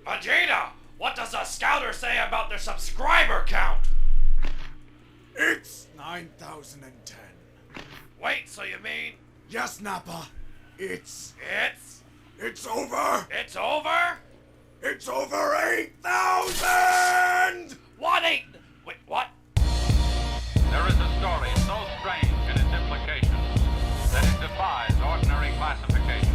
Vegeta, what does the scouter say about their subscriber count? It's 9,010. Wait, so you mean Yes, Nappa. It's over. it's over? It's over 8,000! What ain't? Wait, what? There is a story so strange in its implications that it defies ordinary classification.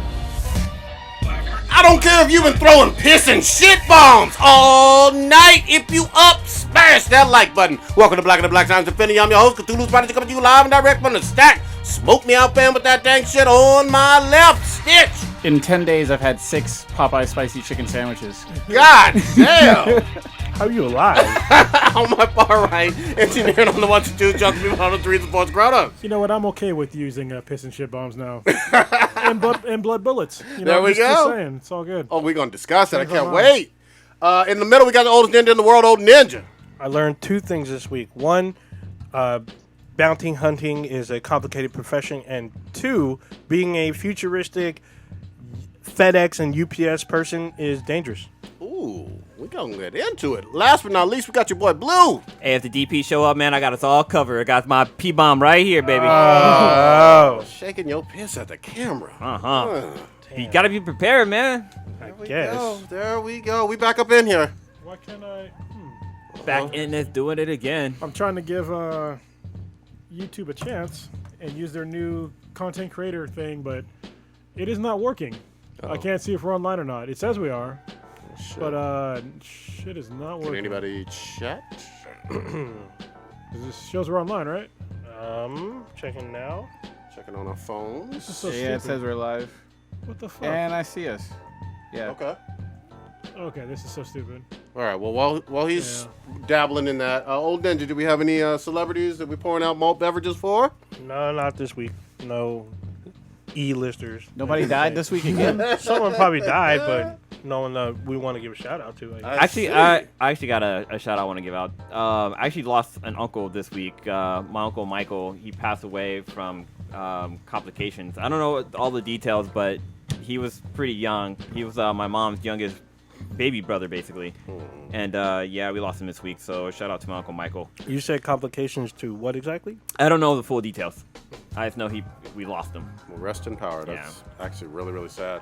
I don't care if you've been throwing piss and shit bombs all night. If you up, smash that like button. Welcome to Black and the Black Times Infinity. I'm your host, Cthulhu's Prodigy, coming to you live and direct from the stack. Smoke me out, fam, with that dang shit on my left stitch. In 10 days, I've had 6 Popeye spicy chicken sandwiches. God damn. How are you alive? On my far right, engineering on the 1 to 2, Junkie people on the 3 supports grown-ups. You know what? I'm okay with using piss and shit bombs now. and blood bullets. You know, There we just go. saying, it's all good. Oh, we're going to discuss it. I Thank you can't very wait. In the middle, we got the oldest ninja in the world, Old Ninja. I learned 2 things this week. 1, bounty hunting is a complicated profession, and 2, being a futuristic FedEx and UPS person is dangerous. Ooh, we're going to get into it. Last but not least, we got your boy Blue. Hey, if the DP show up, man, I got us all covered. I got my P-bomb right here, baby. Oh, shaking your piss at the camera. You gotta be prepared, man. There we go. We back up in here. Why can't I? Back in this, doing it again. I'm trying to give YouTube a chance and use their new content creator thing, but it is not working. I can't see if we're online or not. It says we are, but shit is not working. Can anybody chat? This shows we're online, right? Checking now. Checking on our phones. This is so Yeah, stupid. it says we're live. What the fuck? And I see us. Yeah. Okay. Okay, this is so stupid. All right. Well, while he's dabbling in that, Old Ninja, do we have any celebrities that we're pouring out malt beverages for? No, not this week. No E-listers. Nobody died this week again? Someone probably died, but no one we want to give a shout out to. Actually, I actually got a shout I want to give out. I actually lost an uncle this week. My uncle Michael, he passed away from complications. I don't know all the details, but he was pretty young. He was my mom's youngest baby brother, basically. And yeah, we lost him this week. So shout out to my uncle Michael. You said complications to what exactly? I don't know the full details. I just know we lost him. Well, rest in power. That's actually really, really sad.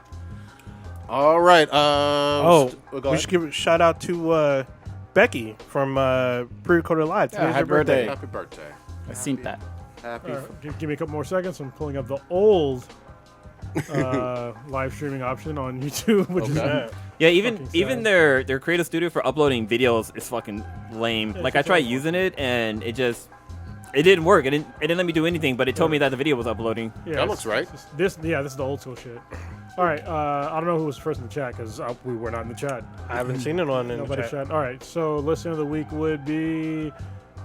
All right. We should give a shout out to Becky from Pre-Recorded Live. Today's happy her birthday. Happy birthday. I seen that. Happy. Give me a couple more seconds. I'm pulling up the old live streaming option on YouTube, which is Yeah, fucking even sad. their creative studio for uploading videos is fucking lame. Yeah, Like I tried using it and it didn't work. It didn't let me do anything, but it told me that the video was uploading. Yeah, That looks right. This is the old school shit. All right, I don't know who was first in the chat because we were not in the chat. I haven't seen it on in the Nobody chat. chat. All right, so listener of the week would be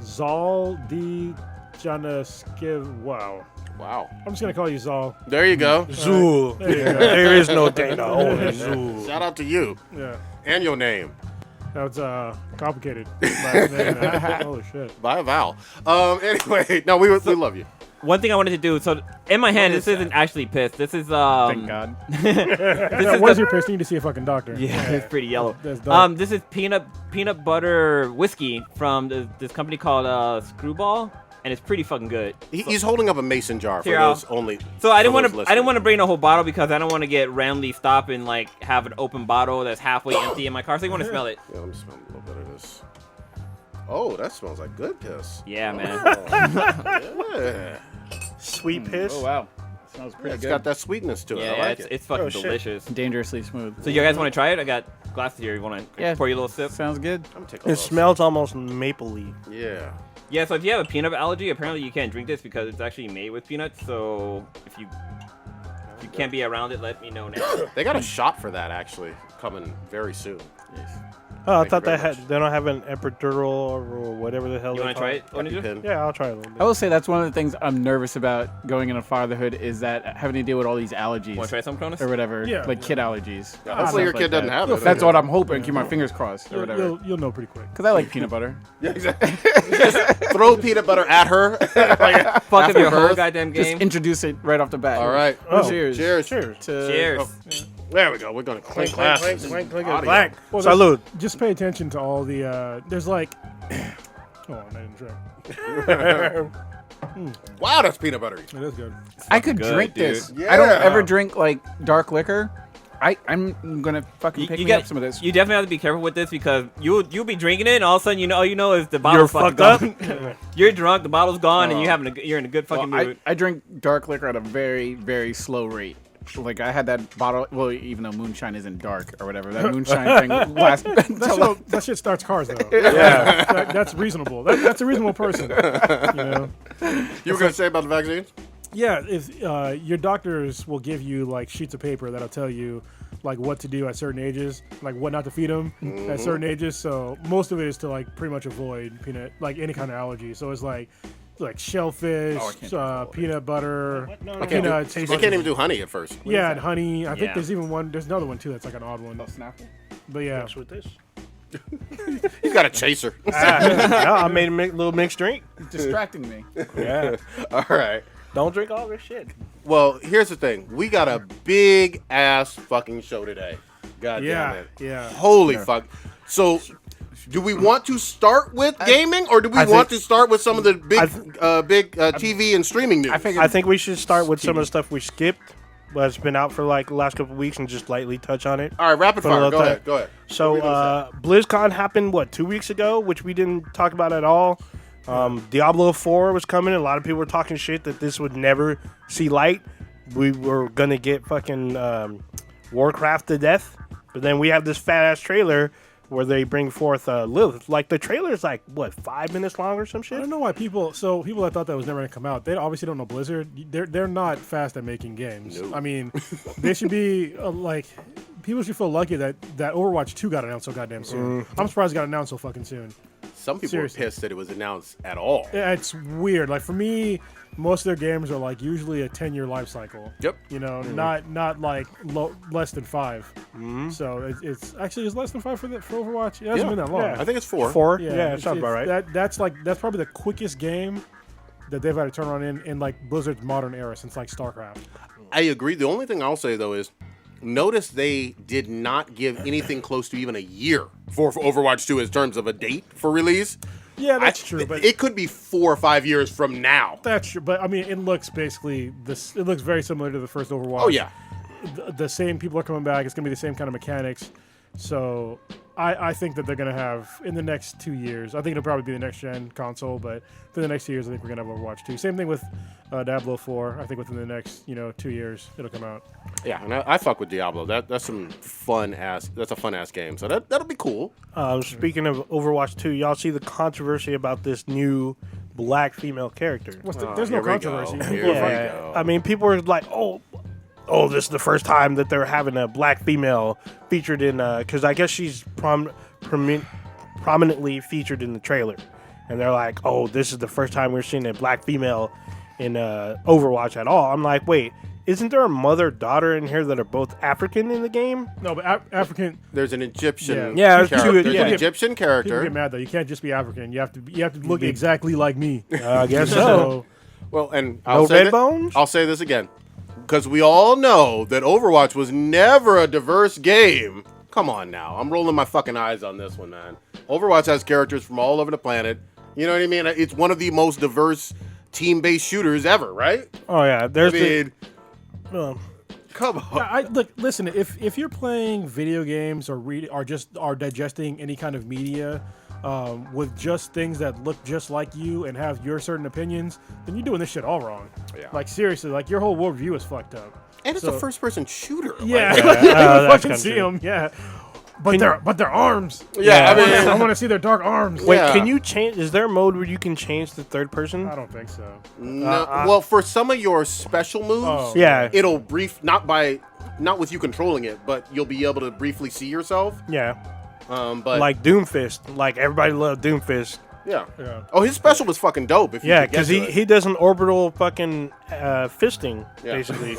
Zal D. Janaskiv. Wow. I'm just gonna call you Zal. There you go. Zool. There you go. There is no data. Only Zool. Shout out to you Yeah, and your name. that was complicated. Last name, man. Holy shit. By a vowel. Anyway, no, we love you. One thing I wanted to do. So in my hand, What is this isn't actually piss. This is Thank God. Where's your piss? You need to see a fucking doctor. Yeah, it's pretty yellow. That's dope. This is peanut butter whiskey from this company called Screwball, and it's pretty fucking good. He's holding up a mason jar for Here, those only. So I didn't for want those to bring a whole bottle because I don't want to get randomly stop and like have an open bottle that's halfway empty in my car. So you want to smell it. Yeah, I'm smelling a little bit of this. Oh, that smells like good piss. Yeah, man. Yeah. Sweet piss. Oh, wow. Smells pretty It's good. got that sweetness to it. Yeah, I like it's, it. it's fucking Oh, shit. delicious. Dangerously smooth. So you guys want to try it? I got glasses here. You want to pour you a little sip? Sounds good. I'm taking a It little smells almost mapley. sip. Yeah. Yeah, so if you have a peanut allergy, apparently you can't drink this because it's actually made with peanuts. So if you can't be around it, let me know now. They got a shot for that actually coming very soon. Oh, I Thank thought you very much. they don't have an epidural or whatever the hell. You they want to try it? Happy Oninja? pin. Yeah, I'll try a little I bit. will say that's one of the things I'm nervous about going into fatherhood is that having to deal with all these allergies Want to try some, Cronus? or whatever, Yeah. like kid allergies. Hopefully your Stuff kid like doesn't that. have it. That's what I'm hoping. Keep my fingers crossed or You'll, whatever. you'll know pretty quick. Because I like peanut butter. Yeah, exactly. Just throw peanut butter at her. Like, Fuck after up your whole birth. goddamn Just game. introduce it right off the bat. All right. Oh, Cheers. Cheers. Cheers. To Cheers. There we go. We're gonna clink Clink, glasses. clink, clink, Audio. clink. Well, Salud. Just pay attention to all the. There's like. Oh, I didn't drink. Wow, that's peanut buttery. It is good. I could good, drink dude. this. Yeah. I don't ever drink like dark liquor. I'm gonna fucking pick me up some of this. You definitely have to be careful with this because you'll be drinking it and all of a sudden all you know is the bottle's You're fucking fucked gone. You're drunk, the bottle's gone, and you're in a good fucking Well, mood. I drink dark liquor at a very, very slow rate. Like I had that bottle. Well, even though moonshine isn't dark or whatever, that moonshine thing lasts. That shit starts cars though. Yeah. That's reasonable. That's a reasonable person. You know. You were gonna say about the vaccines? Yeah, if your doctors will give you like sheets of paper that'll tell you like what to do at certain ages, like what not to feed them at certain ages. So most of it is to like pretty much avoid like any kind of allergy. So it's like shellfish, peanut butter, peanuts. They can't even do honey at first. Yeah, and honey. I think Yeah. there's even one. There's another one too that's like an odd one. Snapple. But yeah, What's with this? He's got a chaser. Yeah, I made a little mixed drink. Distracting me. Yeah. All right. Don't drink all this shit. Well, here's the thing. We got a big ass fucking show today. God damn it. yeah. Holy fuck. So, do we want to start with gaming, or do we I want to think- start with some of the big TV and streaming news? I think we should start with some of the stuff we skipped, but it's been out for like the last couple of weeks, and just lightly touch on it. All right, rapid For a fire. little Go time. ahead. Go ahead. So, What were you gonna BlizzCon happened 2 weeks ago, which we didn't talk about at all. Diablo 4 was coming. A lot of people were talking shit that this would never see light. We were gonna get fucking Warcraft to death, but then we have this fat ass trailer where they bring forth Lilith. Like the trailer's like 5 minutes long or some I shit. don't know why people that thought that was never gonna come out. They obviously don't know Blizzard. They're not fast at making games. Nope. I mean, they should be people should feel lucky that Overwatch 2 got announced so goddamn soon. I'm surprised it got announced so fucking soon. Some people Seriously. were pissed that it was announced at all. Yeah, it's weird. Like for me, most of their games are like usually a 10-year life cycle. Yep. You know, not like less than 5. So it's actually less than 5 for Overwatch. It hasn't been that long. Yeah. I think it's 4. 4? Yeah, it sounds about right. That's probably the quickest game that they've had to turn on in like Blizzard's modern era since like StarCraft. I agree. The only thing I'll say though is, notice they did not give anything close to even a year for Overwatch 2 in terms of a date for release. Yeah, that's true. But it could be 4 or 5 years from now. that's true. But I mean, it looks basically this. It looks very similar to the first Overwatch. Oh yeah. The same people are coming back. It's gonna be the same kind of mechanics. So I think that they're gonna have in the next 2 years. I think it'll probably be the next gen console, but for the next 2 years, I think we're gonna have Overwatch 2. Same thing with Diablo 4. I think within the next 2 years it'll come out. Yeah, and I fuck with Diablo. That's some fun ass. That's a fun ass game. So that'll be cool. Speaking of Overwatch 2, y'all see the controversy about this new black female character. There's no Here we go. controversy. Here People are we fighting. go. I mean, people were like, oh, this is the first time that they're having a black female featured in, because I guess she's prominently featured in the trailer. And they're like, oh, this is the first time we're seeing a black female in Overwatch at all. I'm like, wait, isn't there a mother-daughter in here that are both African in the game? No, but African. There's an Egyptian. Yeah, there's character. two- There's yeah. an Egyptian People character. get mad though. You can't just be African. You have to look exactly like me. I guess so. Well, and No red bones? I'll say this again, because we all know that Overwatch was never a diverse game. Come on now, I'm rolling my fucking eyes on this one, man. Overwatch has characters from all over the planet. You know what I mean? It's one of the most diverse team-based shooters ever, right? Oh, yeah. There's Come on. Look, listen. If you're playing video games or are digesting any kind of media with just things that look just like you and have your certain opinions, then you're doing this shit all wrong. Yeah. Like seriously, like your whole worldview is fucked up. And it's a first-person shooter. Yeah, Like, you that's fucking kinda see true. them. Yeah, but their arms. yeah, I mean, I want to see their dark arms. Wait, Yeah. can you change? Is there a mode where you can change the third person? I don't think so. no, well, for some of your special moves, Oh. Yeah. it'll not with you controlling it, but you'll be able to briefly see yourself. Yeah. But Like Doomfist. Like everybody loved Doomfist. yeah. Yeah. Oh, his special was fucking dope. If you Yeah, could get because to he, it. he does an orbital fucking fisting, Yeah. basically.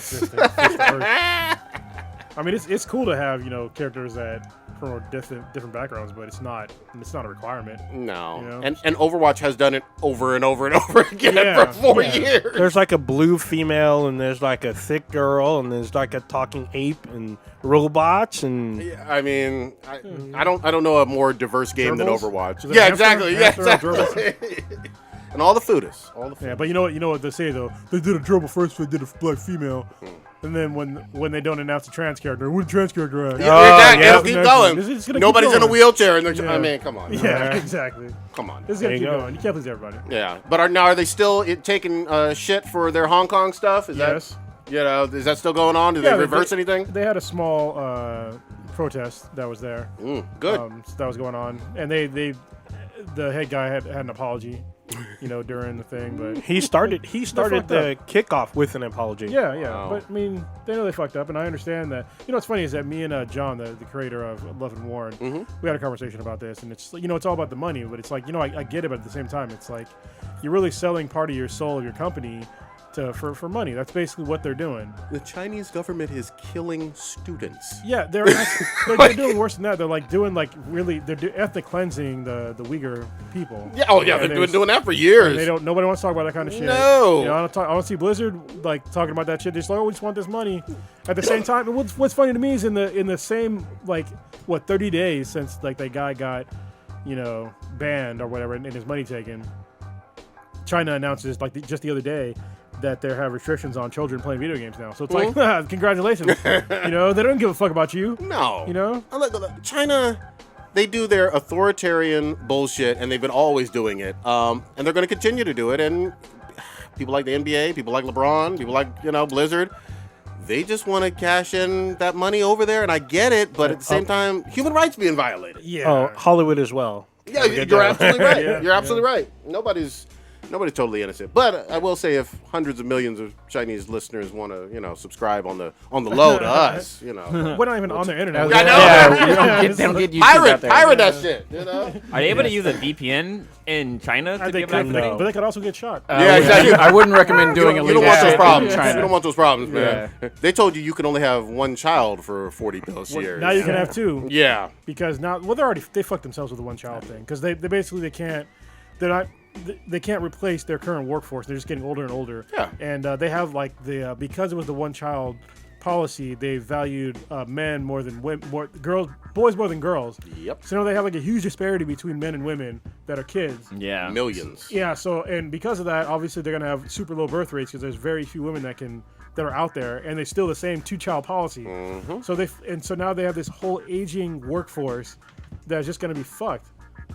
I mean, it's cool to have characters that from different backgrounds, but it's not a requirement. No. You know? And Overwatch has done it over and over and over again for 4 years. There's like a blue female, and there's like a thick girl, and there's like a talking ape, and robots, and Yeah, I mean, I don't know a more diverse game than Gerbils? Overwatch. Is it Yeah, hamster? exactly. Yeah, Hamster or exactly. And all the foodies. Yeah, but you know what they say though? They did a gerbil first, they did a black female, and then when they don't announce a trans character, where's the trans character at? Exactly. yeah. It'll keep going. It's gonna keep Nobody's in a going. wheelchair, and they're. Yeah. I mean, come on. Yeah, exactly. Come on. This is gonna There keep you go. going. You can't please everybody. Yeah, but are they still taking shit for their Hong Kong stuff? Is Yes. that is that still going on? Did they reverse anything? They had a small protest that was there. Good. That was going on, and the head guy had an apology, during the thing, but he started fucked the kickoff with an apology. yeah. Wow. But I mean, they know they fucked up, and I understand that. What's funny is that me and John, the creator of Love and Warren, we had a conversation about this, and it's it's all about the money, but it's like I get it, but at the same time, it's like you're really selling part of your soul of your company for money. That's basically what they're doing. The Chinese government is killing students. Yeah, they're doing worse than that. They're like doing they're ethnic cleansing the Uyghur people. Yeah. Oh yeah, And they've been doing that for years. Nobody wants to talk about that kind of shit. No. I don't see Blizzard talking about that shit. They're just like, oh, we just want this money. At the same time, what's funny to me is in the same 30 days since the guy got banned or whatever and his money taken, China announces just the other day that they have restrictions on children playing video games now. So it's like, congratulations. They don't give a fuck about you. No. Look, China, they do their authoritarian bullshit, and they've been always doing it. And they're going to continue to do it. And people like the NBA, people like LeBron, people like, Blizzard, they just want to cash in that money over there. And I get it, but at the same time, human rights being violated. yeah. Oh, Hollywood as well. Yeah, you're absolutely right. Yeah, You're absolutely right. Nobody's totally innocent. But I will say, if hundreds of millions of Chinese listeners want to, subscribe on the low to us, We're not even on their internet. I know. Yeah, they don't get YouTube out there. pirate that shit. Are they able to use a VPN in China to be They able to could, activate? but they could also get shot. Yeah, exactly. I wouldn't recommend doing You illegal don't want those shit problems. in You China. don't want those problems, man. They told you can only have one child for 40 plus years. Now you can have two. Yeah. Because now, they fucked themselves with the one child thing. Because they basically they can't replace their current workforce. They're just getting older and older. Yeah. And they have because it was the one child policy, they valued men more than boys more than girls. Yep. So now they have a huge disparity between men and women that are kids. Yeah. Millions. Yeah. So and because of that, obviously they're gonna have super low birth rates because there's very few women that are out there, and they still the same 2-child policy. So now they have this whole aging workforce that's just gonna be fucked.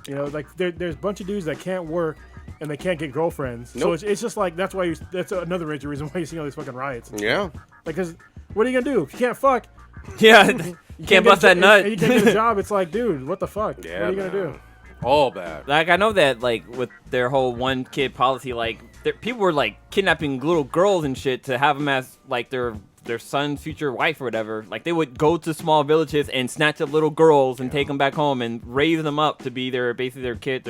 There's a bunch of dudes that can't work and they can't get girlfriends. Nope. So it's just that's why that's another major reason why you see all these fucking riots. Yeah. Because what are you gonna do if you can't fuck? Yeah. You can't bust that nut. And you can't get a job. It's like, dude, what the fuck? Yeah, what are you gonna do? All bad. Like, I know that, with their whole one kid policy, people were, kidnapping little girls and shit to have them as, their son's future wife or whatever. They would go to small villages and snatch up little girls and take them back home and raise them up to be their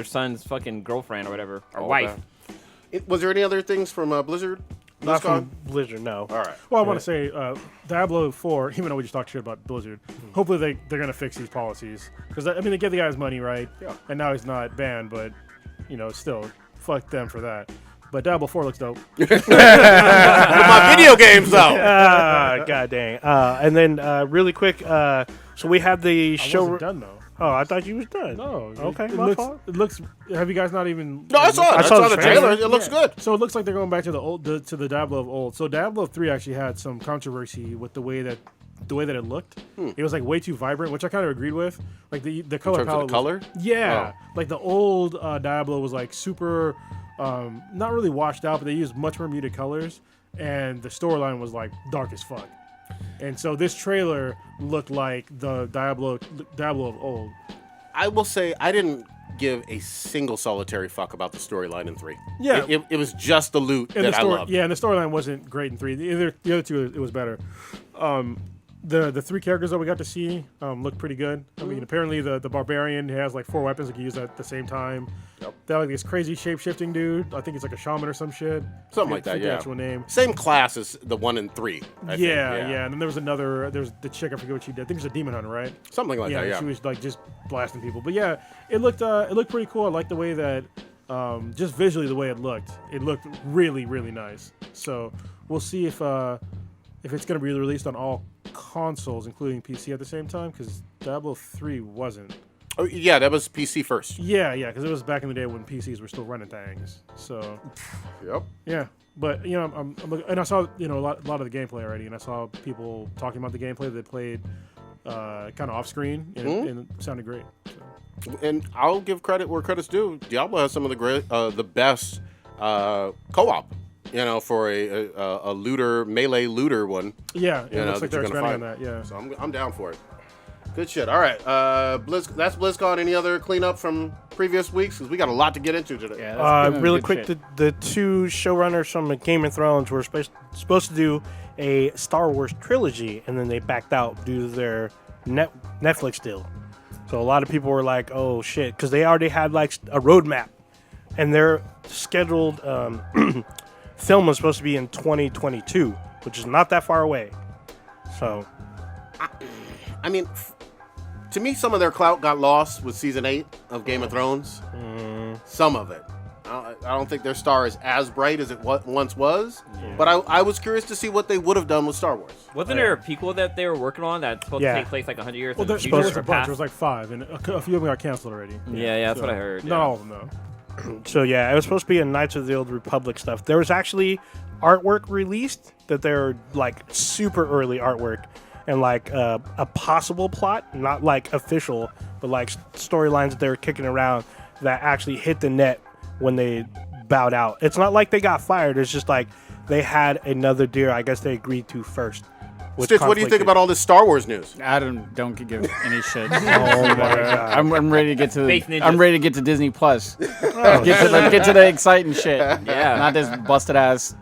son's fucking girlfriend or whatever, or All wife. bad. Was there any other things from Blizzard? Not BlizzCon? from Blizzard, no. All right. Well, I want to say Diablo 4, even though we just talked shit about Blizzard, hopefully they're going to fix these policies. Because, they give the guy his money, right? Yeah. And now he's not banned, but, still, fuck them for that. But Diablo 4 looks dope. With my video games, though. God dang. And then, really quick, so we have the I show. wasn't done, though. Oh, I thought you was done. No. Okay, It my looks, fault. it looks... Have you guys not even... No, I saw it. I saw the trailer. It looks good. So it looks like they're going back to to the Diablo of old. So Diablo 3 actually had some controversy with the way that it looked. It was way too vibrant, which I kind of agreed with. The color terms of palette the color? Yeah. The old Diablo was super not really washed out, but they used much more muted colors, and the storyline was dark as fuck. And so this trailer looked like the Diablo of old. I will say I didn't give a single solitary fuck about the storyline in 3. Yeah. It was just the loot And that I loved. Yeah, and the storyline wasn't great in 3. The other two, it was better. the 3 characters that we got to see look pretty good. I mean, apparently the barbarian has like 4 weapons that can use at the same time. Yep. They have like this crazy shape-shifting dude. I think it's like a shaman or some shit. Something like that, Forget the yeah. actual name. Same class as the 1 and 3. I think, Yeah. And then there was there's the chick, I forget what she did. I think it was a demon hunter, right? Something like that, yeah. She was like just blasting people. But yeah, it looked pretty cool. I like the way that just visually the way it looked. It looked really, really nice. So we'll see if it's going to be released on all consoles, including PC at the same time, because Diablo 3 wasn't. Oh, yeah, that was PC first. Yeah, because it was back in the day when PCs were still running things. So, Yep. yeah. But, you know, I'm looking, and I saw, you know, a lot of the gameplay already, and I saw people talking about the gameplay that played kind of off screen, and it sounded great. So. And I'll give credit where credit's due. Diablo has some of the best co-op. You know, for a melee looter one. Yeah, it looks like that they're you're gonna expanding on that. Yeah. So I'm down for it. Good shit. All right, that's BlizzCon. Any other cleanup from previous weeks? Because we got a lot to get into today. Yeah, that's been Really good quick, shit. the 2 showrunners from Game of Thrones were supposed to do a Star Wars trilogy, and then they backed out due to their Netflix deal. So a lot of people were like, "Oh shit," because they already had like a roadmap, and their scheduled film was supposed to be in 2022, which is not that far away. So, I mean, to me, some of their clout got lost with season 8 of Game of Thrones. Some of it. I don't think their star is as bright as it once was. But I was curious to see what they would have done with Star Wars. Wasn't there a prequel that they were working on that's supposed to take place like 100 years Well, in the there's future? supposed to or be a bunch. past? There was like 5, and a few of them got canceled already. Yeah, that's what I heard. Not yeah. all of them, though. So yeah, it was supposed to be a Knights of the Old Republic stuff. There was actually artwork released that they're like super early artwork and like a possible plot, not like official, but like storylines that they were kicking around that actually hit the net when they bowed out. It's not like they got fired. It's just like they had another deal. I guess they agreed to first. which Stitch, what do you think conflicted. about all this Star Wars news? I don't give any shit. Oh my god! I'm ready to get to Space Ninjas. I'm ready to get to Disney Plus. Get to the exciting shit. Yeah. Not this busted ass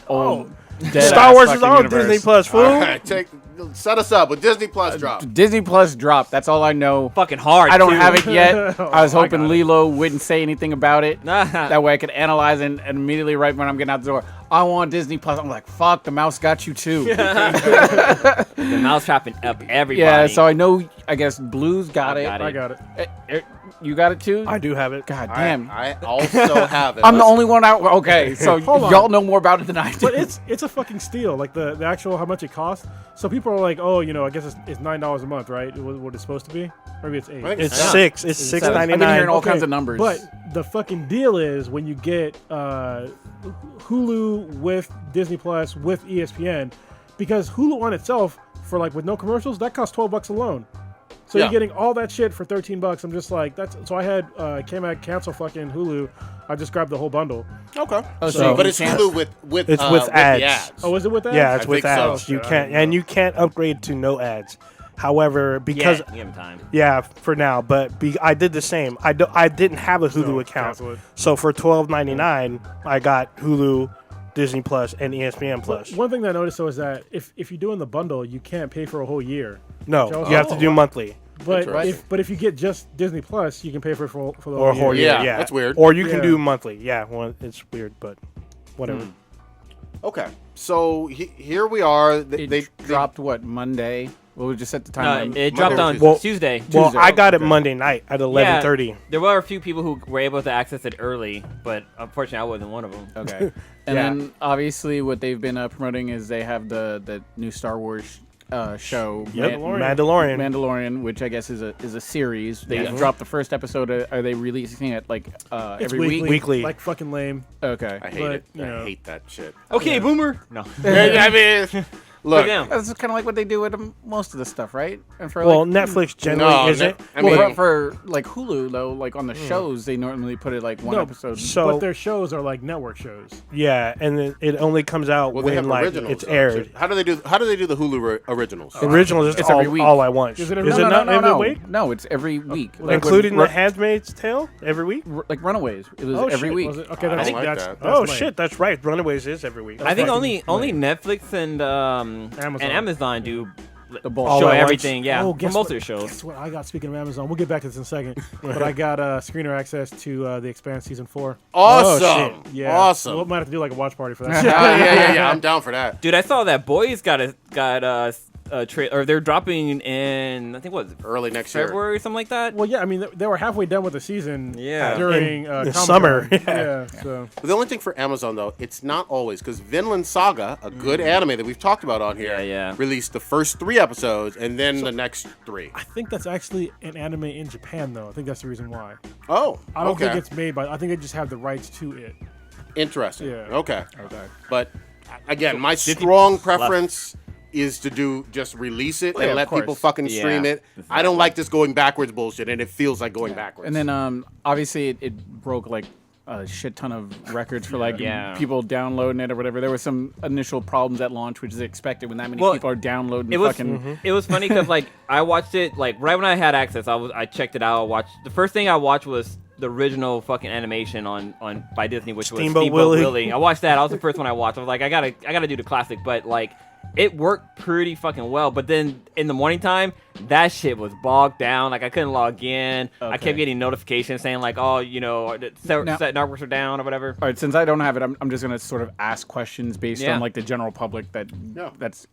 old. dead Star ass Wars is fucking on universe. Disney Plus, fool. All right, set us up with Disney Plus drop. Disney Plus drop. That's all I know. Fucking hard. I don't too. have it yet. I was I hoping got it. Lilo wouldn't say anything about it. Nah. That way I could analyze and immediately right when I'm getting out the door, I want Disney Plus. I'm like, fuck, the mouse got you too. The mouse trapping up everybody. Yeah, so I know, I guess Blue's got I it. got I got it. You got it too? I do have it. God damn. I also have it. I'm the only one out. Okay, so Hold on. y'all know more about it than I do. But it's a fucking steal. Like the actual how much it costs. So people are like, oh, I guess it's $9 a month, right? What it's supposed to be? Maybe it's $8. I think It's Yeah. six. It's $6.99. I've been hearing all Okay, kinds of numbers. But the fucking deal is when you get Hulu with Disney Plus with ESPN, because Hulu on itself for like with no commercials that costs $12 alone. So Yeah. you're getting all that shit for $13. I'm just like that's. So I had came out cancel fucking Hulu. I just grabbed the whole bundle. Okay. so But it's you can't- Hulu with It's with the ads. ads. Oh, is it with that? Yeah, it's I with think so. ads. You Okay, I can't, didn't and know. you can't upgrade to no ads. However, because give him time. yeah, for now, but I did the same. I didn't have a Hulu So, account, cancel it. so for $12.99, I got Hulu, Disney Plus, and ESPN Plus. One thing that I noticed though is that if you're doing the bundle, you can't pay for a whole year. No, Joe- you have to do monthly But Interesting. if you get just Disney Plus, you can pay for it for the or a whole whole year. year. Yeah, Yeah, that's weird. Or you can Yeah. do monthly. Yeah, well, it's weird, but whatever. Okay. So here we are. It dropped what, Monday? Well, we just set the No, time. it dropped Monday or on Tuesday? Well- Tuesday. Well, Tuesday. I got it Okay. Monday night at 11:30. There were a few people who were able to access it early, but unfortunately, I wasn't one of them. Okay. And Yeah. then obviously what they've been promoting is they have the new Star Wars show, Yep, Mandalorian. Mandalorian. which I guess is a series. They Yeah. dropped the first episode. Are they releasing it like It's every week? Weekly. Like fucking lame. Okay. I hate But, it. you I know. hate that shit. Okay, boomer. No. I mean, look. Damn. That's kind of like what they do with most of the stuff, right? And for Well, like, Netflix generally No, isn't. I well, mean, for like Hulu though, like on the shows, they normally put it like one No, episode. So But their shows are like network shows. yeah, and then it only comes out well, they have when like originals. it's though. aired. How do they do the Hulu originals? Originals is It's every all, week. all I want. Is it every- Is No, it no, not every week? No, it's every week. well, Like Including when- The Handmaid's Tale every week? like Runaways. It was Oh, every shit, week. Was it? Okay, I that's, don't like that's, that. that's Oh lame. shit, that's right. Runaways is every week. I think fucking only Netflix and Amazon. Amazon do The bulk. All show at once. everything. Yeah, Oh, for guess most what? of the shows. Guess what I got? Speaking of Amazon, we'll get back to this in a second. But I got screener access to The Expanse season 4. Awesome. Yeah, Awesome. We might have to do like a watch party for that. Yeah. I'm down for that. Dude, I saw that Boys got or they're dropping in I think what Early next year. February or something like that. Well, yeah, I mean they were halfway done with the season. Yeah. during In Comic-Con. summer. Yeah, so But the only thing for Amazon, though, it's not always, because Vinland Saga, a good anime that we've talked about on here, Yeah. released the first 3 episodes and then the next 3. I think that's actually an anime in Japan, though. I think that's the reason why. Oh, I don't okay. think it's made by. I think they just have the rights to it. Interesting. Yeah. Okay. Okay. But, again, my strong preference is to just release it Well, yeah, and of let course. people fucking stream Yeah. it. I don't like this going backwards bullshit, and it feels like going backwards. And then obviously it broke like a shit ton of records for like Yeah. people downloading it or whatever. There was some initial problems at launch, which is expected when that many Well, people are downloading. It was fucking it was funny because like I watched it like right when I had access. I checked it out. Watched the first thing I watched was the original fucking animation on by Disney, which was Steamboat Steamboat Willie. Willie. I watched that. That was the first one I watched. I was like, I gotta do the classic, but like. It worked pretty fucking well, but then in the morning time, that shit was bogged down. Like I couldn't log in. I Okay. kept getting notifications saying like, "Oh, set Now- networks are down or whatever." All right, since I don't have it, I'm just gonna sort of ask questions based Yeah. on like the general public Yeah. that's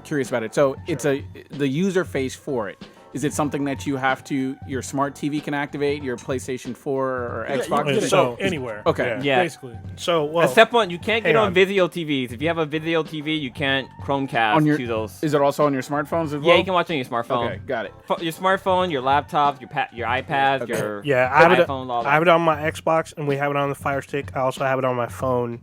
curious about it. So it's the user face for it. Is it something that you have to your smart TV can activate, your PlayStation 4 or Yeah, you Xbox? can get it So- anywhere. Okay. Yeah. basically. So, well, Except one, you can't get hang on on. Vizio TVs. If you have a Vizio TV, you can't Chromecast On your to those. Is it also on your smartphones as well? Yeah, you can watch on your smartphone. Okay, got it. Your smartphone, your laptop, your iPad, Okay. your yeah, I have, iPhone, all I have that. it on my Xbox, and we have it on the Fire Stick. I also have it on my phone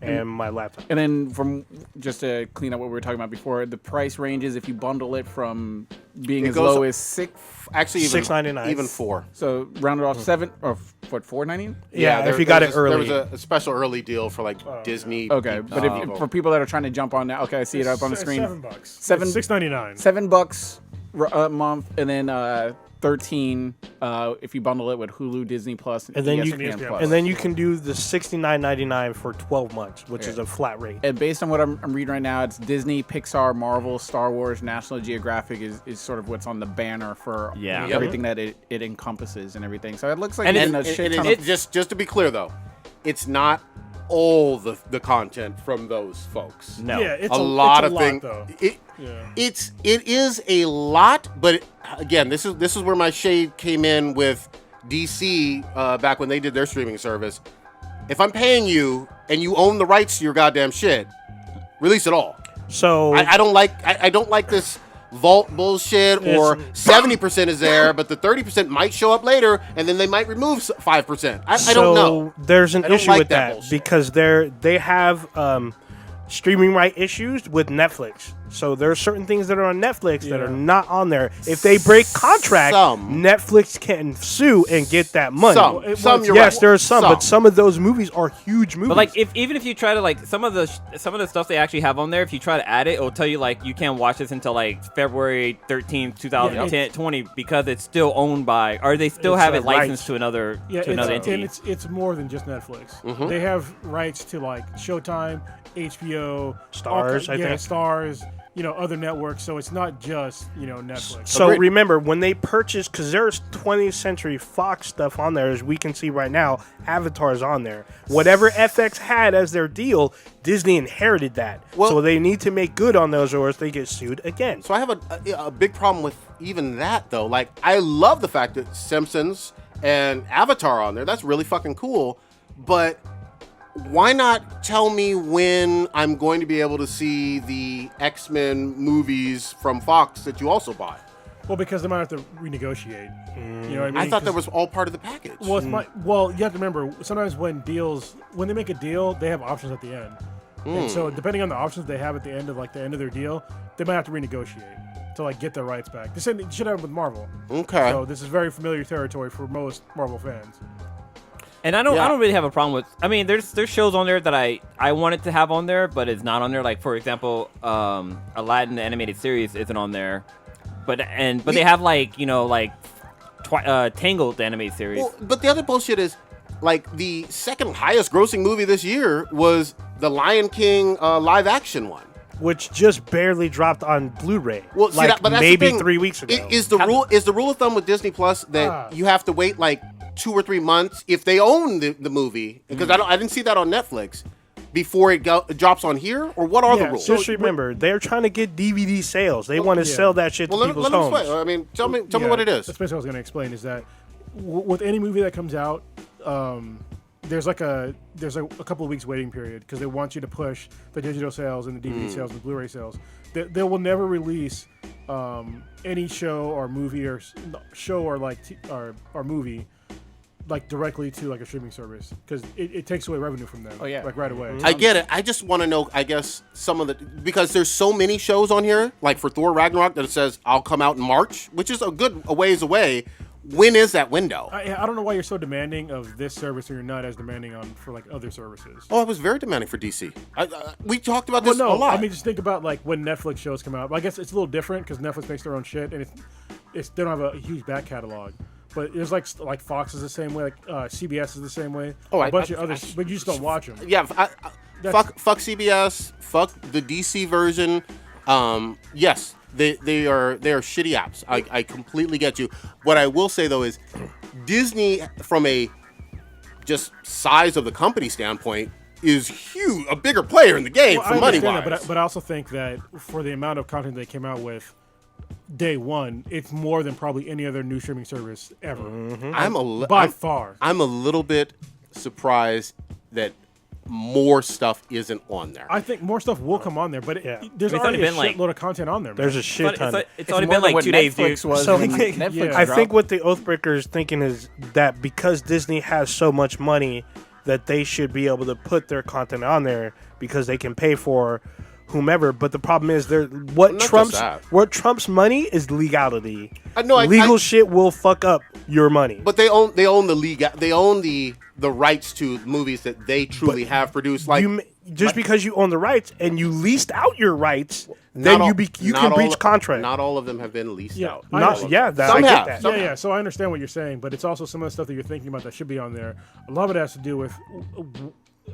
and my laptop. And then from just to clean up what we were talking about before, the price ranges if you bundle it from being It as goes low up- as six, Actually, even $6.99. Even 4. so rounded off 7 or what, $4.99? Yeah, if there- you got there it was a- early. There was a special early deal for like Disney. Okay, but if people. for people that are trying to jump on now, okay, I see it up on the screen. $7. Seven- $6.99. $7 a month, and then 13 if you bundle it with Hulu, Disney Plus, And then you ESPN Plus. and then you can do the $69.99 for 12 months, which is a flat rate. And based on what I'm reading right now, it's Disney, Pixar, Marvel, Star Wars, National Geographic is sort of what's on the banner for Yeah. everything that it encompasses and everything. So it looks like And getting it's- a shit And ton it's, of just to be clear though, it's not all the content from those folks. No. Yeah, it's a lot it's of a things. though. Yeah. It is a lot, but again, this is where my shade came in with DC back when they did their streaming service. If I'm paying you and you own the rights to your goddamn shit, release it all. So I don't like this vault bullshit or 70% is there, but the 30% might show up later, and then they might remove 5%. I don't know. There's an I don't issue like with that that bullshit. because they have streaming right issues with Netflix. So there are certain things that are on Netflix that are not on there. If they break contract, Some. Netflix can sue and get that money. Some, you're yes, right. there are some, but some of those movies are huge movies. But like, even if you try to like some of the stuff they actually have on there, if you try to add it, it'll tell you like you can't watch this until like February 13th, 2020 because it's still owned by, or they still It's, have it rights. licensed to another And entity. it's more than just Netflix. Mm-hmm. They have rights to like Showtime, HBO, Stars, I think. Stars. Other networks. So it's not just Netflix. So Agreed. remember, when they purchased, because there's 20th Century Fox stuff on there, as we can see right now, Avatar's on there. Whatever FX had as their deal, Disney inherited that. Well- so they need to make good on those or else they get sued again. So I have a big problem with even that though. Like I love the fact that Simpsons and Avatar are on there. That's really fucking cool. But why not tell me when I'm going to be able to see the X-Men movies from Fox that you also buy? Well, because they might have to renegotiate. You know what I mean? I thought that 'Cause- was all part of the package. Well, you have to remember, sometimes when they make a deal, they have options at the end. And so depending on the options they have at the end of their deal, they might have to renegotiate to like get their rights back. The same thing should happen with Marvel. Okay. So this is very familiar territory for most Marvel fans. And I don't Yeah. really have a problem with. I mean, there's shows on there that I wanted to have on there, but it's not on there. Like for example, Aladdin the animated series isn't on there, but they have Tangled the animated series. Well, but the other bullshit is, like, the second highest grossing movie this year was the Lion King live action one. which just barely dropped on Blu-ray. Well, see, like but that's the maybe thing. 3 weeks ago. Is the rule of thumb with Disney Plus that you have to wait like 2 or 3 months if they own the movie? Because I didn't see that on Netflix before it drops on here, or what are the rules? Just remember, they're trying to get DVD sales. They want to sell that shit to people's let me homes. explain. I mean, tell me what it is. That's basically what I was going to explain. Is that with any movie that comes out, there's a couple of weeks waiting period because they want you to push the digital sales and the DVD sales and the Blu-ray sales. They will never release any show or movie or movie like directly to like a streaming service because it takes away revenue from them. Oh yeah, like right away. I get it. I just want to know, I guess, some of the, because there's so many shows on here, like for Thor Ragnarok, that it says I'll come out in March, which is a ways away. When is that window? I don't know why you're so demanding of this service and you're not as demanding for like other services. Oh, I was very demanding for DC. We talked about this a lot. I mean, just think about like when Netflix shows come out. I guess it's a little different because Netflix makes their own shit and they don't have a huge back catalog. But there's like Fox is the same way, like CBS is the same way. Oh, a bunch of others, but you just don't watch them. Yeah, fuck CBS, fuck the DC version. Yes, they are shitty apps. I completely get you. What I will say though is, Disney, from a just size of the company standpoint, is huge, a bigger player in the game for money wise. But I also think that for the amount of content they came out with day one, it's more than probably any other new streaming service ever. Mm-hmm. Far. I'm a little bit surprised that more stuff isn't on there. I think more stuff will come on there, but there's already a shitload of content on there. Man. There's a shit ton. It's only been like 2 days, dude. So I think what the Oathbreaker is thinking is that because Disney has so much money, that they should be able to put their content on there because they can pay for whomever. But the problem is, what trumps money is legality. Legal shit will fuck up your money. But they own the league. They own the rights to movies that they truly have produced. Like because you own the rights and you leased out your rights, then you can breach contract. Not all of them have been leased out. I get that. Some So I understand what you're saying, but it's also some of the stuff that you're thinking about that should be on there. A lot of it has to do with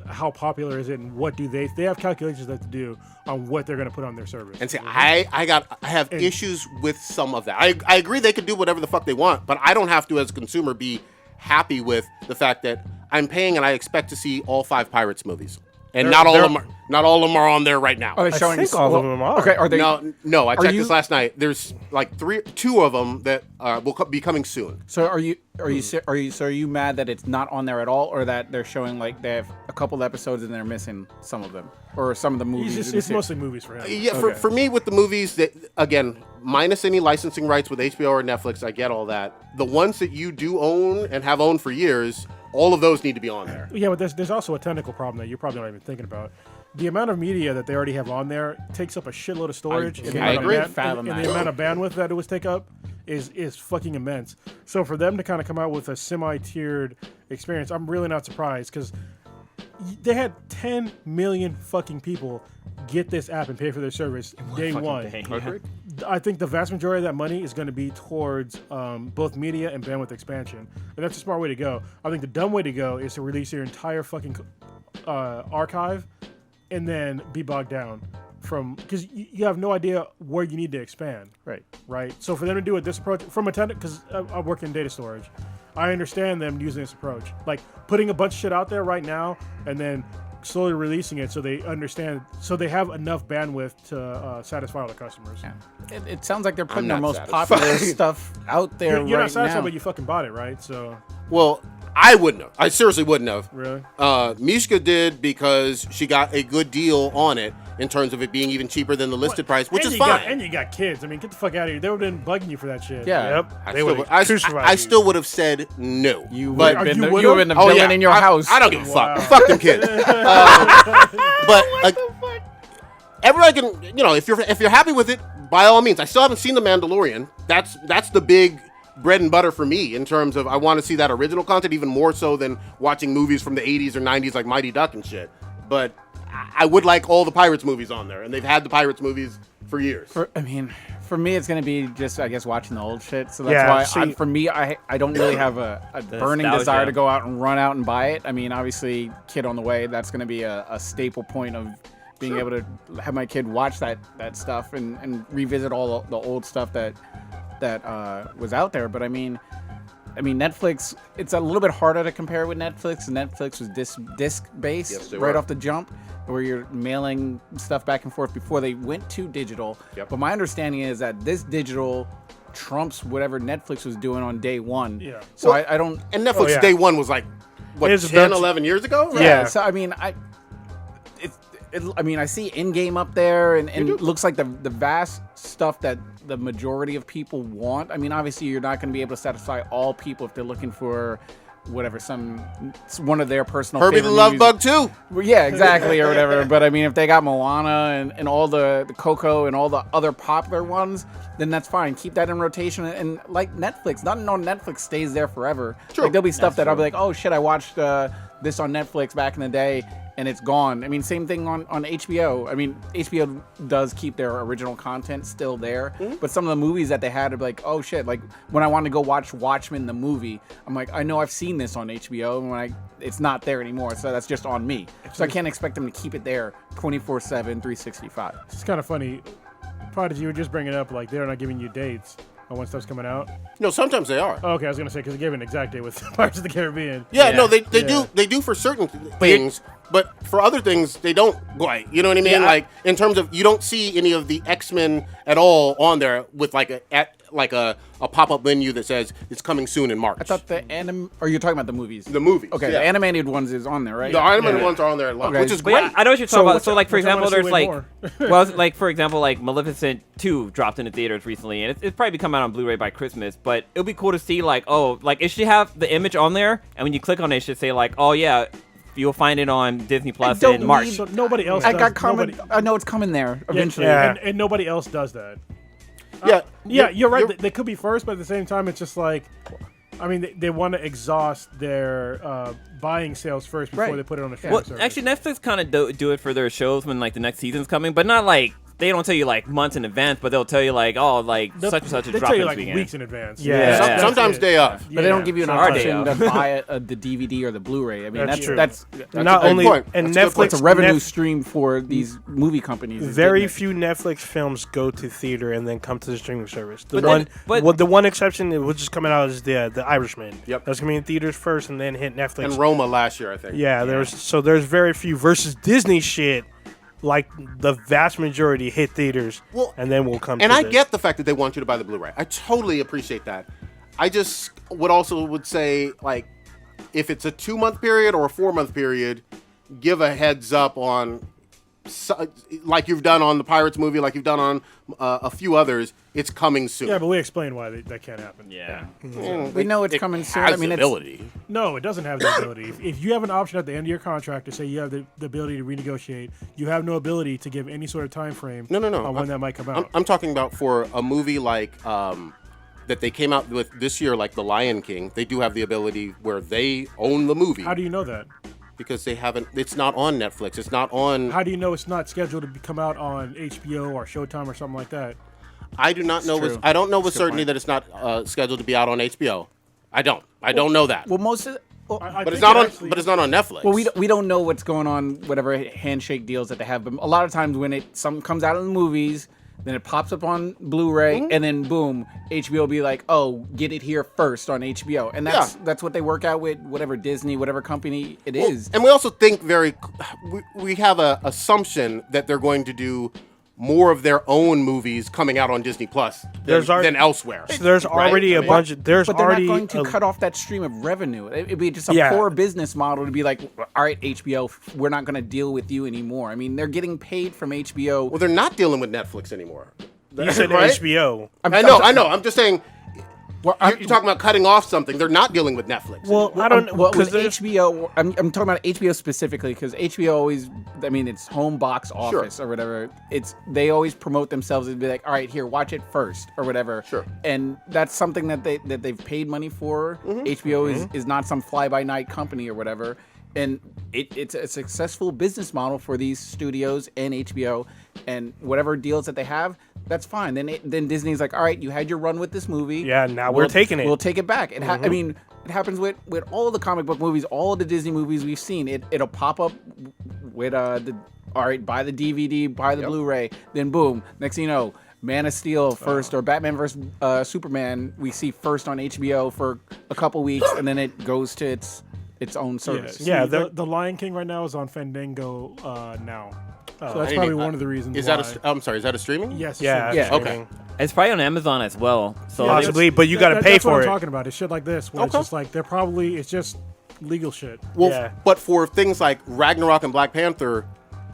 how popular is it and what do they have calculations that to do on what they're going to put on their service. And see, I have issues with some of that. I agree they can do whatever the fuck they want, but I don't have to, as a consumer, be happy with the fact that I'm paying and I expect to see all 5 Pirates movies. And not all of them are on there right now. Are they showing I think all of them are. Okay, are they? No. I checked this last night. There's like 2 of them that will be coming soon. So are you mad that it's not on there at all, or that they're showing like they have a couple episodes and they're missing some of them, or some of the movies? It's mostly movies for him. Yeah, for me with the movies that, again, minus any licensing rights with HBO or Netflix, I get all that. The ones that you do own and have owned for years, all of those need to be on there. Yeah, but there's also a technical problem that you're probably not even thinking about. The amount of media that they already have on there takes up a shitload of storage. I agree. And the amount of bandwidth that it would take up is fucking immense. So for them to kind of come out with a semi-tiered experience, I'm really not surprised because they had 10 million fucking people get this app and pay for their service day one. I think the vast majority of that money is going to be towards both media and bandwidth expansion. And that's a smart way to go. I think the dumb way to go is to release your entire fucking archive and then be bogged down because you have no idea where you need to expand. Right. So for them to do it this approach from a because I work in data storage, I understand them using this approach, like putting a bunch of shit out there right now and then slowly releasing it so they understand, so they have enough bandwidth to satisfy all the customers. Yeah. It sounds like they're putting their most popular stuff out there. You're right not satisfied, now. but you fucking bought it, right? So. Well, I wouldn't have. I seriously wouldn't have. Really? Mishka did because she got a good deal on it in terms of it being even cheaper than the listed price, which is fine. And you got kids. I mean, get the fuck out of here. They would have been bugging you for that shit. Yeah. Yep. I still would have said no. You would have been the villain in your house. I don't give a fuck. Fuck them kids. But everybody can, if you're happy with it, by all means. I still haven't seen The Mandalorian. That's the big bread and butter for me in terms of I want to see that original content even more so than watching movies from the 80s or 90s like Mighty Duck and shit. But I would like all the Pirates movies on there, and they've had the Pirates movies for years. For me, it's going to be just, I guess, watching the old shit. So that's why, for me, I don't really have a burning desire to go out and run out and buy it. I mean, obviously, Kid on the Way, that's going to be a staple point of being able to have my kid watch that stuff and revisit all the old stuff that was out there. But I mean, Netflix, it's a little bit harder to compare with Netflix. Netflix was disc-based right off the jump, where you're mailing stuff back and forth before they went to digital. Yep. But my understanding is that this digital trumps whatever Netflix was doing on day one. Yeah. So I don't... And Netflix day one was like, what, It's 10, about- 11 years ago? Right? Yeah. So, I mean, I see in-game up there, and it looks like the vast stuff that the majority of people want. I mean, obviously, you're not going to be able to satisfy all people if they're looking for whatever, one of their personal Herbie the favorite Love movies. Bug too. Well, yeah, exactly, or whatever. But I mean, if they got Moana and all the Coco and all the other popular ones, then that's fine. Keep that in rotation. And like Netflix, nothing on Netflix stays there forever. True. Like there'll be stuff that I'll be like, oh shit, I watched this on Netflix back in the day, and it's gone. I mean, same thing on HBO. I mean, HBO does keep their original content still there, but some of the movies that they had are like, oh shit, like when I wanted to go watch Watchmen the movie, I'm like, I know I've seen this on HBO, and it's not there anymore, so that's just on me. So I can't expect them to keep it there 24/7, 365. It's kind of funny. Prodigy, you were just bringing up like they're not giving you dates on when stuff's coming out. No, sometimes they are. Oh, okay, I was gonna say because they gave an exact date with Pirates of the Caribbean. Yeah, no, they Yeah. do for certain things, but for other things they don't quite. You know what I mean? Yeah, like in terms of you don't see any of the X-Men at all on there with like a pop-up menu that says it's coming soon in March. I thought or you're talking about the movies? The movies. Okay, yeah. the animated ones is on there, right? The animated ones are on there a lot, Okay. which is But great. yeah, I know what you're talking about. So, like, for which I wanna example, see there's way like, more. well, like for example, like Maleficent 2 dropped into theaters recently, and it's probably come out on Blu-ray by Christmas. But it'll be cool to see, like, oh, like it should have the image on there, and when you click on it, it should say like, oh yeah, you'll find it on Disney Plus don't in March. So nobody else. I does, got comment. nobody- I know it's coming there eventually. Yeah. and nobody else does that. yeah, You're right. They could be first, but at the same time, it's just like, I mean, they want to exhaust their buying sales first before Right. they put it on the streaming Well, service. actually, Netflix kind of do it for their shows when like the next season's coming, but not like they don't tell you like months in advance, but they'll tell you like, oh, like such and such a they drop tell you this like weekend. weeks in advance. Yeah. Yeah. Sometimes day of. But they don't give you an Our day option off. to buy the DVD or the Blu-ray. I mean, That's that's true. that's Not a good only point. and That's a good point. Netflix, it's a revenue Nef- stream for these movie companies. is very getting it. few Netflix films go to theater and then come to the streaming service. The But one, then- but- well, the one exception which is coming out is the Irishman. Yep. That's coming in theaters first and then hit Netflix. And Roma last year, I think. Yeah, there's very few versus Disney shit. Like the vast majority hit theaters, Well, and then we'll come. And to I this. get the fact that they want you to buy the Blu-ray. I totally appreciate that. I just would say, like, if it's a 2-month period or a 4-month period, give a heads up on, like you've done on the Pirates movie, like you've done on a few others. It's coming soon. Yeah, but we explained why that can't happen. Yeah. We know it's coming soon. Has I mean, the it's, ability. No, it doesn't have the ability. If you have an option at the end of your contract to say you have the ability to renegotiate, you have no ability to give any sort of time frame No. on when that might come out. I'm talking about for a movie like that they came out with this year, like The Lion King. They do have the ability where they own the movie How do you know that? because they haven't. It's not on Netflix. It's not on. How do you know it's not scheduled to come out on HBO or Showtime or something like that? I do not know. true. I don't know with That's a good certainty point. that it's not scheduled to be out on HBO. I don't know that. well, most of. Well, I but it's think not it on. actually- But it's not on Netflix. well, we don't know what's going on, whatever handshake deals that they have. But a lot of times when something comes out in the movies, then it pops up on Blu-ray, Mm-hmm. and then boom, HBO will be like, "Oh, get it here first on HBO," and that's what they work out with whatever Disney, whatever company it is. And we also think we have a assumption that they're going to do more of their own movies coming out on Disney Plus than elsewhere. There's Right? already I a mean, bunch. There's But they're already not going to a- cut off that stream of revenue. It'd be just a Yeah. poor business model to be like, all right, HBO, we're not going to deal with you anymore. I mean, they're getting paid from HBO. Well, they're not dealing with Netflix anymore. You said right? HBO. I know. I'm just saying. Well, You're talking about cutting off something. They're not dealing with Netflix. Well, I don't Well, because with HBO, I'm talking about HBO specifically because HBO always, I mean, it's home box office or whatever. They always promote themselves and be like, all right, here, watch it first or whatever. Sure. And that's something that they've paid money for. HBO is not some fly by night company or whatever. And it's a successful business model for these studios and HBO, and whatever deals that they have, that's fine. Then Disney's like, all right, you had your run with this movie. Yeah, now we're taking it. We'll take it back. I mean, it happens with all the comic book movies, all the Disney movies we've seen. It'll pop up with all right, buy the DVD, buy the Blu-ray, then boom, next thing you know, Man of Steel first, or Batman vs. Superman, we see first on HBO for a couple weeks, and then it goes to its own service. Yeah, the Lion King right now is on Fandango now. So that's probably one of the reasons. Is why. that I'm sorry, is that a streaming? Yes. Yeah. Yeah. Okay. It's probably on Amazon as well. So Possibly, but you got to pay that's what for I'm it. talking about. It's shit like this, where it's just like it's just legal shit. Well, Yeah. but for things like Ragnarok and Black Panther,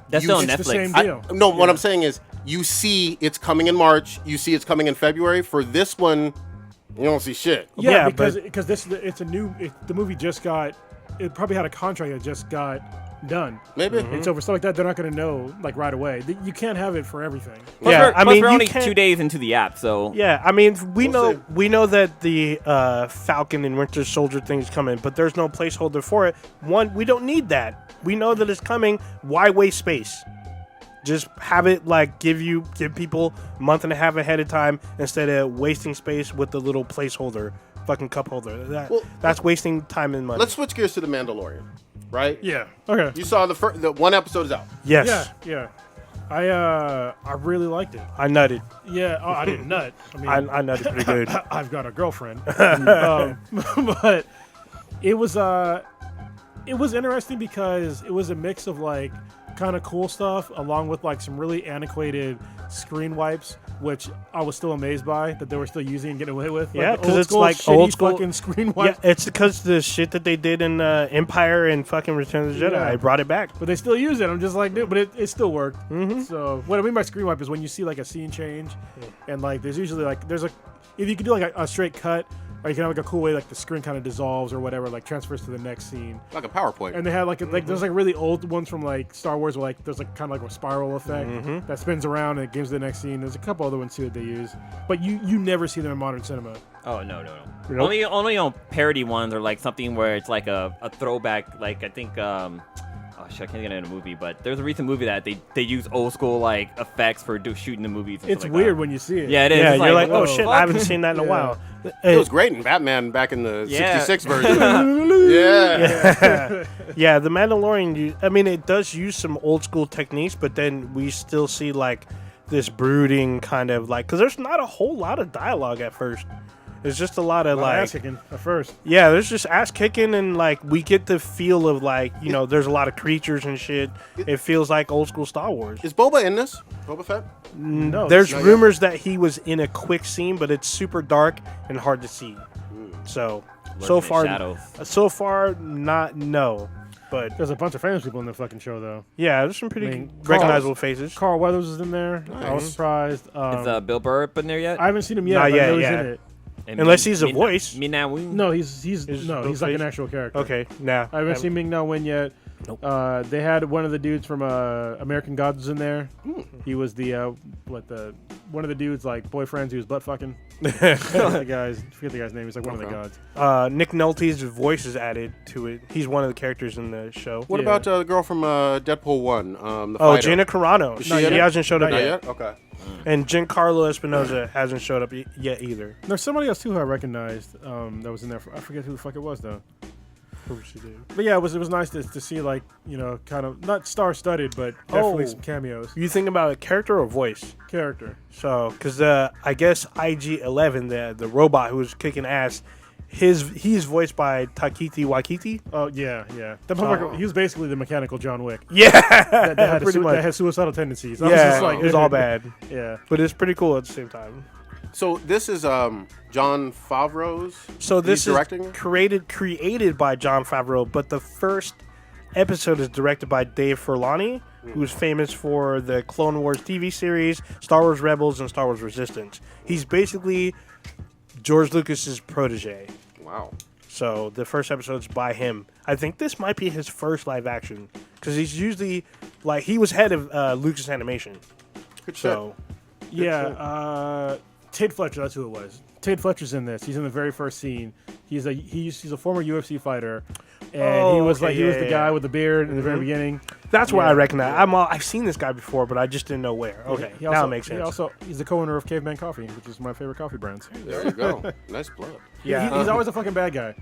that's still on It's the Netflix. same deal. no, what I'm saying is you see it's coming in March, you see it's coming in February. For this one, you don't see shit. Yeah, because it's a new. The movie just got. It probably had a contract that just got done. Maybe. And so for stuff like that, they're not going to know like right away. You can't have it for everything. Plus Yeah, we're, I plus mean, we're you only can't- 2 days into the app, so Yeah, I mean, we We'll know see. that the Falcon and Winter Soldier thing's coming, but there's no placeholder for it. One, we don't need that. We know that it's coming. Why waste space? Just have it like give people a month and a half ahead of time instead of wasting space with the little placeholder, fucking cup holder. That's wasting time and money. Let's switch gears to The Mandalorian, right? Yeah. Okay. You saw the one episode is out. Yes, Yeah. I really liked it. I nutted. Yeah. I didn't nut. I mean, I nutted pretty good. I've got a girlfriend. But it was interesting because it was a mix of like kind of cool stuff along with like some really antiquated screen wipes, which I was still amazed by that they were still using and getting away with. Yeah, Like the 'cause old it's school like shitty old school- fucking screen Yeah, wipes. it's because the shit that they did in Empire and fucking Return of the Jedi. Yeah. I brought it back. But they still use it. I'm just like, dude, but it still worked. Mm-hmm. So what I mean by screen wipe is when you see like a scene change, and like there's usually like if you can do like a straight cut, or you can have like a cool way like the screen kind of dissolves or whatever, like transfers to the next scene. Like a PowerPoint. And they had like there's like really old ones from like Star Wars where like there's like kind of like a spiral effect that spins around and it gives the next scene. There's a couple other ones too that they use, but you never see them in modern cinema. Oh no. Nope. Only on parody ones or like something where it's like a throwback. Like I think oh shit, I can't get it in a movie, but there's a recent movie that they use old school like effects for shooting the movies. And It's stuff like weird that. when you see it. Yeah, it is. Yeah, It's you're like, what oh the shit, fuck? I haven't seen that in a Yeah. while. It was great in Batman back in the Yeah. 66 version. yeah. Yeah, the Mandalorian. I mean, it does use some old school techniques, but then we still see like this brooding kind of like because there's not a whole lot of dialogue at first. It's just a lot of like ass kicking at first. yeah, there's just ass kicking and like we get the feel of like there's a lot of creatures and shit. It feels like old school Star Wars. Is Boba in this? Boba Fett? No, There's not yet. rumors that he was in a quick scene, but it's super dark and hard to see. So Lurking in so far, not no. But there's a bunch of famous people in the fucking show though. yeah, there's some pretty I mean, recognizable faces. Carl Weathers is in there. I was surprised. Is Bill Burr up in there yet? I haven't seen him yet. Not but I know yet, he's yeah. in it. And Unless he's a voice. No, he's Is no, Bill he's like an Face? actual character. Okay, nah. I haven't seen Ming Na Wen yet. Nope. They had one of the dudes from American Gods in there. He was the one of the dudes like boyfriends who was butt fucking. Forget the guy's name. He's like one of the gods. Nick Nolte's voice is added to it. He's one of the characters in the show. What Yeah. about the girl from Deadpool 1? The Oh, fighter? Gina Carano. Is She in it? hasn't showed up Not yet. yet? Okay. And Giancarlo Espinosa hasn't showed up yet either. There's somebody else too who I recognized that was in there. I forget who the fuck it was though. But yeah, it was nice to see like kind of not star-studded, but definitely some cameos. You think about a character or voice? Character. So, because I guess IG-11, the robot who was kicking ass, he's voiced by Takeshi Waititi. Oh yeah. That motherfucker, he was basically the mechanical John Wick. Yeah, That had, pretty much. that had suicidal tendencies. I was Yeah, just like, it was all bad, Yeah. but it's pretty cool at the same time. So this is Jon Favreau's. So this He's is directing it? created by Jon Favreau, but the first episode is directed by Dave Filoni, who's famous for the Clone Wars TV series, Star Wars Rebels, and Star Wars Resistance. He's basically George Lucas's protege. Wow. So the first episode's by him. I think this might be his first live action because he's usually like he was head of Lucas Animation. Good shit. So Yeah. Tate Fletcher, that's who it was. Tate Fletcher's in this. He's in the very first scene. He's a former UFC fighter, and he was the guy with the beard in the very beginning. That's where I recognize. I've seen this guy before, but I just didn't know where. Okay, now it makes sense. He's the co-owner of Caveman Coffee, which is my favorite coffee brands. There you go. Nice plug. Yeah, he's always a fucking bad guy.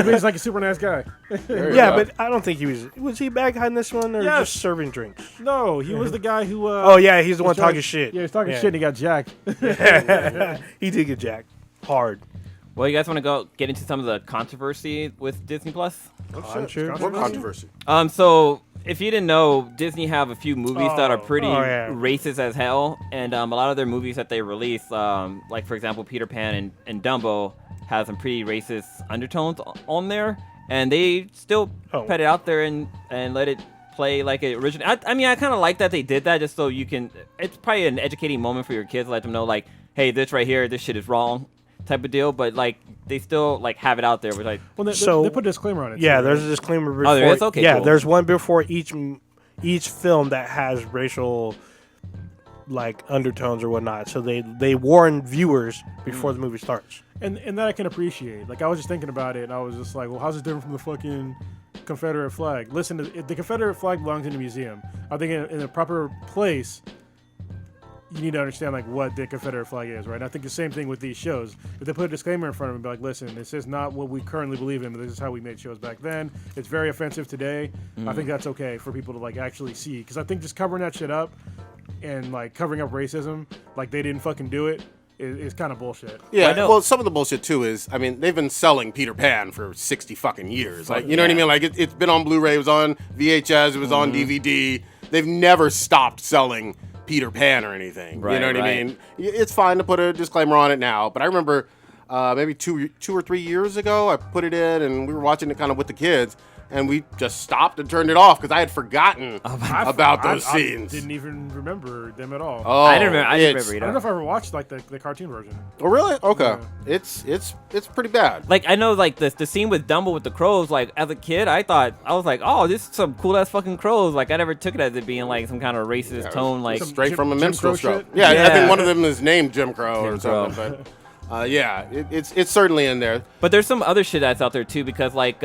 He's like a super nice guy. Yeah, but I don't think he was. Was he a bad guy in this one, or Yes. just serving drinks? No, he was the guy who. Oh yeah, he's the one talking shit. Yeah, he's talking shit and he got jacked. He did get jacked hard. Well, you guys want to get into some of the controversy with Disney Plus? I'm sure. What controversy? So if you didn't know, Disney have a few movies that are pretty yeah. racist as hell, and a lot of their movies that they release, like for example, Peter Pan and Dumbo, have some pretty racist undertones on there, and they still put it out there and let it play like it originally. I mean, I kind of like that they did that, just so you can. It's probably an educating moment for your kids, let them know like, hey, this right here, this shit is wrong, type of deal. But like, they still like have it out there. Which, like, Well, they put a disclaimer on it. Yeah, too, there's right? a disclaimer before. Oh, there is? Okay, yeah, cool. there's one before each film that has racial like undertones or whatnot. So they warn viewers before the movie starts. And that I can appreciate. Like, I was just thinking about it, and I was just like, well, how's it different from the fucking Confederate flag? Listen, the Confederate flag belongs in a museum. I think in a proper place, you need to understand like what the Confederate flag is, right? And I think the same thing with these shows. If they put a disclaimer in front of them, be like, listen, this is not what we currently believe in, but this is how we made shows back then. It's very offensive today. I think that's okay for people to like actually see, because I think just covering that shit up and like covering up racism, like they didn't fucking do it, is kind of bullshit. Yeah, well, some of the bullshit too is, I mean, they've been selling Peter Pan for 60 fucking years. Like, you know what I mean? Like, it's been on Blu-ray, it was on VHS, it was on DVD. They've never stopped selling Peter Pan or anything. Right, you know what right. I mean? It's fine to put a disclaimer on it now, but I remember maybe two or 3 years ago, I put it in and we were watching it kind of with the kids. And we just stopped and turned it off because I had forgotten about those scenes. I didn't even remember them at all. Oh, I didn't remember I either. don't know if I ever watched like the cartoon version. Oh, really? Okay. Yeah. It's pretty bad. Like, I know, like, the scene with Dumbo with the crows, like, as a kid, I was like, oh, this is some cool-ass fucking crows. Like, I never took it as it being, like, some kind of racist tone, like... Straight Jim- from a Jim minstrel Crow stroke. shit? Yeah, I Yeah. think one of them is named Jim Crow or Jim something. But yeah, it's certainly in there. But there's some other shit that's out there, too, because, like,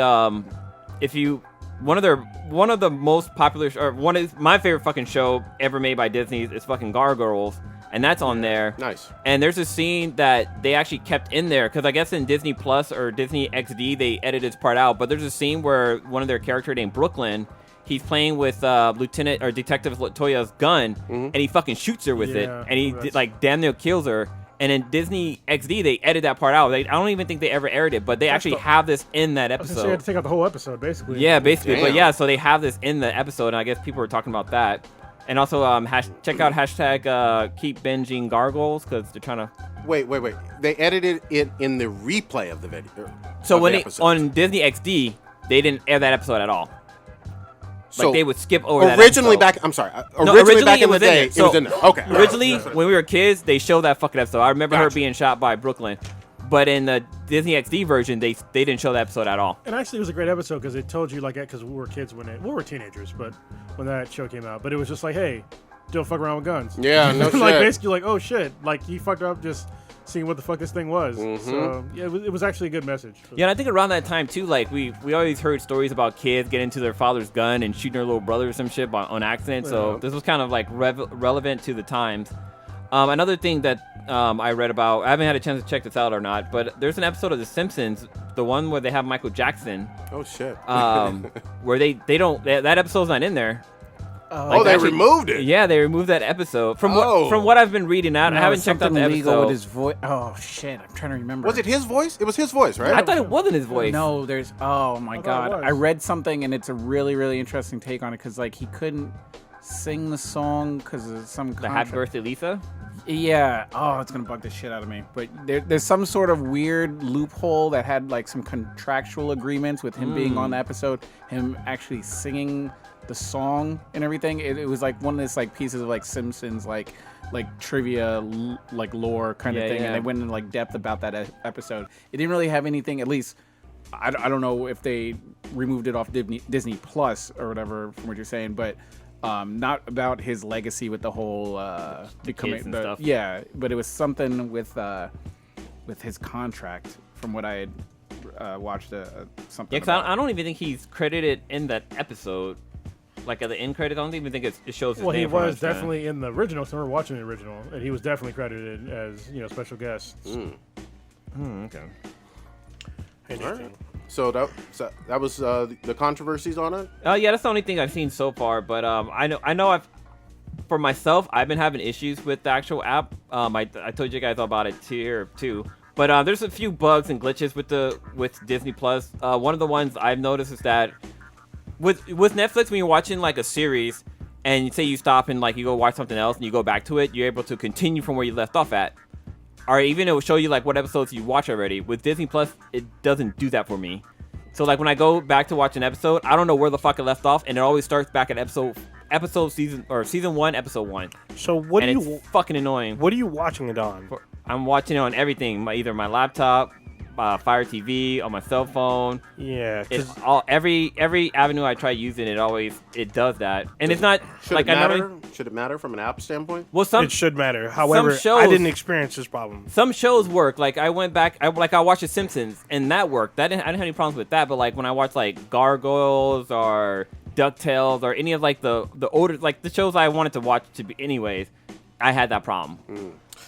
if you... One of the most popular, or one is my favorite fucking show ever made by Disney is fucking Gargoyles, and that's on there. Nice. And there's a scene that they actually kept in there because I guess in Disney Plus or Disney XD they edited this part out. But there's a scene where one of their character named Brooklyn, he's playing with Lieutenant or Detective Latoya's gun, and he fucking shoots her with it, Yeah, and he that's- like damn near kills her. And in Disney XD, they edited that part out. I don't even think they ever aired it, but they actually have this in that I was gonna say, episode. you had to take out the whole episode, basically. Yeah, basically. Damn. But yeah, so they have this in the episode, and I guess people were talking about that. And also, check out hashtag keep binging gargoyles because they're trying to. Wait. They edited it in the replay of the video. So of when the it, episode. on Disney XD, they didn't air that episode at all. So Like they would skip over that originally episode. back. I'm sorry. No, Originally back in the was in day, there. So, it was in there. Okay. Originally, when we were kids, they showed that fucking episode. I remember her Gotcha. being shot by Brooklyn, but in the Disney XD version, they didn't show that episode at all. And actually, it was a great episode because it told you, like, because we were kids when we were teenagers, but when that show came out. But it was just like, hey, don't fuck around with guns. Yeah, no Like, shit. basically, like, oh shit, like he fucked up just seeing what the fuck this thing was. So yeah, it was actually a good message. Yeah, and I think around that time too, like we always heard stories about kids getting into their father's gun and shooting their little brother or some shit on accident. So Yeah. this was kind of like relevant to the times. Another thing that I read about, I haven't had a chance to check this out or not, but there's an episode of The Simpsons, the one where they have Michael Jackson, Oh shit. where they don't that episode's not in there. Oh, they removed it. Yeah, they removed that episode from Oh. from what I've been reading out. I No, haven't checked out the something legal episode. with his voice. Oh shit! I'm trying to remember. Was it his voice? It was his voice, right? I thought it wasn't his voice. No, there's. Oh my thought it god! was. I read something and it's a really, really interesting take on it because like he couldn't sing the song because of some. The Happy Birthday Lisa. Yeah. Oh, it's gonna bug the shit out of me. But there's some sort of weird loophole that had like some contractual agreements with him being on the episode, him actually singing the song and everything. It was like one of those like pieces of like Simpsons like trivia like lore kind of Yeah, thing, yeah. and they went in like depth about that episode. It didn't really have anything. At least I don't know if they removed it off Disney Plus or whatever from what you're saying, but. Not about his legacy with the whole becoming kids and stuff. Yeah, but it was something with with his contract, from what I had watched something. Yeah, because I don't even think he's credited in that episode. Like at the end credits, I don't even think it shows his Well, he name. was definitely in the original, so we're watching the original, and he was definitely credited as special guest. Okay. Interesting. So that was the controversies on it. Yeah, that's the only thing I've seen so far. But I know for myself, I've been having issues with the actual app. I told you guys all about it here too. But there's a few bugs and glitches with Disney Plus. One of the ones I've noticed is that with Netflix, when you're watching like a series and you say you stop and like you go watch something else and you go back to it, you're able to continue from where you left off at. Or even it will show you like what episodes you watch already. With Disney Plus, it doesn't do that for me. So like when I go back to watch an episode, I don't know where the fuck it left off, and it always starts back at season 1, episode 1. So It's fucking annoying. What are you watching it on? I'm watching it on everything, either my laptop, Fire TV, on my cell phone. Yeah, It's all every avenue I try using it does that, and it's not Should like it I matter? never. Should it matter from an app standpoint? Well, it should matter. However, shows- I didn't experience this problem. Some shows work. Like I went back, I watched The Simpsons, and that worked. I didn't have any problems with that. But like when I watch like Gargoyles or DuckTales or any of like the older like the shows I wanted to watch to be anyways, I had that problem.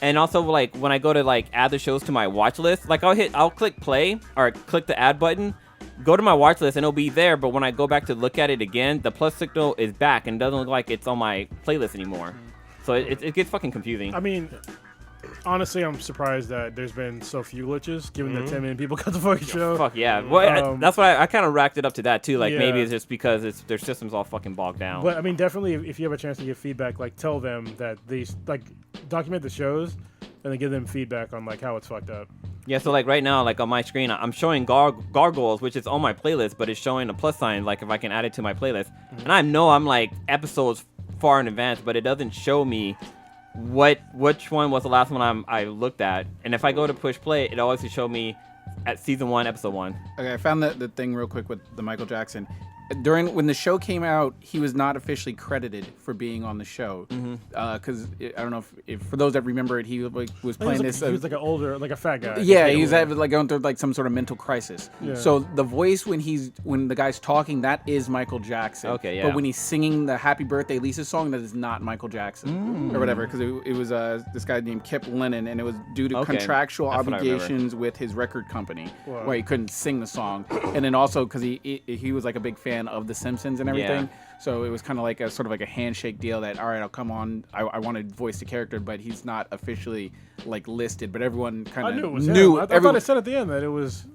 And also like when I go to like add the shows to my watch list, like I'll click play or click the add button, go to my watch list, and it'll be there. But when I go back to look at it again, the plus signal is back and doesn't look like it's on my playlist anymore. So it gets fucking confusing. I mean, honestly, I'm surprised that there's been so few glitches, given that 10 million people got the fucking show. Fuck yeah. Well, that's why I kind of racked it up to that too. Like maybe Yeah. it's just because their system's all fucking bogged down. But I mean, definitely, if you have a chance to give feedback, like tell them that these like document the shows, and then give them feedback on like how it's fucked up. Yeah, so like right now, like on my screen, I'm showing Gargoyles, which is on my playlist, but it's showing a plus sign, like if I can add it to my playlist. And I know I'm like episodes far in advance, but it doesn't show me which one was the last one I looked at. And if I go to push play, it always show me at season 1, episode 1. Okay, I found the thing real quick with the Michael Jackson. When the show came out, he was not officially credited for being on the show because I don't know if for those that remember it, he was playing this. He was like an older, like a fat guy. Yeah, he was like going through like some sort of mental crisis. Yeah. So the voice when the guy's talking, that is Michael Jackson. Okay, yeah. But when he's singing the Happy Birthday Lisa song, that is not Michael Jackson or whatever, because it was this guy named Kip Lennon, and it was due to contractual That's what I remember. obligations with his record company, Wow. where he couldn't sing the song, and then also because he was like a big fan of The Simpsons and everything. Yeah. So it was kind of like a sort of like a handshake deal that, all right, I'll come on. I want to voice the character, but he's not officially like listed. But everyone kind I of knew it was knew. him. I thought it said at the end that it was.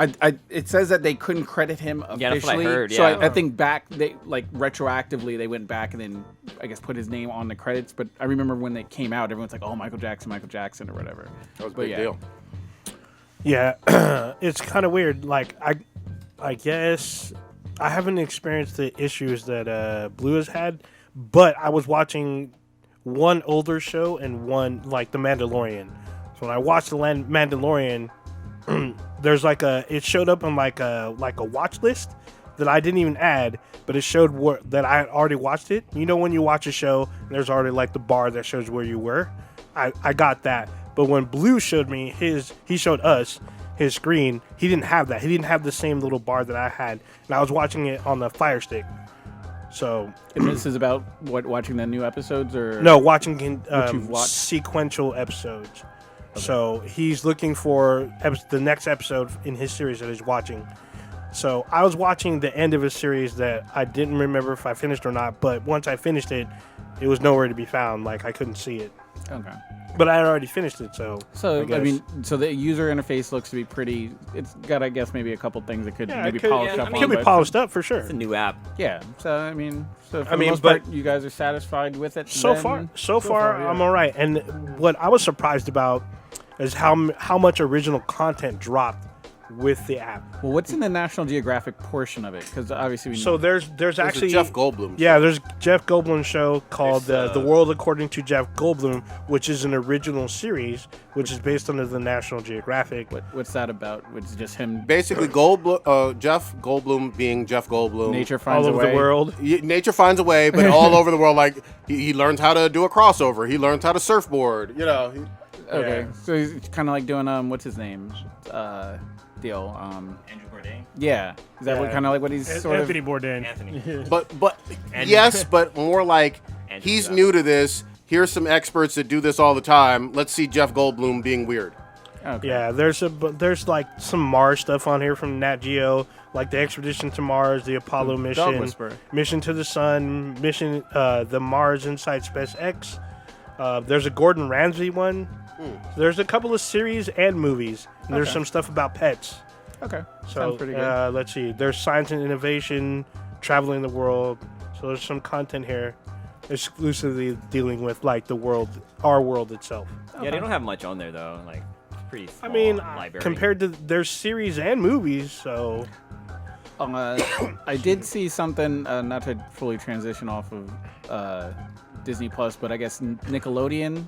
It says that they couldn't credit him officially. Yeah, that's what I heard, So yeah. I think they like retroactively they went back and then I guess put his name on the credits. But I remember when they came out, everyone's like, "Oh, Michael Jackson," or whatever. That was a big deal. Yeah, it's kind of weird. Like I guess I haven't experienced the issues that Blue has had, but I was watching one older show and one like The Mandalorian. So when I watched The Mandalorian, there's like it showed up on like a watch list that I didn't even add, but it showed that I had already watched it. You know when you watch a show and there's already like the bar that shows where you were? I got that. But when Blue showed me he showed us his screen, he didn't have that. He didn't have the same little bar that I had. And I was watching it on the Fire Stick. So And this is about watching the new episodes or no, watching you've watched? sequential episodes. Okay. So he's looking for the next episode in his series that he's watching. So I was watching the end of a series that I didn't remember if I finished or not, but once I finished it, it was nowhere to be found. Like I couldn't see it. Okay. But I had already finished it, so I mean, so the user interface looks to be pretty. It's got, I guess, maybe a couple things that could maybe polish up. It could be polished up for sure. It's a new app. Yeah. So I mean, for the most but part, you guys are satisfied with it. So far, I'm all right. And what I was surprised about is how much original content dropped with the app. Well, what's in the National Geographic portion of it? Because obviously, there's actually a Jeff Goldblum. Yeah, there's Jeff Goldblum show called The World According to Jeff Goldblum, which is an original series, which is based under the National Geographic. What's that about? It's just him. Basically, Jeff Goldblum being Jeff Goldblum. Nature finds all over the world. Nature finds a way, but all over the world. Like he learns how to do a crossover. He learns how to surfboard. You know. Okay, Yeah. so he's kind of like doing what's his name, deal. Andrew Bourdain. Yeah, is that what Yeah. kind of like what he's sort Anthony of? Bourdain. Anthony. But yes, but more like And he's Jeff. new to this. Here's some experts that do this all the time. Let's see Jeff Goldblum being weird. Okay. Yeah, there's like some Mars stuff on here from Nat Geo, like the expedition to Mars, the Apollo Dog mission, Whisperer. mission to the Sun, mission the Mars Inside SpaceX. There's a Gordon Ramsay one. There's a couple of series and movies. And there's Okay. some stuff about pets. Okay. So Sounds pretty good. let's see. There's science and innovation, traveling the world. So there's some content here, exclusively dealing with like the world, our world itself. Yeah, they don't have much on there though. Like, it's pretty small I mean, library. compared to there's series and movies, so I did see something, not to fully transition off of Disney Plus, but I guess Nickelodeon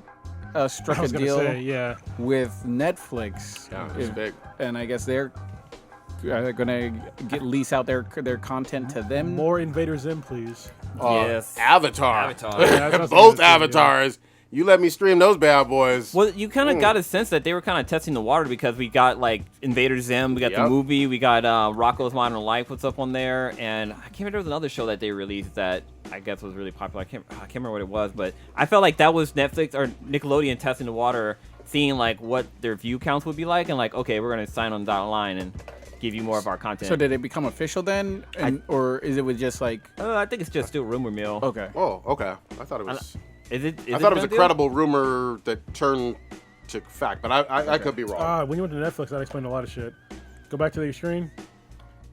struck I a was gonna deal say, yeah. with Netflix. Yeah, it's big. And I guess they're gonna lease out their content to them. More Invader Zim, please. Yes. Avatar. Avatar. Yeah, that's what I was Both gonna say, yeah. avatars. You let me stream those bad boys. Well, you kind of got a sense that they were kind of testing the water because we got like Invader Zim, we got the Yep. movie, we got Rocko's Modern Life, what's up on there, and I can't remember, there was another show that they released that I guess was really popular. I can't remember what it was, but I felt like that was Netflix or Nickelodeon testing the water, seeing like what their view counts would be like, and like, okay, we're gonna sign on the dotted line and give you more of our content. So did it become official then, or is it with just like? I think it's just still rumor mill. Okay. Oh, okay. I thought it was. Is it? I thought it was a credible rumor that turned to fact, but I could be wrong. When you went to Netflix, that explained a lot of shit. Go back to your screen.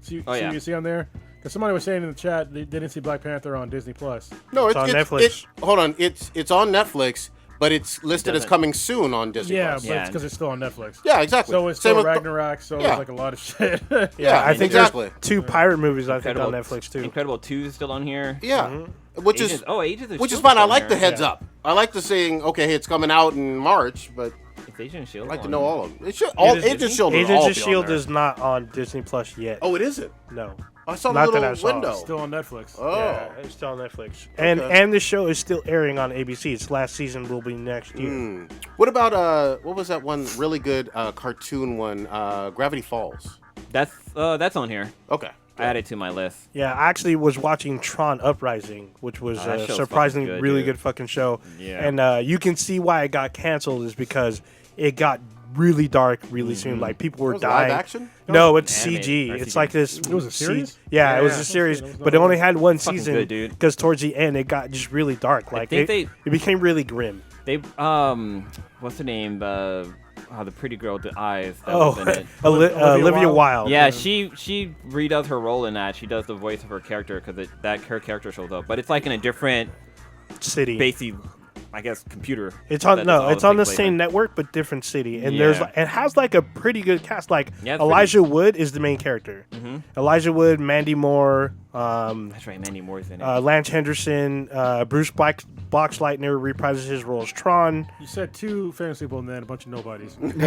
See Oh, see yeah. what you see on there? Because somebody was saying in the chat they didn't see Black Panther on Disney Plus. No, It's on Netflix. Hold on, it's on Netflix, but it's listed as Doesn't- coming soon on Disney Yeah, Plus. but it's because it's still on Netflix. Yeah, exactly. So it's Same still with Ragnarok, so yeah. it's like a lot of shit. Yeah, I think exactly. there's 2 pirate movies I think Incredible, on Netflix too. Incredible 2 is still on here. Yeah, which Agents, is Agents of which is S.H.I.E.L.D. fine. I on like the there. heads up. I like the saying, okay, it's coming out in March, but It's Agents of S.H.I.E.L.D. I'd like to on know there. all of them. It should all Agents of Shield. Agents all of be on Shield there. is not on Disney Plus yet. Oh, it isn't. No. I saw the Not that little I saw. window. Still on Netflix. Oh, Yeah, it's still on Netflix. And the show is still airing on ABC. Its last season will be next year. What about what was that one really good cartoon one? Gravity Falls. That's on here. Okay. I added to my list. Yeah, I actually was watching Tron Uprising, which was that a show's surprisingly fucking good, really dude. good fucking show. Yeah. And you can see why it got canceled is because it got really dark really soon. Like people were Was it dying. live action? No, it's Animated, CG. or It's CG. like this. It was a series? Yeah, it was Yeah. a series, Okay, that was but it not only had one Fucking season. good, dude. Because towards the end, it got just really dark. Like think it became really grim. They what's the name? The pretty girl with the eyes. That Oh, was in it. Olivia Wilde. Yeah, she redoes her role in that. She does the voice of her character because her character shows up, but it's like in a different, City. basic, I guess, computer. It's on that does all it's on the things like same that. network but different city, and Yeah. it has like a pretty good cast. Like Yeah, it's Elijah Wood is the main character. Mhm. Elijah Wood, Mandy Moore, That's right, Mandy Moore's in it. Lance Henderson, Bruce Boxleitner reprises his role as Tron. You said 2 famous people and then a bunch of nobodies. Bruce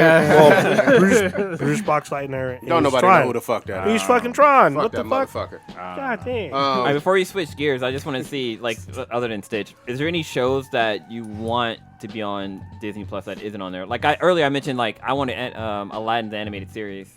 Boxleitner. Don't is nobody Tron. know who the fuck that is. He's fucking Tron. Fuck What that the fuck? motherfucker. God damn. All right, before you switch gears, I just want to see, like, other than Stitch, is there any shows that you want to be on Disney Plus that isn't on there? Like earlier, I mentioned like I want to Aladdin the animated series.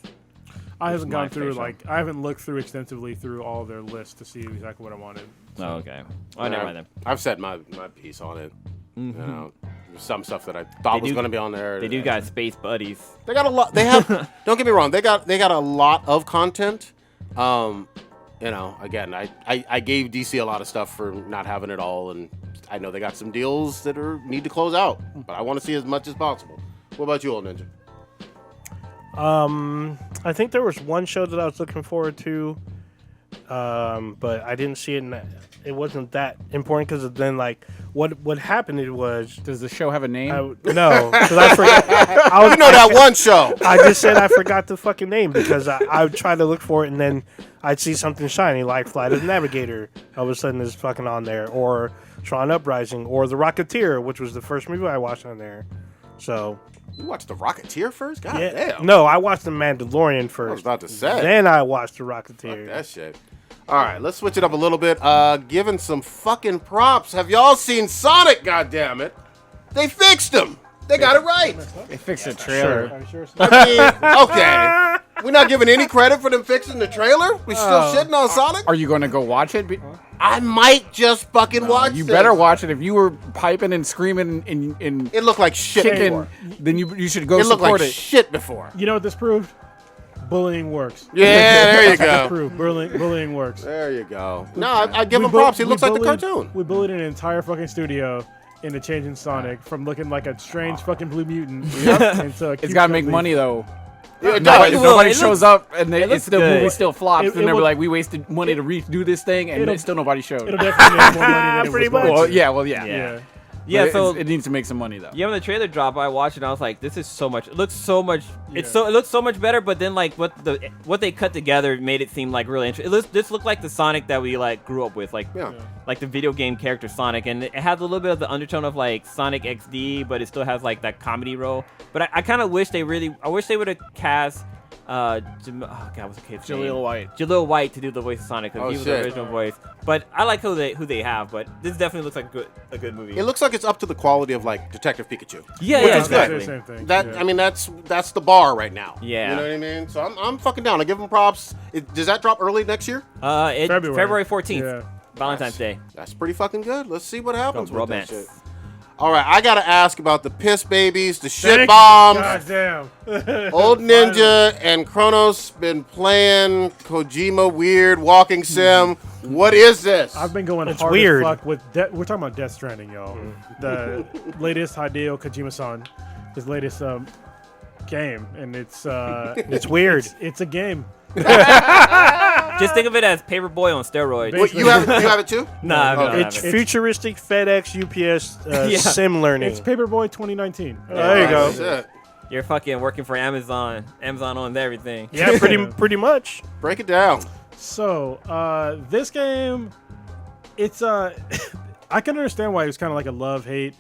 I haven't my gone through favorite. I haven't looked through extensively through all their lists to see exactly what I wanted. Oh, okay. Oh, never mind then. I've said my piece on it. You know, there's some stuff that I thought was do- going to be on there. They do got space buddies. They got a lot. They have. Don't get me wrong. They got a lot of content. You know, again, I gave DC a lot of stuff for not having it all, and I know they got some deals that need to close out. But I want to see as much as possible. What about you, old ninja? I think there was one show that I was looking forward to, but I didn't see it. It wasn't that important because then, like, what happened? It was Does the show have a name? no, because I forgot. You know that one show. I just said I forgot the fucking name because I would try to look for it and then I'd see something shiny like Flight of the Navigator. All of a sudden, it's fucking on there, or Tron Uprising, or The Rocketeer, which was the first movie I watched on there. So You watched The Rocketeer first? God yeah, damn. no, I watched The Mandalorian first. I was about to say. Then I watched The Fuck Rocketeer. that shit. All right, let's switch it up a little bit. Giving some fucking props. Have y'all seen Sonic? God damn it! They fixed him. They got it right. They fixed the trailer. Are you sure? I mean, okay. We're not giving any credit for them fixing the trailer. We're still shitting on Sonic. Are you going to go watch it? I might just fucking watch You this. better watch it. If you were piping and screaming and It looked like shit kicking, before. then you should go It looked support like it. shit before. You know what this proved? Bullying works. Yeah, there you That's go. proof. Bullying works. There you go. No, I give We him bu- props. He we looks like the bullied- cartoon. We bullied an entire fucking studio into changing Sonic from looking like a strange fucking blue mutant. Into a It's cute got to make cuddly- money though. Yeah, it Nobody, does. nobody it shows looks- up and it it's looks still good. movie still flops. It- and it they'll be will- like, we wasted money to redo this thing, and It'll- still nobody showed. It'll definitely make more money than Pretty it was much. going to. Well, yeah. Yeah. Yeah. Yeah, But so it needs to make some money though. yeah, when the trailer dropped, I watched it and I was like, "This is so much. It looks so much. It Yeah. looks so much better." But then like what they cut together made it seem like really interesting. This looked like the Sonic that we like grew up with, like Yeah. like the video game character Sonic, and it has a little bit of the undertone of like Sonic XD, but it still has like that comedy role. But I kind of wish they would have cast. Oh God, what's the kid's name? Jaleel White. Jaleel White to do the voice of Sonic because Oh, he was shit. the original voice. But I like who they have. But this definitely looks like a good movie. It looks like it's up to the quality of like Detective Pikachu. yeah, which yeah, is good. exactly. Same thing. That Yeah. I mean, that's the bar right now. Yeah. You know what I mean? So I'm fucking down. I give him props. Does that drop early next year? February 14th, Yeah. Valentine's Day. That's pretty fucking good. Let's see what happens Go with romance. that shit. All right, I gotta ask about the piss babies, the shit Thank you. bombs. God damn. Old Ninja and Kronos been playing Kojima weird walking sim. What is this? I've been going It's hard weird. as fuck with we're talking about Death Stranding, y'all. The latest Hideo Kojima-san, his latest game, and it's It's weird. it's a game. Just think of it as Paperboy on steroids. What, you have it too? Nah, I don't It's have it. futuristic FedEx UPS Yeah. sim learning. It's Paperboy 2019. There you go. That's it. You're fucking working for Amazon. Amazon owns everything. Yeah, pretty much. Break it down. So this game, it's I can understand why it was kind of like a love-hate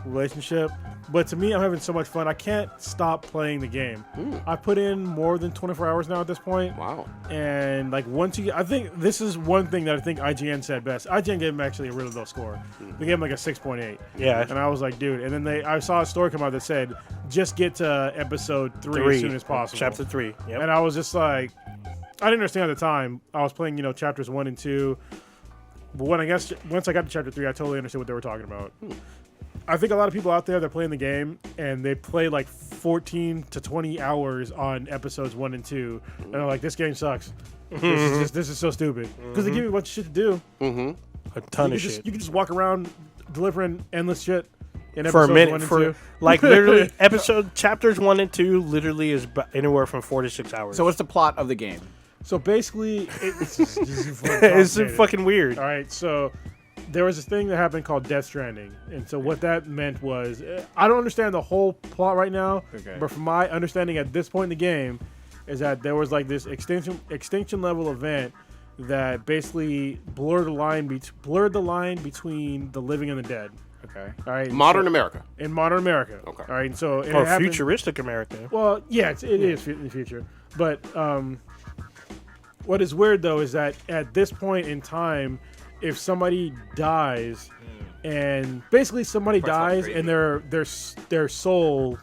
relationship, but to me, I'm having so much fun. I can't stop playing the game. I put in more than 24 hours now at this point. Wow. And like once you, I think this is one thing that I think IGN said best. IGN gave him actually a really low score. They gave him like a 6.8. Yeah. And I was like, dude. And then I saw a story come out that said, just get to episode 3 as soon as possible. Chapter 3. Yep. And I was just like, I didn't understand at the time. I was playing, chapters 1 and 2. But once I got to chapter 3, I totally understood what they were talking about. I think a lot of people out there, they're playing the game and they play like 14 to 20 hours on episodes 1 and 2, and they're like, "This game sucks. This is so stupid." Because they give you a bunch of shit to do. A ton You of can shit. you can just walk around delivering endless shit in For a episodes minute, 1 and for 2. like literally chapters 1 and 2 literally is anywhere from 4 to 6 hours. So what's the plot of the game? So basically, it's just it's complicated. fucking weird. All right, so there was this thing that happened called Death Stranding, and so what that meant was, I don't understand the whole plot right now, Okay. but from my understanding at this point in the game, is that there was like this extinction level event that basically blurred the line between the living and the dead. Okay. All right, Modern America. in modern America. Okay. All right, and so and Or it happened- futuristic America. Well, yeah, it is in the future. But what is weird though is that at this point in time, if somebody dies, and basically somebody dies and their soul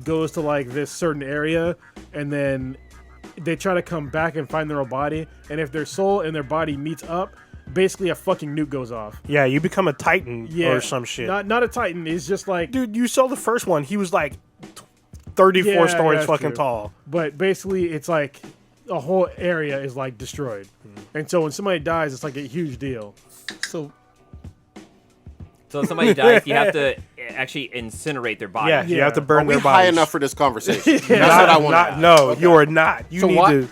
goes to like this certain area, and then they try to come back and find their own body, and if their soul and their body meets up, basically a fucking nuke goes off. Yeah, you become a Titan or some shit. Not a Titan. It's just like, Dude, you saw the first one. He was like 34 Yeah, stories that's fucking true. tall. but basically it's like a whole area is like destroyed, and so when somebody dies, it's like a huge deal. So So if somebody dies, you have to actually incinerate their body. Yeah, you Yeah. have to Are burn we their high bodies. enough for this conversation? That's Not- what I want not- to No, you are not. You So need what- to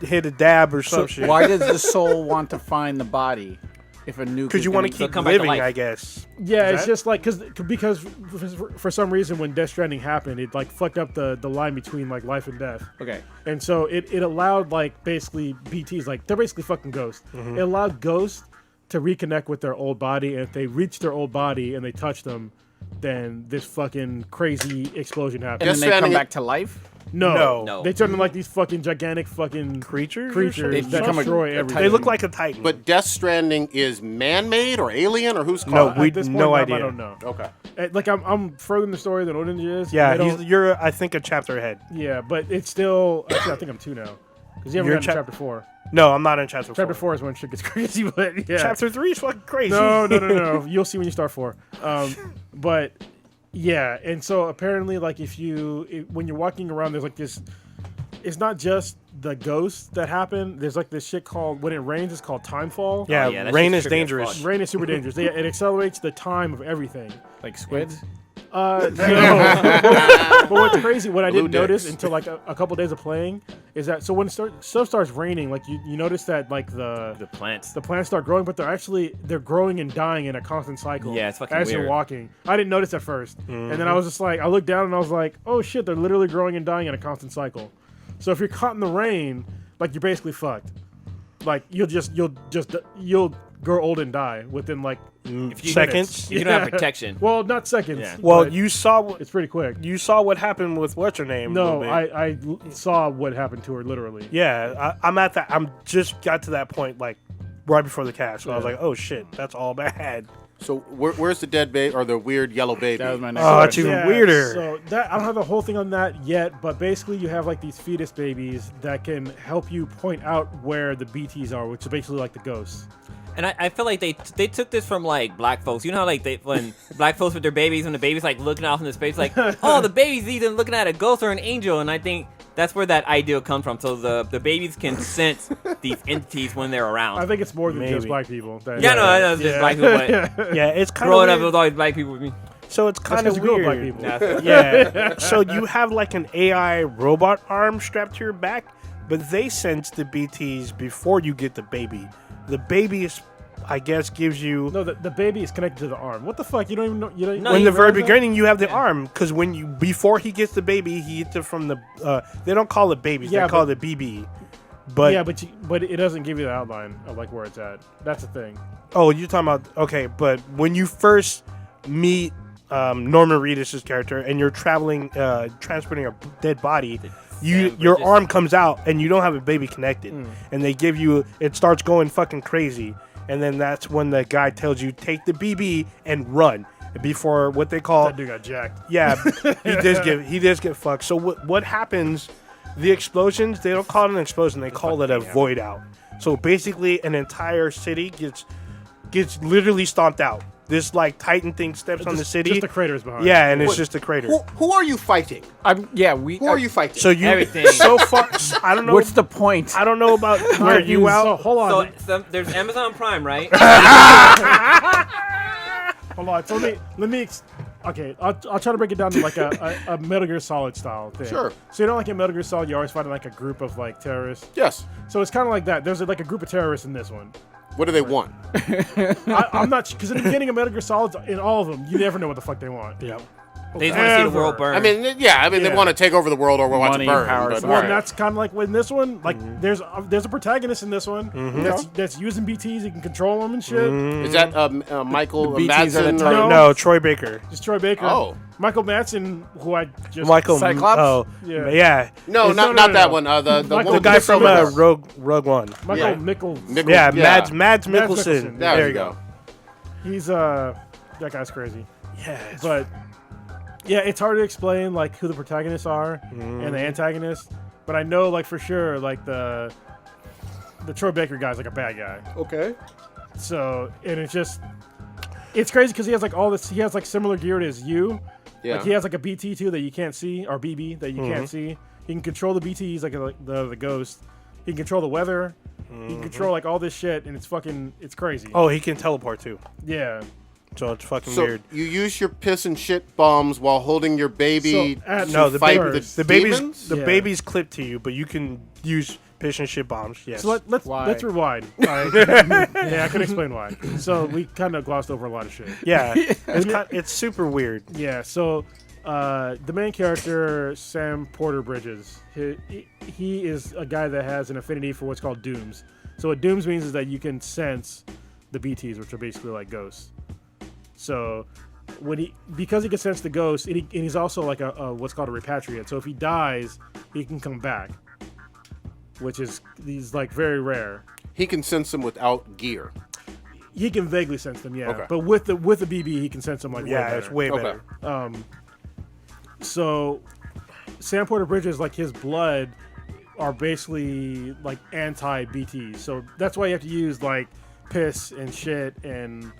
hit a dab or some shit. why does the soul want to find the body if a nuke? Because you want to keep come back to living, life. I guess. Yeah, Is it's that- just like because for some reason when Death Stranding happened, it like fucked up the line between like life and death. Okay. And so it allowed like basically BTs, like they're basically fucking ghosts. It allowed ghosts to reconnect with their old body, and if they reach their old body and they touch them, then this fucking crazy explosion And happens. then they come back to life. No, they turn into like these fucking gigantic fucking Creatures They that become destroy a everything. They look like a Titan. But Death Stranding is man-made or alien or who's No, called? we At this point, no I idea. don't know. Okay. Like I'm further in the story than Orange is. Yeah, I don't- you're I think a chapter ahead. Yeah, but it's still. Actually, I think I'm 2 now. Because you haven't You're gotten to chapter 4. No, I'm not in chapter 4. Chapter 4 is when shit gets crazy, but yeah. Chapter 3 is fucking crazy. No. You'll see when you start 4. But yeah, and so apparently, like, when you're walking around, there's like this. It's not just the ghosts that happen. There's like this shit called when it rains. It's called timefall. Yeah, yeah, that rain shit's is trippy as dangerous. fuck. Rain is super dangerous. It accelerates the time of everything. Like squids. No. But what's crazy, what I Blue didn't notice dicks. until like a couple days of playing, is that so when stuff starts raining, like you notice that like the plants. plants start growing, but they're growing and dying in a constant cycle. Yeah, it's fucking as you're weird. walking. I didn't notice at first, and then I was just like, I looked down and I was like, oh shit, they're literally growing and dying in a constant cycle. So if you're caught in the rain, like you're basically fucked. Like you'll grow old and die within like Seconds. You don't have protection. Well, not seconds. Yeah. Well, but you saw it's pretty quick. you saw what happened with what's her name. a No, little bit. I saw what happened to her literally. Yeah, I'm at that. I'm just got to that point like right before the cast. So I was like, oh shit, that's all bad. So where's the dead baby or the weird yellow baby? That was my next Oh, it's question. even weirder. So that I don't have the whole thing on that yet, but basically you have like these fetus babies that can help you point out where the BTs are, which is basically like the ghosts. And I feel like they took this from like black folks. You know how like when black folks with their babies, when the baby's like looking off into space, like, oh, the baby's either looking at a ghost or an angel. And I think that's where that idea comes from. So the babies can sense these entities when they're around. I think it's more than just Maybe. black people. yeah, no, I know it's just black people. But Yeah, it's kind growing up, of it was always black people with me. so it's That's kind 'cause of you grew up weird. black people. Yeah. So you have like an AI robot arm strapped to your back, but they sense the BTs before you get the baby. The baby is, I guess, gives you. No, the baby is connected to the arm. What the fuck? You don't even know. You don't. No, In you the very realize that? beginning, you have the arm because when you before he gets the baby, he gets it from the. They don't call it babies; Yeah, they call but- it BB. But Yeah, but it doesn't give you the outline of like where it's at. That's the thing. oh, you're talking about okay. But when you first meet Norman Reedus' character and you're traveling, transporting a dead body, your Bridges. arm comes out and you don't have a baby connected, and they give you it starts going fucking crazy, and then that's when the guy tells you take the BB and run before what they call That dude got jacked. yeah he does get fucked. So what happens? The explosions, they don't call it an explosion, they call it a void out. So basically an entire city gets literally stomped out. This like Titan thing steps on the city. Just the craters behind. Yeah, and it's What- just a crater. Who are you fighting? Who are you fighting? So you Everything. so far I don't know What's the point? I don't know about where you So out. hold on. So there's Amazon Prime, right? Hold on. So let me. Okay, I'll try to break it down to like a Metal Gear Solid style thing. Sure. So you know, like in Metal Gear Solid, you're always fighting like a group of like terrorists. Yes. So it's kind of like that. There's like a group of terrorists in this one. What do they want? I'm not because in the beginning of Metal Gear Solid, in all of them, you never know what the fuck they want. Yeah. They just want to see the Ever. world burn. I mean, they Yeah. want to take over the world or watch Money, it burn. power, but- so Well, Right. and that's kind of like in this one. Like there's a protagonist in this one that's using BTs. He can control them and shit. Is that Michael The BTs are the Madsen? type- No. No, Troy Baker. Just Troy Baker. Oh. Michael Madsen, who I just Michael Cyclops? Oh, Yeah. yeah. No, No, not no, that no. one. The Michael- one The with guy the from silver- Rogue One. Michael Yeah. Mickles. Mickle- Yeah, yeah. Mads Mikkelsen. Mikkelsen. There you go. He's that guy's crazy. Yeah. But yeah, it's hard to explain like who the protagonists are and the antagonists. But I know like for sure like the Troy Baker guy's like a bad guy. Okay. So and it's crazy because he has like all this. He has like similar gear as you. Yeah. Like he has like a BT too that you can't see or BB that you can't see. He can control the BTs like the ghost. He can control the weather. He can control like all this shit and it's crazy. Oh, he can teleport too. Yeah. So it's fucking So weird. you use your piss and shit bombs while holding your baby So, at- to No, the fight baby, first- the baby's demons? the Yeah. baby's clipped to you, but you can use fish and shit bombs. Yes. So let's Why? let's rewind. All right. Yeah, I could explain why. So we kind of glossed over a lot of shit. yeah. It's super weird. Yeah. So the main character, Sam Porter Bridges, he is a guy that has an affinity for what's called dooms. So what dooms means is that you can sense the BTs, which are basically like ghosts. So because he can sense the ghost, and he's also like a what's called a repatriate. So if he dies, he can come back, which is he's like very rare. He can sense them without gear. He can vaguely sense them, yeah. Okay. But with the BB, he can sense them like way better. It's way better. So Sam Porter Bridges, like his blood, are basically like anti-BTs. So that's why you have to use like piss and shit and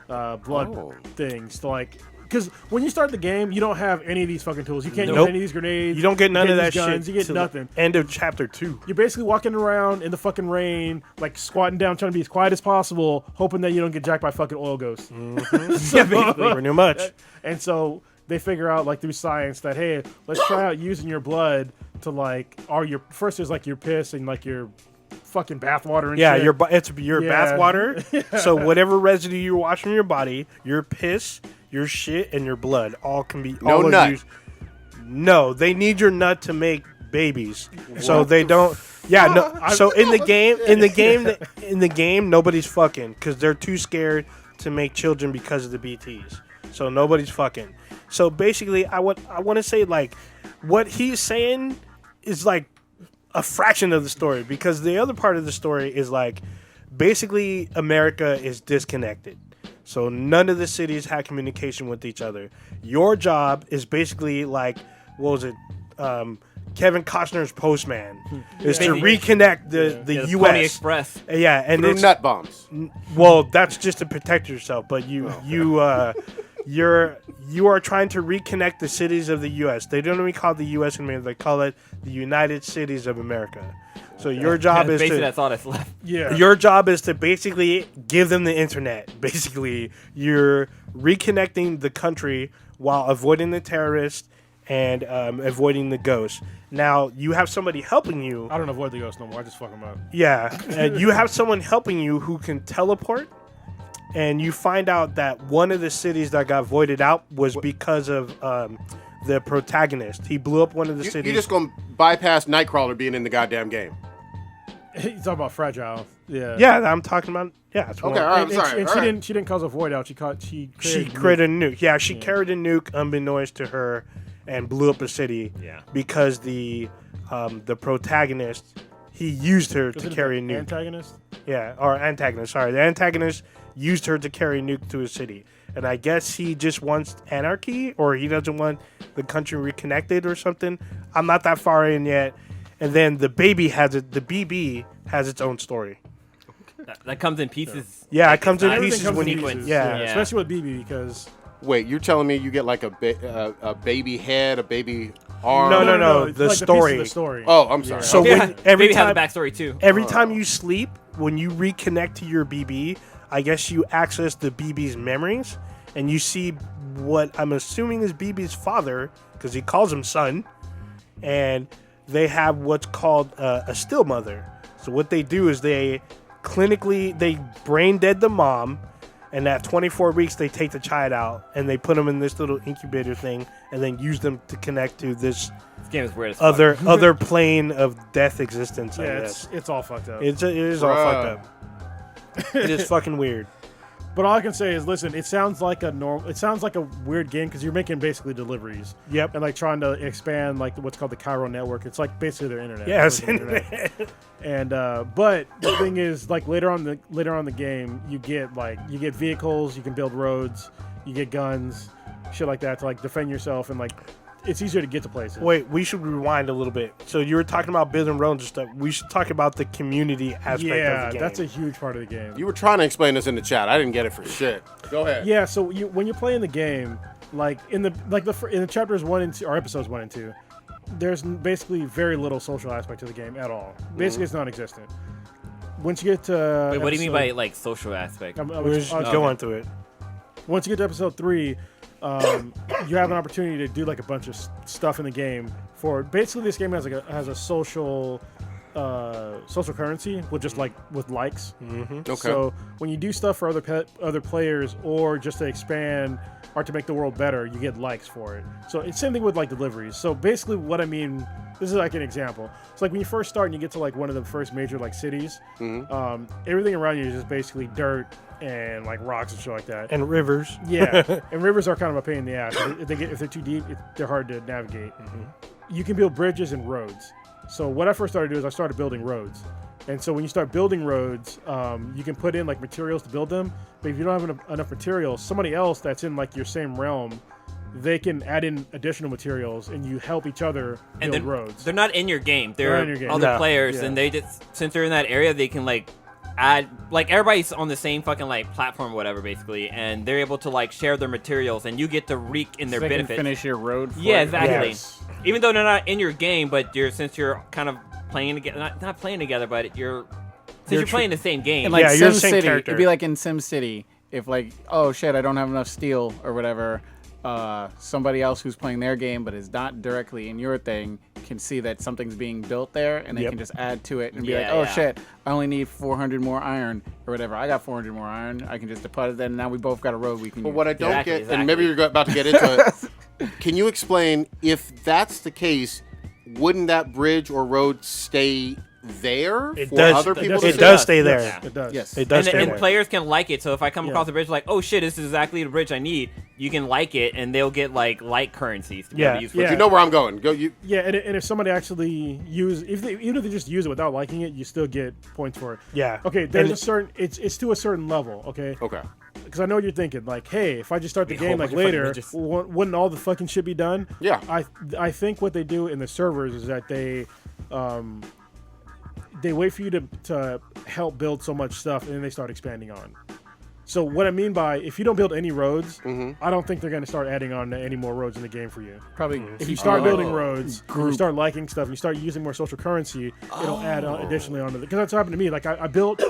blood things to like. Because when you start the game, you don't have any of these fucking tools. You can't use any of these grenades. You don't get none of that guns, shit. You get nothing. End of chapter 2. You're basically walking around in the fucking rain, like squatting down, trying to be as quiet as possible, hoping that you don't get jacked by fucking oil ghosts. Yeah, basically, pretty much. And so they figure out, like through science, that hey, let's try out using your blood to like, first there's like your piss and like your fucking bathwater and shit. It's your bathwater. So whatever residue you wash from your body, your piss, your shit, and your blood all can be No nut. No, they need your nut to make babies. So they don't. Yeah, no. So in the game, nobody's fucking because they're too scared to make children because of the BTs. So nobody's fucking. So basically, I want to say like what he's saying is like a fraction of the story because the other part of the story is like basically America is disconnected. So none of the cities have communication with each other. Your job is basically like, what was it? Kevin Costner's Postman is to reconnect the U.S. Pony Express. Yeah, and Through it's nut bombs. well, that's just to protect yourself. But you are trying to reconnect the cities of the U.S. They don't even call it the U.S. anymore. They call it the United Cities of America. So your job is basically to that's all that's left. Yeah. Your job is to basically give them the internet. Basically, you're reconnecting the country while avoiding the terrorists and avoiding the ghosts. Now, you have somebody helping you. I don't avoid the ghosts no more. I just fuck them up. Yeah. And you have someone helping you who can teleport. And you find out that one of the cities that got voided out was because of the protagonist. He blew up one of the cities. You're just going to bypass Nightcrawler being in the goddamn game. You talking about Fragile? Yeah. Yeah, I'm talking about. Yeah, that's Okay, all right, I'm And sorry. she didn't cause a void out. She created a nuke. Yeah, she carried a nuke unbeknownst to her and blew up a city. Yeah. Because the protagonist, he used her to carry a nuke. Antagonist? Yeah, or antagonist. Sorry, the antagonist used her to carry a nuke to a city, and I guess he just wants anarchy, or he doesn't want the country reconnected or something. I'm not that far in yet. And then the BB has its own story. That comes in pieces. Yeah, it comes in Everything pieces comes when in you. pieces. Yeah. Especially with BB because. Wait, you're telling me you get like a baby head, a baby arm? No. The like story. The story. Oh, I'm sorry. So Yeah, when every Baby time has a backstory too. every time you sleep, when you reconnect to your BB, I guess you access the BB's memories, and you see what I'm assuming is BB's father, because he calls him son, and they have what's called a still mother. So what they do is they brain dead the mom, and at 24 weeks they take the child out and they put them in this little incubator thing, and then use them to connect to this This game is weird as fuck. other plane of death existence. I Yeah, guess it's all fucked up. it is all fucked up. It is fucking weird. But all I can say is, listen, it sounds like a weird game because you're making basically deliveries. Yep. And like trying to expand like what's called the Cairo network. It's like basically their internet. Yeah, it's It's internet. And but the thing is, like later on the game, you get vehicles, you can build roads, you get guns, shit like that to like defend yourself, and like it's easier to get to places. Wait, we should rewind a little bit. So you were talking about building roads and stuff. We should talk about the community aspect of the game. That's a huge part of the game. You were trying to explain this in the chat. I didn't get it for shit. Go ahead. Yeah, so when you're playing the game, like in the chapters 1 and 2 or episodes 1 and 2, there's basically very little social aspect to the game at all. Basically, it's non-existent. Once you get to Wait, what do you mean by like social aspect? We're just going through it. Once you get to episode 3, you have an opportunity to do like a bunch of stuff in the game. For basically, this game has a social social currency with just like with likes. Okay. So when you do stuff for other players or just to expand or to make the world better, you get likes for it. So it's same thing with like deliveries. So basically, what I mean, this is like an example. It's like when you first start and you get to like one of the first major like cities, everything around you is just basically dirt and like rocks and shit like that. And rivers. Yeah, and rivers are kind of a pain in the ass. If they're too deep, they're hard to navigate. You can build bridges and roads. So what I first started doing is I started building roads. And so when you start building roads, you can put in like materials to build them. But if you don't have enough materials, somebody else that's in like your same realm, they can add in additional materials, and you help each other build roads. They're not in your game. They're in your game. other No. players, Yeah. and they just, since they're in that area, they can like add, like everybody's on the same fucking like platform or whatever, basically, and they're able to like share their materials, and you get to reap in their They can benefits. finish your road. For Yeah, it. exactly. Yes. Even though they're not in your game, but since you're kind of playing together, not playing together, but you're playing the same game. And like Yeah, you're the same SimCity, character. it'd be like in SimCity, if like, oh shit, I don't have enough steel or whatever, somebody else who's playing their game but is not directly in your thing can see that something's being built there, and they can just add to it and be like, oh shit, I only need 400 more iron or whatever. I got 400 more iron. I can just deposit that, and now we both got a road we can But use. what I don't Exactly, get, and maybe exactly. you're about to get into it, can you explain if that's the case? Wouldn't that bridge or road stay there It for does. other people? to It see? does stay there. Yeah. It does. Yes. It does stay and there. players can like it. So if I come across the bridge, like, oh shit, this is exactly the bridge I need. You can like it, and they'll get like currencies to be able to use. For Yeah. You know where I'm going. Go. You. Yeah, and if somebody actually even if they just use it without liking it, you still get points for it. Yeah. Okay, there's And- a certain it's to a certain level. Okay. Okay. Because I know what you're thinking, like, hey, if I just start the A whole game like bunch of fucking later, bridges. wouldn't all the fucking shit be done? Yeah. I think what they do in the servers is that they wait for you to help build so much stuff, and then they start expanding on. So what I mean by if you don't build any roads, I don't think they're going to start adding on any more roads in the game for you. Probably If you start building Oh. roads, and you start liking stuff, and you start using more social currency, it'll add on additionally onto it. Because that's what happened to me. Like I built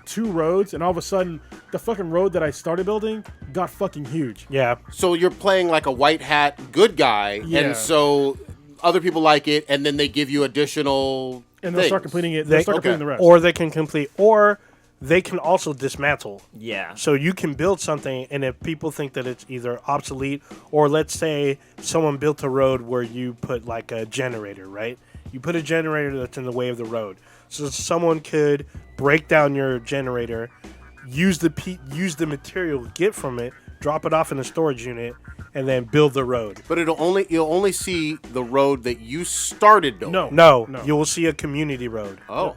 2 roads, and all of a sudden, the fucking road that I started building got fucking huge. Yeah. So you're playing like a white hat good guy, Yeah. and so other people like it, and then they give you additional. And they'll start completing it. They'll start completing the rest. Or they can complete, or they can also dismantle. Yeah. So you can build something, and if people think that it's either obsolete, or let's say someone built a road where you put like a generator, right? You put a generator that's in the way of the road. So someone could break down your generator, use the material, get from it, drop it off in a storage unit, and then build the road. But you'll only see the road that you started building. No, No. you will see a community road. Oh.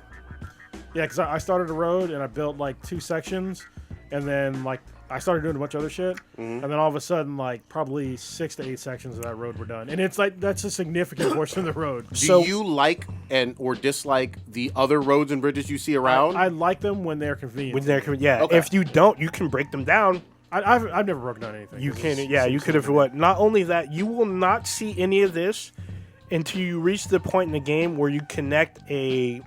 Yeah, because I started a road, and I built like 2 sections, and then like I started doing a bunch of other shit, and then all of a sudden, like probably 6 to 8 sections of that road were done, and it's like that's a significant portion of the road. Do you like or dislike the other roads and bridges you see around? I like them when they're convenient. When they're yeah, Okay. if you don't, you can break them down. I've never broken down anything. You It's can, just- yeah, it's you just could have simple. what? Not only that, you will not see any of this until you reach the point in the game where you connect a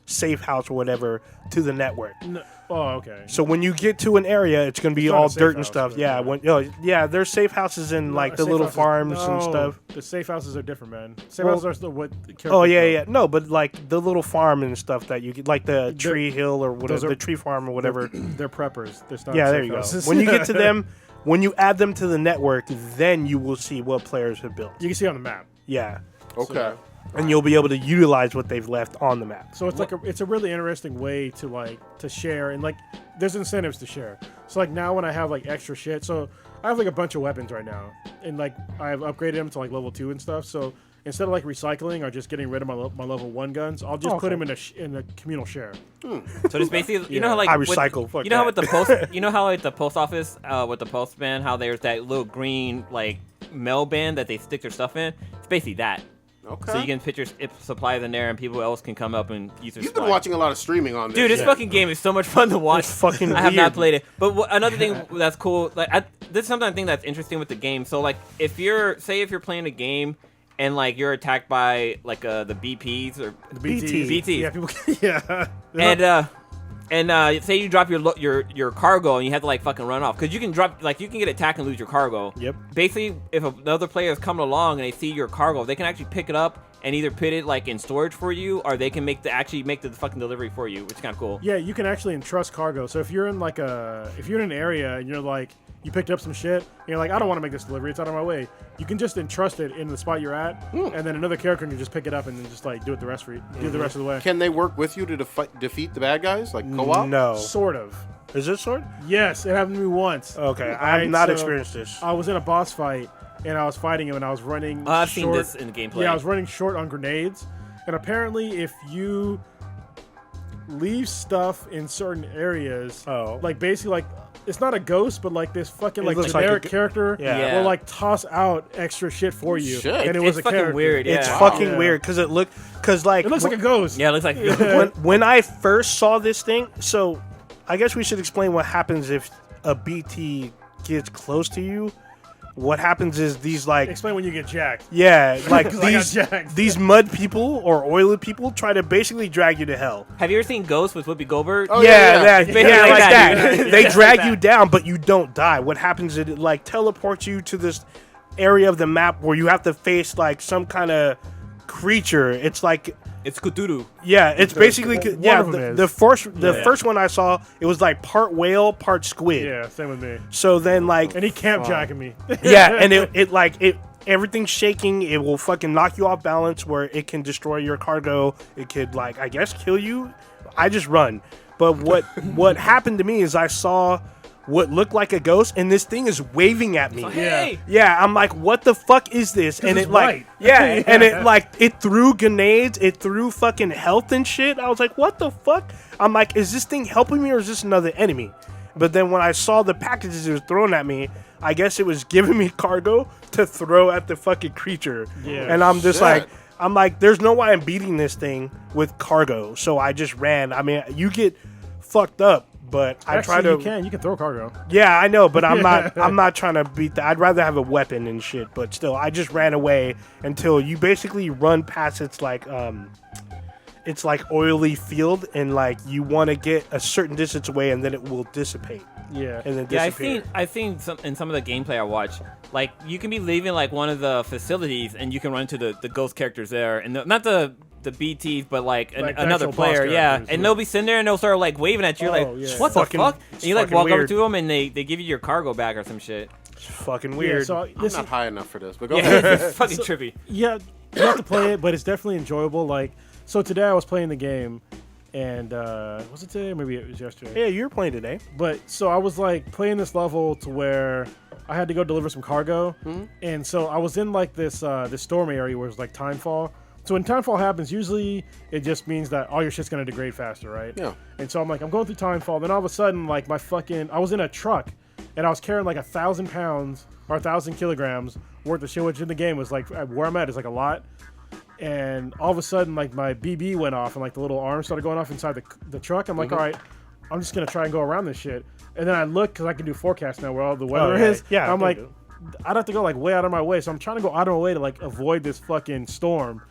safe house or whatever to the network. No. Oh, okay. So when you get to an area, it's going to be It's not all a safe dirt and house, stuff. but Yeah, yeah. there's safe houses in like No, the safe little houses- farms and no, stuff. The safe houses are different, man. Safe Well- houses are still what. Oh yeah, characters yeah. No, but like the little farm and stuff that you get, like the They're- tree hill or those whatever, are- the tree farm or whatever. They're preppers. They're not Yeah, safe there you go. houses. When you get to them, when you add them to the network, then you will see what players have built. you can see on the map. Yeah, okay. and you'll be able to utilize what they've left on the map. So it's like it's a really interesting way to share, and like there's incentives to share. So like now when I have like extra shit, so I have like a bunch of weapons right now, and like I've upgraded them to like level 2 and stuff. So instead of like recycling or just getting rid of my level 1 guns, I'll just put them in a communal share. So it's basically, you know how like I with- recycle, fuck you know how that. with the post, you know how like the post office with the postman, how there's that little green like mail bin that they stick their stuff in. It's basically that. Okay. So you can put your supplies in there, and people else can come up and use their You've been supplies. watching a lot of streaming on this. Dude, this fucking game is so much fun to watch. It's fucking I have not weird. played it, but another thing that's cool, like this is something I think that's interesting with the game. So like, if you're playing a game and like you're attacked by like the BPs or The BTs. Yeah, people. Yeah. and say you drop your cargo and you have to like fucking run off because you can get attacked and lose your cargo. Yep. Basically, if another player is coming along and they see your cargo, they can actually pick it up and either put it like in storage for you, or they can actually make the fucking delivery for you, which is kind of cool. Yeah, you can actually entrust cargo. So if you're in an area and you're like, you picked up some shit, and you're like, I don't want to make this delivery, it's out of my way. You can just entrust it in the spot you're at, and then another character can just pick it up and then just like do it the rest for you, do the rest of the way. Can they work with you to defeat the bad guys, like co-op? No. Sort of. Is it sword? Yes, it happened to me once. Okay, I have not experienced this. I was in a boss fight, and I was fighting him, and I was running I've short. seen this in the gameplay. Yeah, I was running short on grenades, and apparently if you leave stuff in certain areas, like basically like, it's not a ghost, but like this fucking like generic character will like toss out extra shit for you. Shit. And it was It's a fucking character. weird, yeah. It's fucking weird because it looks like a ghost. Yeah, it looks like when I first saw this thing. So I guess we should explain what happens if a BT gets close to you. What happens is these like Explain when you get jacked. yeah, like 'Cause I got jacked. these mud people or oily people try to basically drag you to hell. Have you ever seen Ghost with Whoopi Goldberg? Oh, Yeah, It's basically like like that. that, dude. They Just drag like you that. down, but you don't die. What happens is it like teleports you to this area of the map where you have to face like some kind of creature. It's like It's Cthulhu. yeah, it's basically one of them the is. first one I saw, it was like part whale, part squid. Yeah, same with me. So then like And he camp jacking me. yeah, and it everything's shaking. It will fucking knock you off balance where it can destroy your cargo. It could like I guess kill you. I just run. But what happened to me is I saw what looked like a ghost, and this thing is waving at me. Hey! Yeah, I'm like, what the fuck is this? And it's it like, white. yeah, and it threw grenades, it threw fucking health and shit. I was like, what the fuck? I'm like, is this thing helping me or is this another enemy? But then when I saw the packages it was throwing at me, I guess it was giving me cargo to throw at the fucking creature. Yeah. And I'm just Shit. like, there's no way I'm beating this thing with cargo. So I just ran. I mean, you get fucked up. But I try to. You can throw cargo. Yeah, I know, but I'm not. I'm not trying to beat that. I'd rather have a weapon and shit. But still, I just ran away until you basically run past. It's like oily field, and like you want to get a certain distance away, and then it will dissipate. Yeah. And then Yeah, disappear. I've seen in some of the gameplay I watch, like you can be leaving like one of the facilities and you can run into the ghost characters there, and not the BTs, but like, Like the another actual boss player, yeah. characters, and yeah. they'll be sitting there and they'll start like waving at you, Oh, like, yeah. what the Fucking- fuck? it's And you like fucking walk weird. up to them and they give you your cargo back or some shit. It's fucking Yeah, weird. so I'm this not high enough for this, but go Yeah, ahead. it's fucking trippy. yeah, you have to play it, but it's definitely enjoyable. Like, so today I was playing the game, and was it today? Maybe it was yesterday. Yeah, you were playing today. But so I was like playing this level to where I had to go deliver some cargo, and so I was in like this storm area where it's like timefall. So when timefall happens, usually it just means that all your shit's gonna degrade faster, right? Yeah. And so I'm like, I'm going through timefall. Then all of a sudden, like I was in a truck, and I was carrying like 1,000 pounds or 1,000 kilograms worth of shit, which in the game was like where I'm at is like a lot. And all of a sudden, like my BB went off, and like the little arm started going off inside the truck. I'm like, all right, I'm just gonna try and go around this shit. And then I look because I can do forecast now where all the weather yeah. is. Yeah, And I'm I like, can I'd have to go like way out of my way. So I'm trying to go out of my way to like avoid this fucking storm.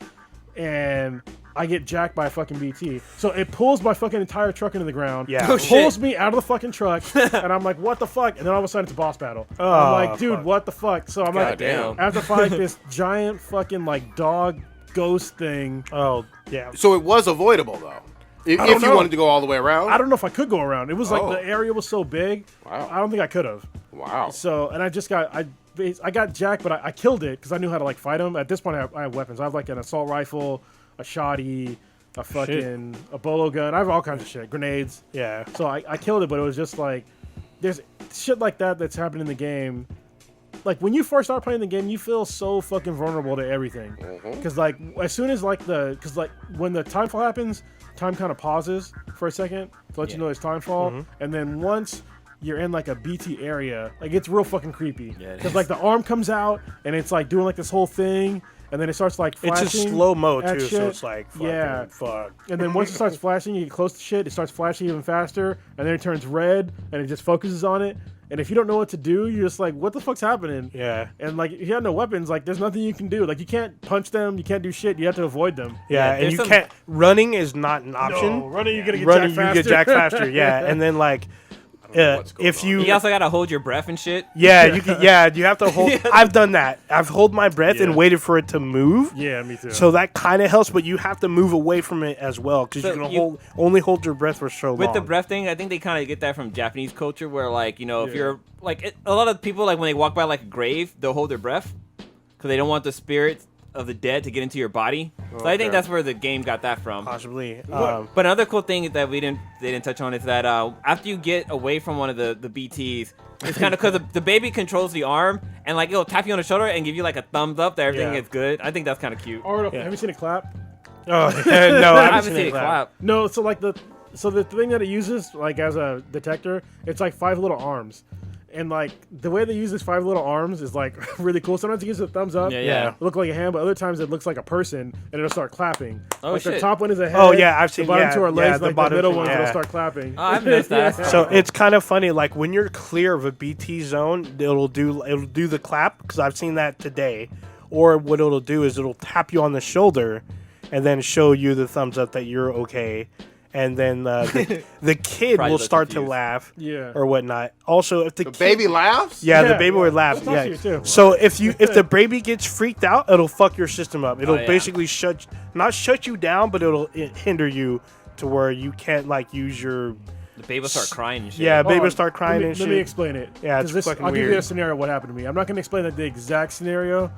And I get jacked by a fucking BT. So it pulls my fucking entire truck into the ground. Yeah. Oh, Pulls shit. me out of the fucking truck. And I'm like, what the fuck? And then all of a sudden it's a boss battle. Oh, I'm like, dude, fuck. what the fuck? So I'm like, Goddamn. I have to fight this giant fucking like dog ghost thing. Oh, yeah. So it was avoidable though, if don't you know. wanted to go all the way around. I don't know if I could go around. It was like Oh. the area was so big. Wow. I don't think I could have. Wow. So, and I just got, I got jacked, but I killed it because I knew how to like fight him. At this point, I have weapons. I have like an assault rifle, a shotty, a bolo gun. I have all kinds of shit, grenades. Yeah. So I killed it, but it was just like, there's shit like that's happening in the game. Like when you first start playing the game, you feel so fucking vulnerable to everything. Because like as soon as like when the timefall happens, time kind of pauses for a second to let you know it's timefall, and then once you're in like a BT area, like it's real fucking creepy. Yeah, it Because is. like the arm comes out and it's like doing like this whole thing, and then it starts like flashing. It's a slow mo at too, so shit. it's like fucking Yeah. fuck. And then once it starts flashing, you get close to shit, it starts flashing even faster, and then it turns red, and it just focuses on it. And if you don't know what to do, you're just like, what the fuck's happening? Yeah. And like, if you have no weapons, like, there's nothing you can do. Like, you can't punch them, you can't do shit, you have to avoid them. Yeah, and there's you some- can't. Running is not an option. No, running, you're gonna get Running, jacked faster. you get jacked faster. Yeah, and then like, What's going if on. you You also gotta hold your breath and shit. yeah, you can, yeah, you have to hold. I've done that. I've hold my breath and Yeah. waited for it to move. Yeah, me too. So that kind of helps, but you have to move away from it as well because So you can you- only hold your breath for so long. With the breath thing, I think they kind of get that from Japanese culture, where like if Yeah. you're like a lot of people like when they walk by like a grave, they'll hold their breath because they don't want the spirits of the dead to get into your body. So I think that's where the game got that from. Possibly. But another cool thing that they didn't touch on is that after you get away from one of the BTs, it's kind of because the baby controls the arm and like it'll tap you on the shoulder and give you like a thumbs up that everything Yeah. is good. I think that's kind of cute. Or, have you seen it clap? Oh no, I haven't seen it clap. No, so like the thing that it uses like as a detector, it's like 5 little arms. And like the way they use these 5 little arms is like really cool. Sometimes it gives a thumbs up. Yeah. It look like a hand, but other times it looks like a person and it'll start clapping. Oh, like the shit. top one is a head. Oh, yeah, I've seen- the bottom yeah, 2 are yeah, legs, the like the bottom middle two, ones yeah. will start clapping. Oh, I've missed that. So it's kind of funny. Like when you're clear of a BT zone, it'll do the clap because I've seen that today. Or what it'll do is it'll tap you on the shoulder, and then show you the thumbs up that you're okay. And then the kid Probably will looks start to confused. laugh, Yeah. or whatnot. Also, if the The kid- baby laughs? yeah, the Yeah, baby yeah. would laugh. It's Yeah. also you too. So if the baby gets freaked out, it'll fuck your system up. It'll yeah. basically not shut you down, but it'll hinder you to where you can't like use your The baby will start crying and shit. yeah. Baby Oh, will start crying let me, and let shit. me explain it. Yeah, 'Cause it's fucking I'll give you weird. a scenario of what happened to me. I'm not going to explain the exact scenario.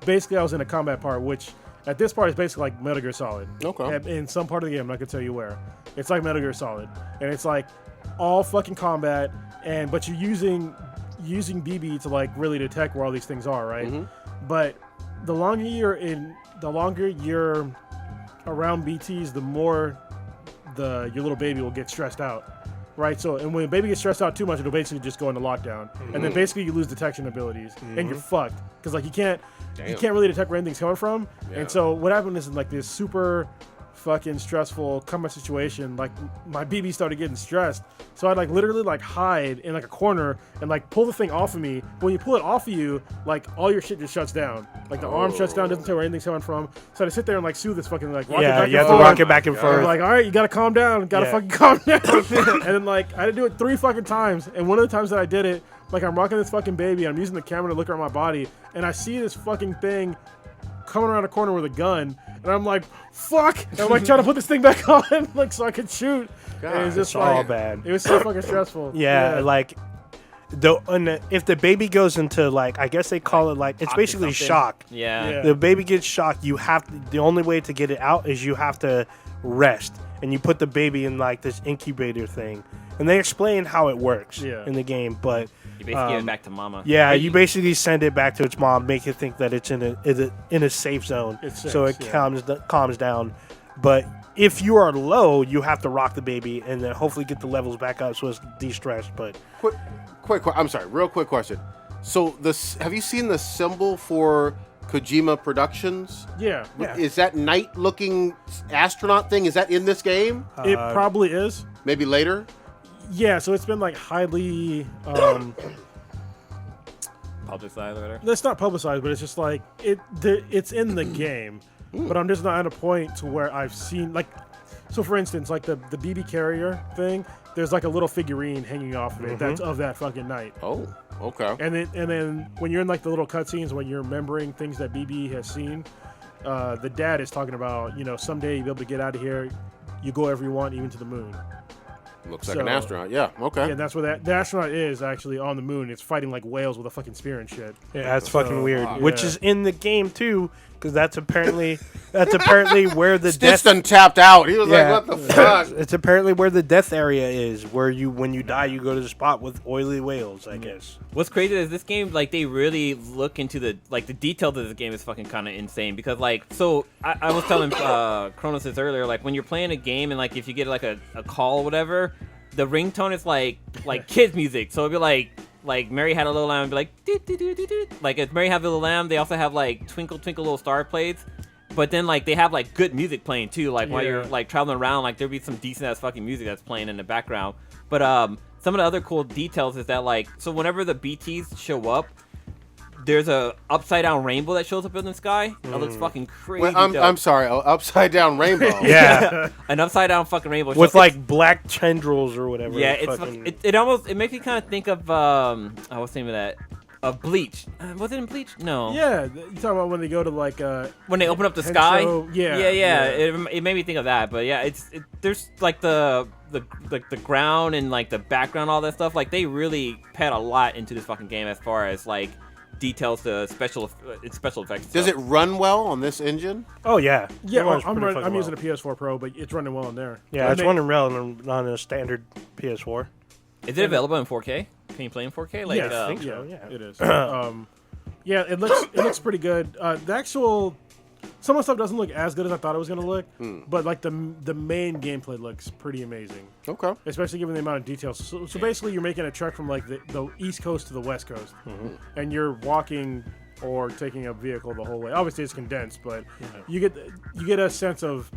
Basically, I was in a combat part, which at this part is basically like Metal Gear Solid. Okay. In some part of the game, I'm not going to tell you where. It's like Metal Gear Solid, and it's like all fucking combat, but you're using BB to like really detect where all these things are, right? But the longer you're around BTs, the more your little baby will get stressed out. Right, so and when a baby gets stressed out too much, it'll basically just go into lockdown, and then basically you lose detection abilities, and you're fucked because like you can't really detect where anything's coming from. And so what happened is in like this super fucking stressful combat situation, like my BB started getting stressed, so I'd like literally like hide in like a corner and like pull the thing off of me. But when you pull it off of you, like all your shit just shuts down. Like the arm shuts down, doesn't tell where anything's coming from. So I had to sit there and like soothe this fucking like rock it Yeah, back you and have to forth. rock it back and I'm forth. like, all right, you gotta calm down. Gotta Yeah. fucking calm down. And then like I had to do it 3 fucking times. And one of the times that I did it, like I'm rocking this fucking baby, and I'm using the camera to look around my body, and I see this fucking thing coming around a corner with a gun, and I'm like, fuck! And I'm like trying to put this thing back on, like so I could shoot. And it's just it's all like, bad. It was so fucking stressful. Yeah, like if the baby goes into like I guess they call it like it's Shock or basically something. shock. Yeah. Yeah. The baby gets shocked. The only way to get it out is you have to rest, and you put the baby in like this incubator thing, and they explain how it works in the game. But You basically give it back to mama. yeah, Right? you basically send it back to its mom, make it think that it's in a safe zone, It's so safe, it yeah. calms down. But if you are low, you have to rock the baby and then hopefully get the levels back up so it's de-stressed. But Quick, I'm sorry, real quick question. So have you seen the symbol for Kojima Productions? Yeah. Is that night-looking astronaut thing? Is that in this game? It probably is. Maybe later. Yeah, so it's been like highly Publicized or whatever. it's not publicized, but it's just like it's in the game, but I'm just not at a point to where I've seen like, so for instance, like the BB carrier thing, there's like a little figurine hanging off of it that's of that fucking night. Oh, okay. And then when you're in like the little cutscenes when you're remembering things that BB has seen, the dad is talking about, someday you'll be able to get out of here, you go wherever you want, even to the moon. Looks like an astronaut. Yeah, okay. Yeah, that's where the astronaut is actually on the moon. It's fighting like whales with a fucking spear and shit. yeah, that's fucking weird. wow. Which Yeah. is in the game too, because that's apparently where the Stitch death. done tapped out. He was Yeah. like, what the fuck? It's apparently where the death area is, where when you die, you go to the spot with oily whales, I guess. What's crazy is this game, like, they really look into the details of this game is fucking kind of insane because, like, so I was telling Kronos this earlier, like, when you're playing a game and, like, if you get, like, a call or whatever, the ringtone is, like kids music. So it'd be, like Mary Had a Little Lamb, and be like, doo, doo, doo, doo, doo. Like, if Mary Had a Little Lamb, they also have, like, Twinkle, Twinkle, Little Star plays. But then, like, they have, like, good music playing, too. Like, while you're, like, traveling around, like, there'll be some decent-ass fucking music that's playing in the background. But, some of the other cool details is that, like, so whenever the BTs show up, there's a upside down rainbow that shows up in the sky. That looks fucking crazy. Wait, I'm sorry, upside down rainbow. Yeah. An upside down fucking rainbow With shows- like black tendrils or whatever. Yeah, it almost makes me kind of think of what's the name of that? Bleach. Was it in Bleach? No. Yeah, you talking about when they go to like When they open up the sky. Yeah, Yeah. It made me think of that. But yeah, there's like the ground and like the background, all that stuff. Like they really put a lot into this fucking game as far as like details to special effects. Does it run well on this engine? Oh yeah. Yeah, It runs I'm pretty fucking using a well. PS4 Pro, but it's running well in there. Yeah, it's running well on a standard PS4. Is it available in 4K? Can you play in 4K? Like, Yeah, I think so, yeah. it is. Yeah, it looks pretty good. The actual some of the stuff doesn't look as good as I thought it was gonna look, but like the main gameplay looks pretty amazing. Okay. Especially given the amount of details. So basically, you're making a trek from like the East Coast to the West Coast, and you're walking or taking a vehicle the whole way. Obviously, it's condensed, but you get a sense of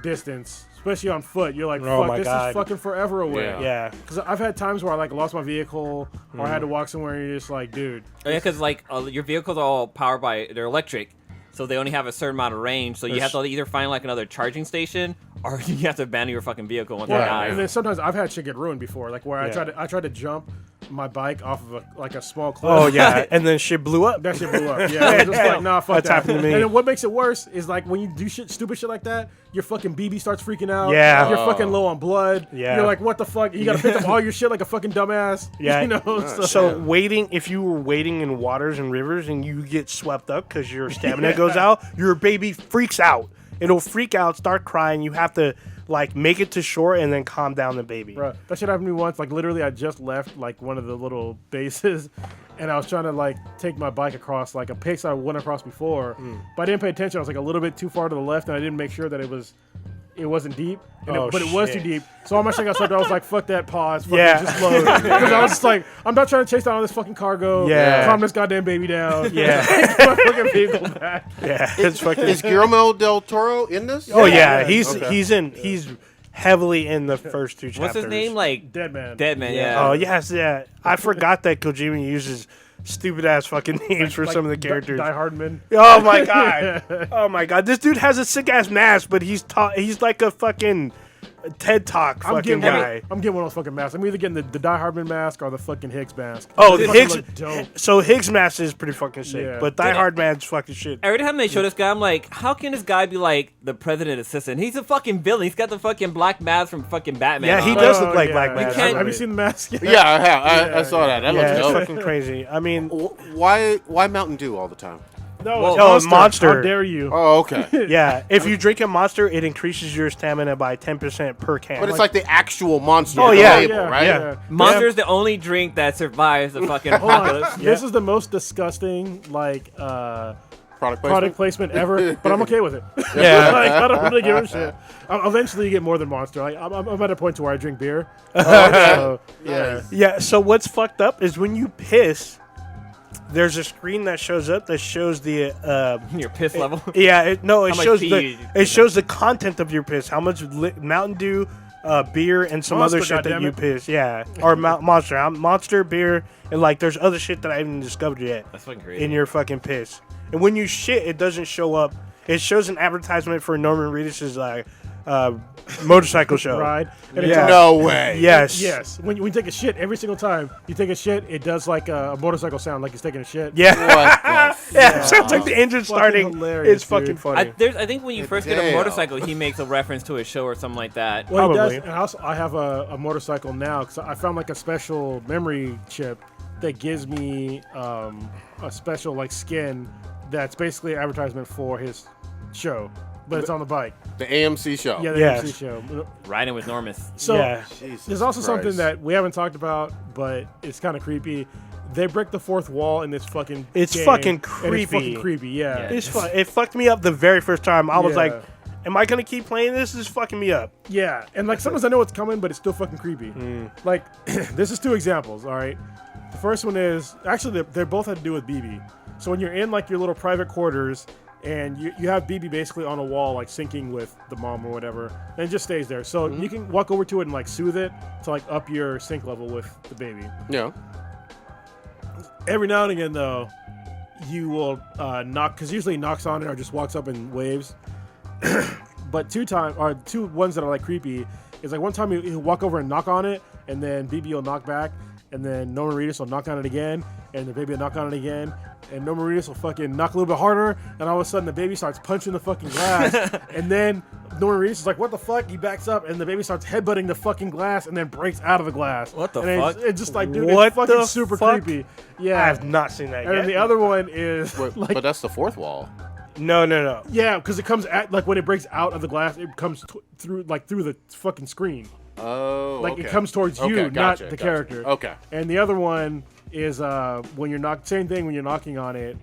distance, especially on foot. You're like, Oh fuck, my this God. is fucking forever away. Yeah. Because I've had times where I like lost my vehicle or I had to walk somewhere and you're just like, dude. Oh, yeah, because like your vehicles are all powered by they're electric, so they only have a certain amount of range. So you have to either find like another charging station, or you have to abandon your fucking vehicle once it dies. And then sometimes I've had shit get ruined before, like where Yeah. I tried to jump my bike off of a small cliff. Oh yeah, and then shit blew up. That shit blew up. Yeah, I was just like, nah, fuck That's that. happened to me. And then what makes it worse is like when you do stupid shit like that, your fucking BB starts freaking out. Yeah. You're fucking low on blood. Yeah. You're like, what the fuck? You gotta pick up all your shit like a fucking dumbass. Yeah. You know? So if you were wading in waters and rivers and you get swept up because your stamina goes out, your baby freaks out. It'll freak out, start crying. You have to like make it to shore and then calm down the baby. Bro, that shit happened to me once. Like literally, I just left like one of the little bases, and I was trying to like take my bike across like a pace I went across before, but I didn't pay attention. I was like a little bit too far to the left, and I didn't make sure that it wasn't deep, but it was too shit. deep. So all my shit got swept. I was like, "Fuck that, pause, fucking Yeah. just load." Because I was just like, I'm not trying to chase down all this fucking cargo. Yeah. Calm this goddamn baby down. Yeah. Get my fucking vehicle back. Yeah, it's fucking. Is Guillermo del Toro in this? Oh yeah, Yeah. he's heavily in the first two chapters. What's his name? Like Dead man. Deadman. Yeah. Oh yes, yeah. I forgot that Kojima uses stupid ass fucking names for Like some of the characters. Die Hardman. Oh my god. Oh my god. This dude has a sick ass mask, but he's like a fucking TED Talk fucking guy. I'm getting one of those fucking masks. I'm either getting the Die Hardman mask or the fucking Higgs mask. Oh, They the fucking Higgs. look dope. So Higgs mask is pretty fucking sick, Yeah. but Die Hard Man's fucking shit. Every time they show this guy, I'm like, how can this guy be like the president assistant? He's a fucking villain. He's got the fucking black mask from fucking Batman. Yeah, he on. does look like Black Mask. can't- Have you seen the mask? Yeah, I have. I saw that. That Yeah, it's looks dope. fucking crazy. I mean, Why Mountain Dew all the time? No, Well, it's no, Monster. Monster. How dare you? Oh, okay. yeah, if you drink a Monster, it increases your stamina by 10% per can. But it's like the actual monster Oh, on the yeah, label, yeah, right? yeah. Monster's the only drink that survives the fucking Hold on. apocalypse. This is the most disgusting Product placement. product placement ever, but I'm okay with it. Yeah. Like, I don't really give a shit. Eventually, you get more than Monster. Like, I'm at a point to where I drink beer. So, yeah. Yeah, so what's fucked up is when you piss, there's a screen that shows up that shows the Your piss level. yeah, it much shows pee it shows the content of your piss, how much Mountain Dew, beer, and some Monster, other shit that you goddammit. piss. Yeah, or Monster, Monster beer, and like there's other shit that I haven't discovered yet That's fucking crazy. in your fucking piss. And when you shit, it doesn't show up. It shows an advertisement for Norman Reedus's motorcycle show. Ride. And Yeah. No way. Yes. Yes. When you take a shit, every single time you take a shit, it does like a motorcycle sound, like he's taking a shit. Yeah. What the Yeah, it sounds like the engine starting. hilarious, It's fucking dude. funny. I think when you first get a Damn. motorcycle, he makes a reference to a show or something like that. Well, he does. Probably. And also, I have a motorcycle now because I found like a special memory chip that gives me a special like skin that's basically an advertisement for his show, but it's on the bike. The AMC show. Yeah, the Yes. MC show. Riding with Normus. So Yeah. Jesus there's also something Christ. that we haven't talked about, but it's kind of creepy. They break the fourth wall in this fucking It's game, fucking and it's creepy. fucking creepy, yeah. It fucked me up the very first time. I was Yeah. like, am I going to keep playing this? This is fucking me up. Yeah, and like sometimes I know it's coming, but it's still fucking creepy. Like, this is two examples, all right? The first one is, actually, they both had to do with BB. So when you're in like your little private quarters, and you have BB basically on a wall, like syncing with the mom or whatever, and it just stays there. So you can walk over to it and like soothe it to like up your sync level with the baby. Yeah. Every now and again, though, you will knock, because usually he knocks on it or just walks up and waves. But two ones that are like creepy is like one time he'll walk over and knock on it, and then BB will knock back, and then Norman Reedus will knock on it again, and the baby will knock on it again, and Norman Reedus will fucking knock a little bit harder, and all of a sudden the baby starts punching the fucking glass, and then Norman Reedus is like, what the fuck? He backs up, and the baby starts headbutting the fucking glass, and then breaks out of the glass. What the and fuck? It's just like, dude, What it's fucking the super fuck? creepy. Yeah. I have not seen that And yet. then the other one is like, But that's the fourth wall. No. yeah, because it comes at like when it breaks out of the glass, it comes through the fucking screen. Oh, Like okay. it comes towards you, Okay, gotcha, not the gotcha. character. Okay. And the other one is when you're same thing when you're knocking on it.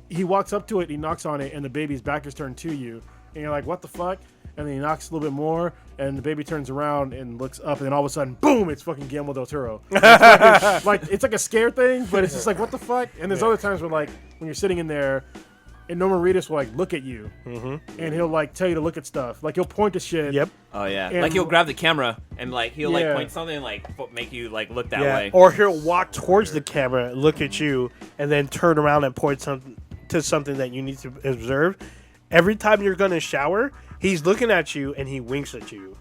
He walks up to it, he knocks on it, and the baby's back is turned to you, and you're like, what the fuck? And then he knocks a little bit more, and the baby turns around and looks up, and then all of a sudden, boom! It's fucking Guillermo del Toro. It's like a scare thing, but it's just like, what the fuck? And there's other times where like when you're sitting in there, and Norman Reedus will like look at you, and he'll like tell you to look at stuff. Like he'll point to shit. Yep. Oh yeah, And- like he'll grab the camera and like he'll Yeah. like point something and like make you like look that Yeah. way. Or he'll walk towards the camera, look at you, and then turn around and point to something that you need to observe. Every time you're gonna shower, he's looking at you and he winks at you.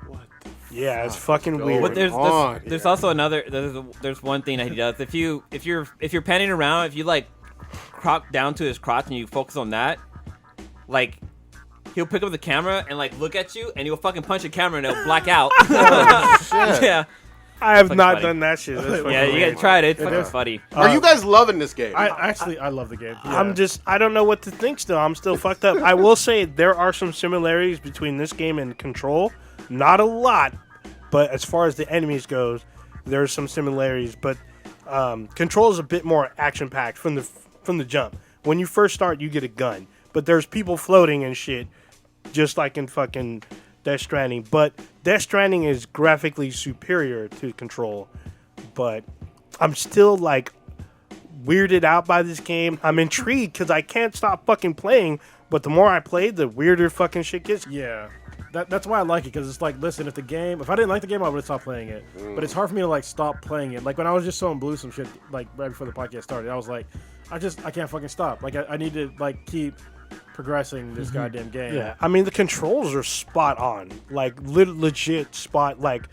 What the Yeah, it's fucking going weird. But there's also another there's one thing that he does. If you're panning around, if you like crop down to his crotch and you focus on that, like he'll pick up the camera and like look at you and he'll fucking punch the camera and it'll black out. Yeah. I have fucking not funny. done that shit. That's fucking Yeah, you weird. gotta try it. It's fucking is. funny. Are you guys loving this game? I love the game. Yeah. I don't know what to think still. I'm still fucked up. I will say there are some similarities between this game and Control. Not a lot, but as far as the enemies goes, there's some similarities. But Control is a bit more action-packed from the jump. When you first start, you get a gun. But there's people floating and shit, just like in fucking Death Stranding. But Death Stranding is graphically superior to Control. But I'm still like weirded out by this game. I'm intrigued because I can't stop fucking playing. But the more I play, the weirder fucking shit gets. Yeah. That's why I like it, because it's like, listen, if I didn't like the game, I would have stopped playing it. But it's hard for me to like stop playing it. Like when I was just showing Blue some shit, like right before the podcast started, I was like, I can't fucking stop. Like I need to like keep progressing this goddamn game. Yeah, I mean the controls are spot on, like legit spot. Like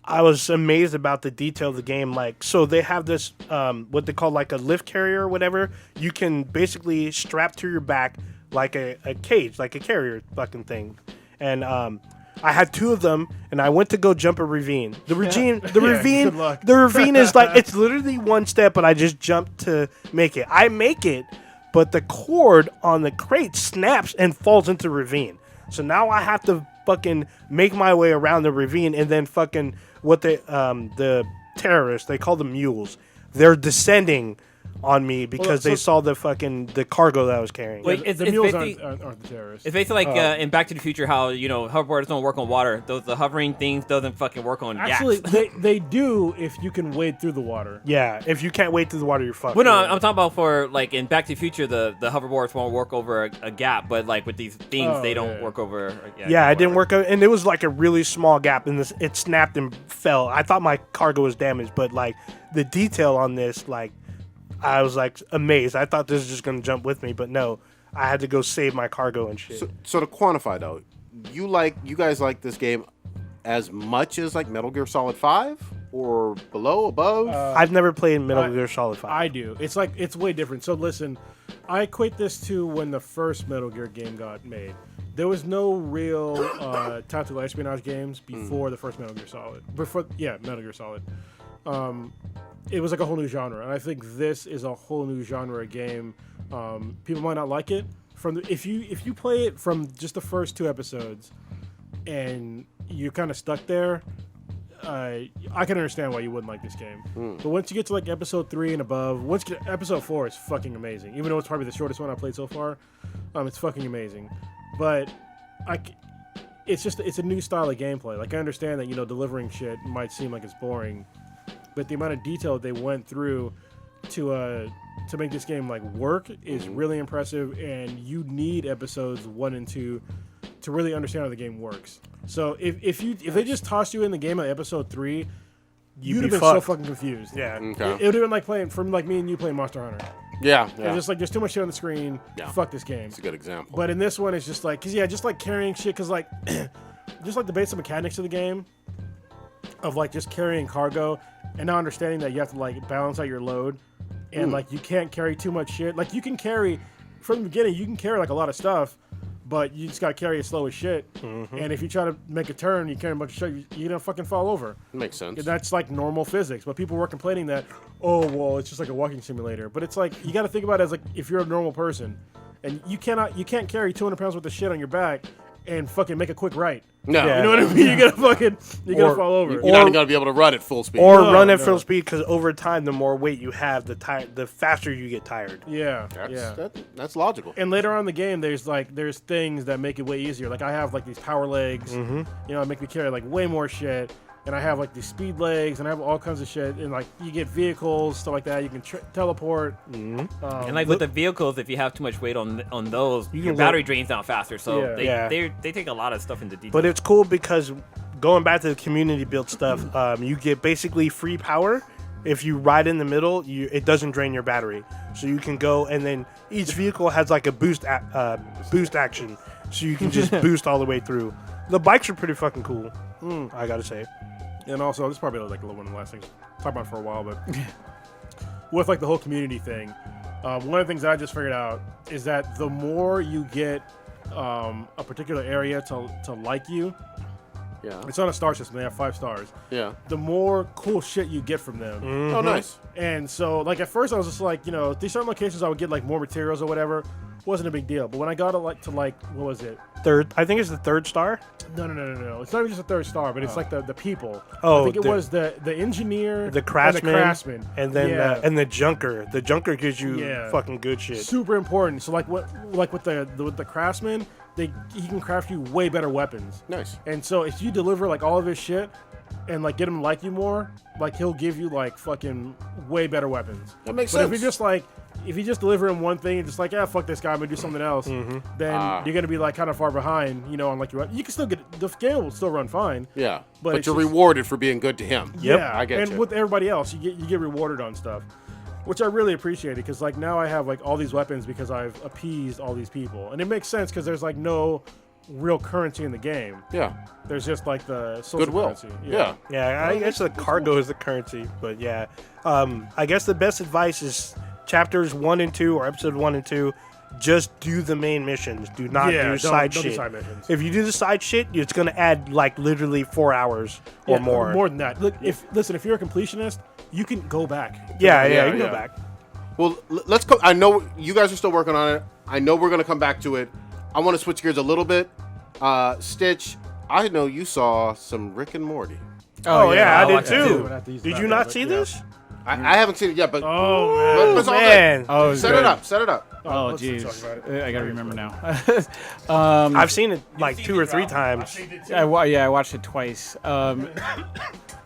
I was amazed about the detail of the game. Like so they have this what they call like a lift carrier or whatever. You can basically strap to your back like a cage, like a carrier fucking thing. And I had two of them, and I went to go jump a ravine. The ravine, good luck. the ravine is like it's literally one step, but I just jumped to make it. I make it, but the cord on the crate snaps and falls into the ravine. So now I have to fucking make my way around the ravine, and then fucking the terrorists, they call them mules. They're descending on me because they saw the cargo that I was carrying. Wait, The it's mules basically- aren't the terrorists. It's basically like in Back to the Future, how hoverboards don't work on water. The hovering things doesn't fucking work on Actually, yaks. they do if you can wade through the water. Yeah, if you can't wade through the water, you're fucked. Well, no, I'm talking about for like in Back to the Future, the hoverboards won't work over a gap, but like with these things, they don't work over. Yeah, it didn't work out, and it was like a really small gap, and it snapped and fell. I thought my cargo was damaged, but like the detail on this, like I was like amazed. I thought this was just gonna jump with me, but no, I had to go save my cargo and shit. So to quantify though, you guys like this game as much as like Metal Gear Solid 5 or below, above? I've never played Metal Gear Solid 5. I do. It's like it's way different. So listen, I equate this to when the first Metal Gear game got made. There was no real tactical espionage games before the first Metal Gear Solid. Metal Gear Solid. It was like a whole new genre, and I think this is a whole new genre of game. People might not like it if you play it from just the first 2 episodes, and you're kind of stuck there. I can understand why you wouldn't like this game. But once you get to like episode 3 and above, episode 4 is fucking amazing. Even though it's probably the shortest one I played so far, it's fucking amazing. But it's a new style of gameplay. Like I understand that delivering shit might seem like it's boring, but the amount of detail they went through to make this game like work is really impressive. And you need episodes 1 and 2 to really understand how the game works. So if they just tossed you in the game at episode 3, you'd have been so fucking confused. Yeah. It would have been like playing me and you playing Monster Hunter. Yeah, It's yeah. just like there's too much shit on the screen. Yeah. Fuck this game. It's a good example. But in this one, it's just like, just like carrying shit, cause like, just like the basic mechanics of the game, of like just carrying cargo, and now understanding that you have to like balance out your load, and like you can't carry too much shit. Like you can carry, from the beginning, you can carry like a lot of stuff, but you just gotta carry it slow as shit. And if you try to make a turn, you carry a bunch of shit, you're gonna fucking fall over. Makes sense. And that's like normal physics. But people were complaining that, oh well, it's just like a walking simulator. But it's like you gotta think about it as like if you're a normal person, and you can't carry 200 pounds worth of shit on your back and fucking make a quick right. No. Yeah. You know what I mean? You're gonna fall over. You're not going to be able to run at full speed. Or No, run at no. full speed, because over time, the more weight you have, the faster you get tired. Yeah, That's, that's logical. And later on in the game, there's things that make it way easier. Like I have like these power legs, you know, make me carry like way more shit. And I have like these speed legs, and I have all kinds of shit. And like you get vehicles, stuff like that. You can teleport. And like with the vehicles, if you have too much weight on those, your can battery drains down faster. So Yeah. they take a lot of stuff into detail. But it's cool because going back to the community build stuff, you get basically free power. If you ride in the middle, it doesn't drain your battery. So you can go, and then each vehicle has like a boost action. So you can just boost all the way through. The bikes are pretty fucking cool, I gotta say. And also, this is probably like one of the last things I've talked about for a while, but with like the whole community thing, one of the things that I just figured out is that the more you get a particular area to like you, Yeah. it's on a star system. They have 5 stars. Yeah. The more cool shit you get from them. Oh, nice. And so, like, at first I was just like, you know, these certain locations I would get like more materials or whatever. Wasn't a big deal. But when I got to what was it? I think it's the 3rd star. No. It's not even just a 3rd star, but it's like the people. Oh, I think it was the engineer, The craftsman, and and the junker. The junker gives you fucking good shit. super important. So like with the craftsman, he can craft you way better weapons. Nice. And so if you deliver like all of his shit and like get him to like you more, like he'll give you like fucking way better weapons. That makes But sense. if you just deliver him one thing and just like, fuck this guy, I'm gonna do something else, then you're gonna be like kind of far behind, you know, on like you can still get the game will still run fine. Yeah. But But it's you're just- rewarded for being good to him. Yeah, I get and you. with everybody else, you get rewarded on stuff, which I really appreciate because like now I have like all these weapons because I've appeased all these people, and it makes sense because there's like no real currency in the game. Yeah. There's just like the social Goodwill. currency. Yeah. Yeah, I guess the cargo is the currency, but yeah. I guess the best advice is chapters 1 and 2 or episode 1 and 2. Just do the main missions. Do not do don't side do shit. side missions. If you do the side shit, it's gonna add like literally 4 hours or more. More than that. Look, if you're a completionist, you can go back. Yeah, Yeah, you can yeah. go back. Well, let's go. I know you guys are still working on it. I know we're going to come back to it. I want to switch gears a little bit. Stitch, I know you saw some Rick and Morty. Oh, yeah, I did watched it too. Did you not see this? I haven't seen it yet, but Oh but it's all good. Man, Oh, Set it up. Set it up. Oh, let's jeez. talk about it. I gotta remember now. I've seen it like 2 or 3 times. I watched it twice.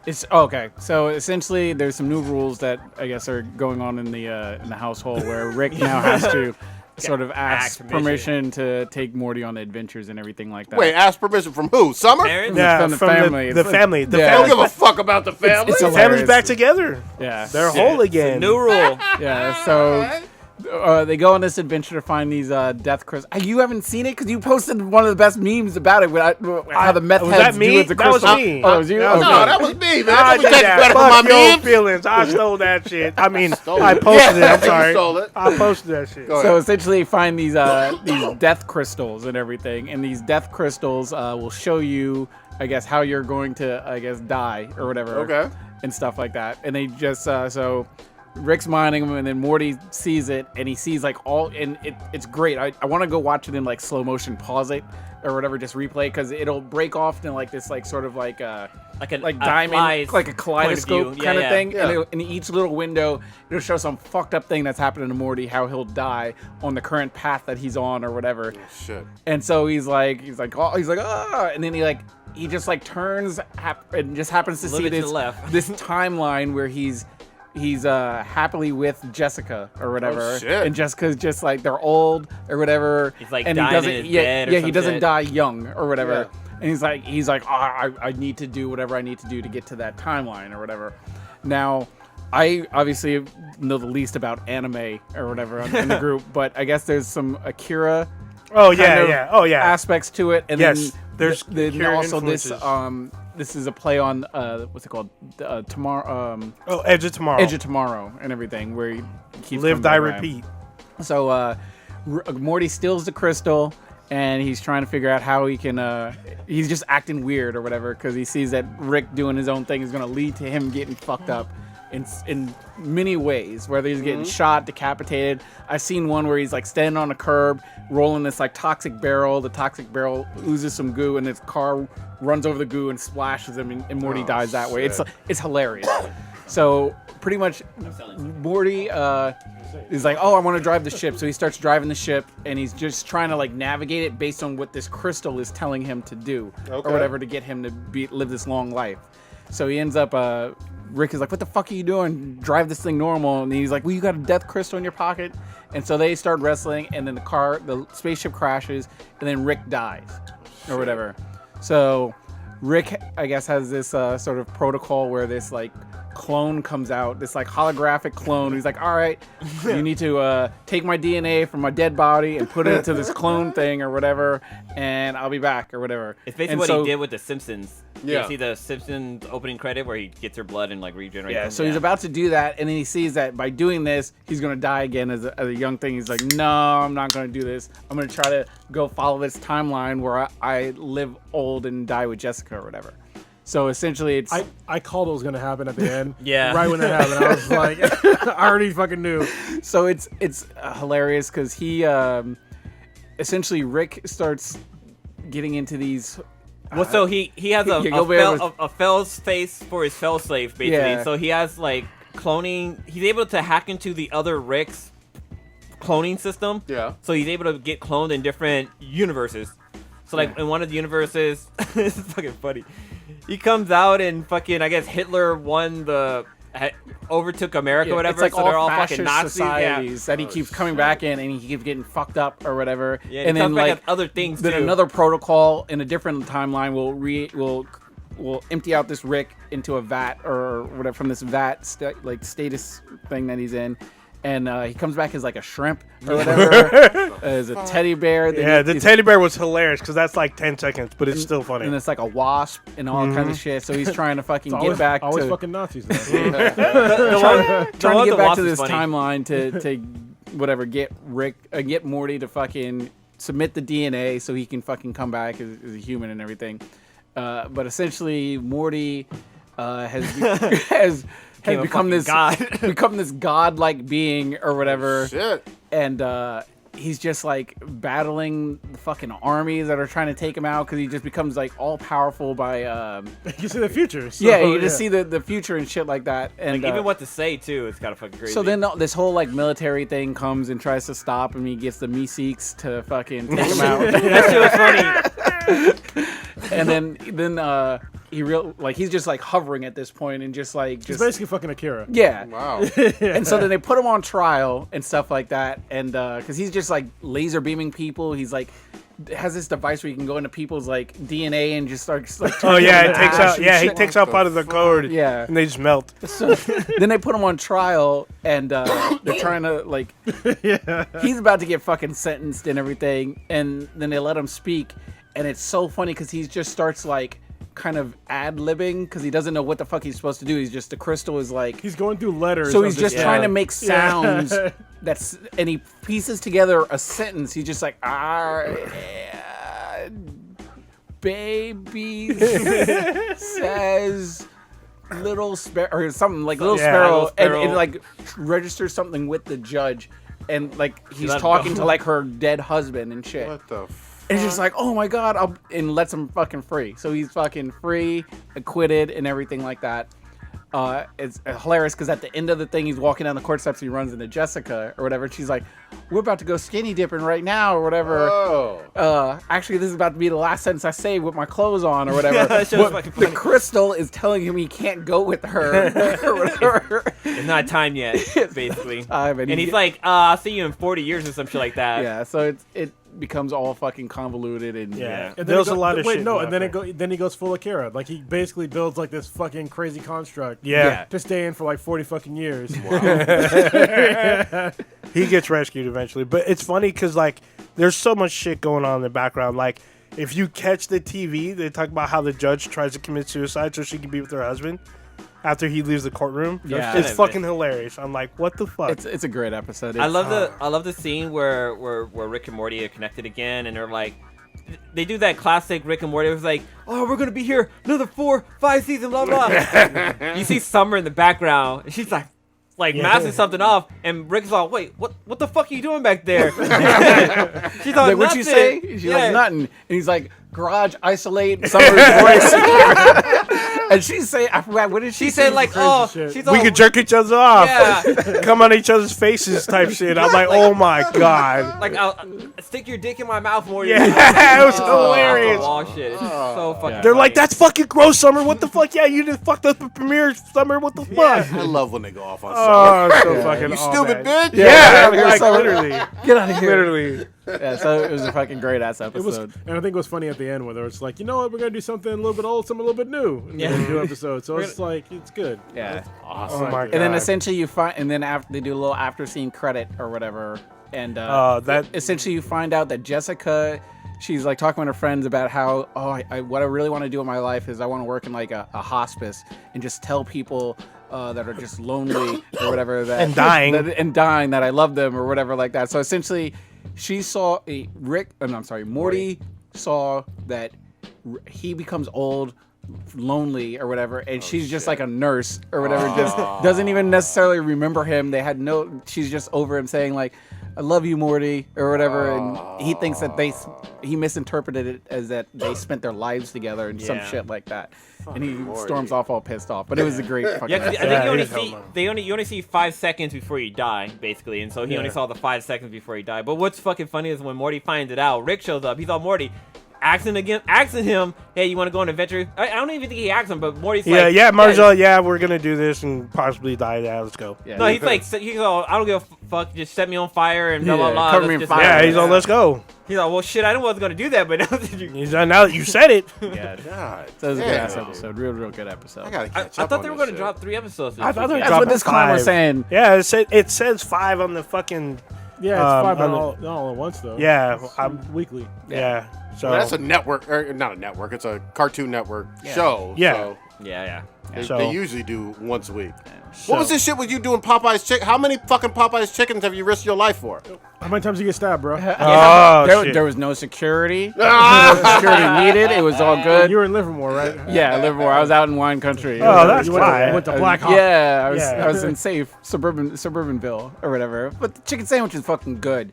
It's okay. So essentially, there's some new rules that I guess are going on in the household where Rick now has to sort of ask ask permission to take Morty on adventures and everything like that. Wait, ask permission from who? Summer? Parents? Yeah, from the from family. the It's like- family. The Yeah. I don't family. give a fuck about the family. It's The hilarious. family's back together. Yeah, They're whole again. New rule. yeah. So they go on this adventure to find these death crystals. You haven't seen it because you posted one of the best memes about it. How the meth was heads that me? do with the That was crystal. me. Oh, it was you. That was Okay. No, that was me, man. I Don't be did taking that. credit for my Fuck your memes. feelings. I stole that shit. I mean, Stole I it. posted it. I'm You sorry. stole it. I posted that shit. Go So ahead. essentially, find these death crystals and everything, and these death crystals will show you, I guess, how you're going to, die or whatever, Okay. and stuff like that. And they just so Rick's mining them, and then Morty sees it, and he sees like and it's great. I want to go watch it in like slow motion, pause it or whatever, just replay because it'll break off in like this like sort of like Like a diamond, fly's like a point of view. kaleidoscope kind of Yeah. thing. Yeah. And in each little window, it'll show some fucked up thing that's happening to Morty, how he'll die on the current path that he's on or whatever. Shit. And so he's like, and then he just like turns and just happens to Little see bit to this the left. this timeline where he's happily with Jessica or whatever, Oh, shit. and Jessica's just like they're old or whatever. He's, like, and dying he doesn't, in his bed or he some doesn't shit. die young or whatever. Yeah. And he's like, I need to do whatever I need to do to get to that timeline or whatever. Now, I obviously know the least about anime or whatever in the group, but I guess there's some Akira. Oh kind yeah, of yeah. Oh yeah. Aspects to it, and Yes, then there's Akira also this influences. this is a play on what's it called tomorrow Edge of Tomorrow. Edge of Tomorrow and everything where he keeps Live, coming die, back around. repeat. So Morty steals the crystal, and he's trying to figure out how he can. He's just acting weird or whatever because he sees that Rick doing his own thing is going to lead to him getting fucked up in many ways. Whether he's getting shot, decapitated. I've seen one where he's like standing on a curb, rolling this like toxic barrel. The toxic barrel oozes some goo, and his car runs over the goo and splashes him, and Morty dies that way. It's hilarious. So pretty much, Morty is like, oh, I want to drive the ship. So he starts driving the ship, and he's just trying to like navigate it based on what this crystal is telling him to do, or whatever, to get him to live this long life. So he ends up. Rick is like, what the fuck are you doing? Drive this thing normal. And he's like, well, you got a death crystal in your pocket. And so they start wrestling, and then the spaceship crashes, and then Rick dies, or whatever. So Rick, I guess, has this sort of protocol where this like clone comes out, this like holographic clone. He's like, all right, you need to take my DNA from my dead body and put it into this clone thing or whatever, and I'll be back or whatever. It's basically And what so- he did with The Simpsons. Yeah. You see the Simpsons opening credit where he gets her blood and like regenerates. Yeah, them? so he's about to do that, and then he sees that by doing this, he's going to die again as a young thing. He's like, no, I'm not going to do this. I'm going to try to go follow this timeline where I live old and die with Jessica or whatever. So essentially, it's... I called it was gonna happen at the end. Yeah. Right when that happened, I was like, I already fucking knew. So it's hilarious because he... essentially, Rick starts getting into these... Well, so he has a fail space for his fail safe, basically. Yeah. So he has like cloning. He's able to hack into the other Rick's cloning system. Yeah. So he's able to get cloned in different universes. So like in one of the universes, this is fucking funny. He comes out and fucking, I guess Hitler overtook America, or whatever. It's like so they're all fascist fucking Nazis. societies that he keeps coming back in, and he keeps getting fucked up or whatever. Yeah, and he then comes back like at other things then too. another protocol in a different timeline will empty out this Rick into a vat or whatever from this vat status thing that he's in. And he comes back as like a shrimp or whatever, as a teddy bear. Yeah, the teddy bear was hilarious because that's like 10 seconds, but it's still funny. And it's like a wasp and all kinds of shit. So he's trying to fucking It's get back always to fucking Nazis. Though. trying to one get that back Wasp to is this funny. timeline to whatever, get Morty to fucking submit the DNA so he can fucking come back as a human and everything. But essentially, Morty has become this godlike being or whatever. Shit. And he's just like battling the fucking armies that are trying to take him out because he just becomes like all powerful by You see the future. So, yeah, you just see the future and shit like that. And Like even what to say too, it's kind of fucking crazy. so then this whole like military thing comes and tries to stop him. He gets the Meeseeks to fucking take him out. that shit was funny. And then he's just like hovering at this point and just He's basically fucking Akira. yeah. Wow. And so then they put him on trial and stuff like that. And because he's just like laser beaming people, he's like has this device where you can go into people's like DNA and just start like Oh yeah, turning it them takes to ash out. and Yeah, he shit. takes out part of the code. Yeah. and they just melt. So then they put him on trial, and they're trying to like, he's about to get fucking sentenced and everything, and then they let him speak, and it's so funny because he just starts like kind of ad-libbing because he doesn't know what the fuck he's supposed to do. He's just the crystal is like He's going through letters. so of he's this just trying to guy. make sounds and he pieces together a sentence. He's just like baby says little sparrow or something like little Yeah, sparrow, little sparrow. and it like registers something with the judge, and like he's let him talking go. to like her dead husband and shit. What the And it's just like, oh my god, and lets him fucking free. So he's fucking free, acquitted, and everything like that. It's hilarious because at the end of the thing, he's walking down the court steps. He runs into Jessica or whatever. And she's like, "We're about to go skinny dipping right now or whatever." Oh. Actually, this is about to be the last sentence I say with my clothes on or whatever. That shit was But fucking the funny. crystal is telling him he can't go with her or whatever. It's not time yet, basically. time, and and he- he's like, I'll see you in 40 years or some shit like that. Yeah, so becomes all fucking convoluted and Yeah. And then There's it a lot of wait, shit. no, going and then on then he goes full of Kara. Like he basically builds like this fucking crazy construct. Yeah. To stay in for like 40 fucking years. He gets rescued eventually. But it's funny because, like, there's so much shit going on in the background. Like, if you catch the TV, they talk about how the judge tries to commit suicide so she can be with her husband after he leaves the courtroom. Yeah. It's fucking hilarious. I'm like, what the fuck? it's a great episode. I love the scene where Rick and Morty are connected again, and they're like, they do that classic Rick and Morty. It was like, oh, we're gonna be here another 4-5 seasons, blah blah. You see Summer in the background, and she's like mashing something off, and Rick's like, wait, what the fuck are you doing back there? She's like, what'd you say? She's like, nothing. And he's like, garage, isolate, Summer's voice. And she say, I forgot, what did she say? said like, oh, shit. she's we all, could jerk each other off, yeah, come on each other's faces type shit. I'm like, oh my god. like I'll stick your dick in my mouth more. Yeah, it was hilarious. Oh shit, it's just so fucking. They're like, funny. that's fucking gross, Summer. What the fuck? Yeah, you just fucked up the premiere, Summer. What the fuck? I love when they go off on Oh, so fucking You all stupid bad. bitch. Yeah, Yeah, like, Summer. literally. Get out of here. Literally. Yeah, so it was a fucking great ass It was, episode. and I think it was funny at the end where it's like, you know what, we're gonna do something a little bit old, something a little bit new in the new episode. So it's like, it's good. Yeah. Oh my god. And then essentially you find, and then after they do a little after scene credit or whatever, and that essentially you find out that Jessica, she's like talking with her friends about how, what I really want to do in my life is I want to work in like a hospice and just tell people that are just lonely or whatever that And dying. that I love them or whatever like that. So essentially, she saw Morty saw that he becomes old, lonely or whatever, and she's just like a nurse or whatever, just doesn't even necessarily remember him. She's just over him saying like, I love you, Morty, or whatever, and he thinks that he misinterpreted it as that they spent their lives together and some Yeah. shit like that. And he storms off all pissed off. But it was a great fucking Yeah, 'cause I episode. think you only see 5 seconds before you die, basically, and so he only saw the 5 seconds before he died. But what's fucking funny is when Morty finds it out, Rick shows up. He's all Morty, asking him, hey, you want to go on an adventure? I don't even think he asked him, but Morty's like, Marjol, we're gonna do this and possibly die. Yeah, let's go. Yeah. No, he's all, I don't give a fuck, just set me on fire and blah blah Yeah, blah. cover Let's me in just- fire. Yeah, he's on. Let's go. He's like, well, shit, I wasn't gonna do that, but now that you. He's on. Now that you said it, Yeah, God. so it was a good damn. ass episode. Real good episode. I gotta I catch up thought on they were this gonna shit. drop 3 episodes. I thought they were That's dropping what this clown was 5. saying. Yeah, it says 5 on the fucking. Yeah, it's 5 on all at once though. Yeah, It's weekly. yeah. So Well, that's a network, or not a network. It's a Cartoon Network show. Yeah. So Yeah. they usually do once a week. so- What was this shit with you doing Popeye's chicken? How many fucking Popeye's chickens have you risked your life for? How many times you get stabbed, bro? Oh shit. There was no security. No security needed. It was all good. You were in Livermore, right? Yeah, Livermore. I was out in wine country. Oh, that's You went to- fine. went to Black Hawk. Yeah, Yeah. I was in safe suburbanville or whatever. But the chicken sandwich is fucking good.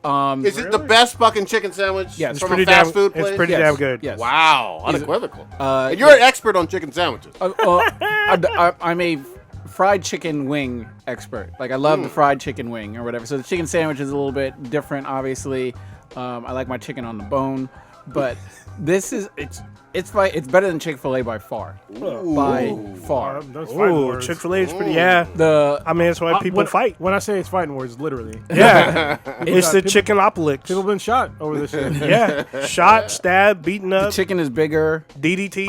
Is it the best fucking chicken sandwich Yes. It's from pretty a fast damn. food place? It's pretty Yes. damn good. Yes. Wow, unequivocal. Uh, And you're an expert on chicken sandwiches. I'm a fried chicken wing expert. Like I love the fried chicken wing or whatever. So the chicken sandwich is a little bit different, obviously. I like my chicken on the bone, but this is it's better than Chick-fil-A by far. By far. Those fighting Ooh, words. Chick-fil-A is pretty. Yeah. The I mean, that's why people fight. When I say it's fighting words, literally. Yeah. It's the People- chickenopolis. People been shot over this shit. Yeah. Shot, stabbed, beaten up, chicken is bigger. DDT.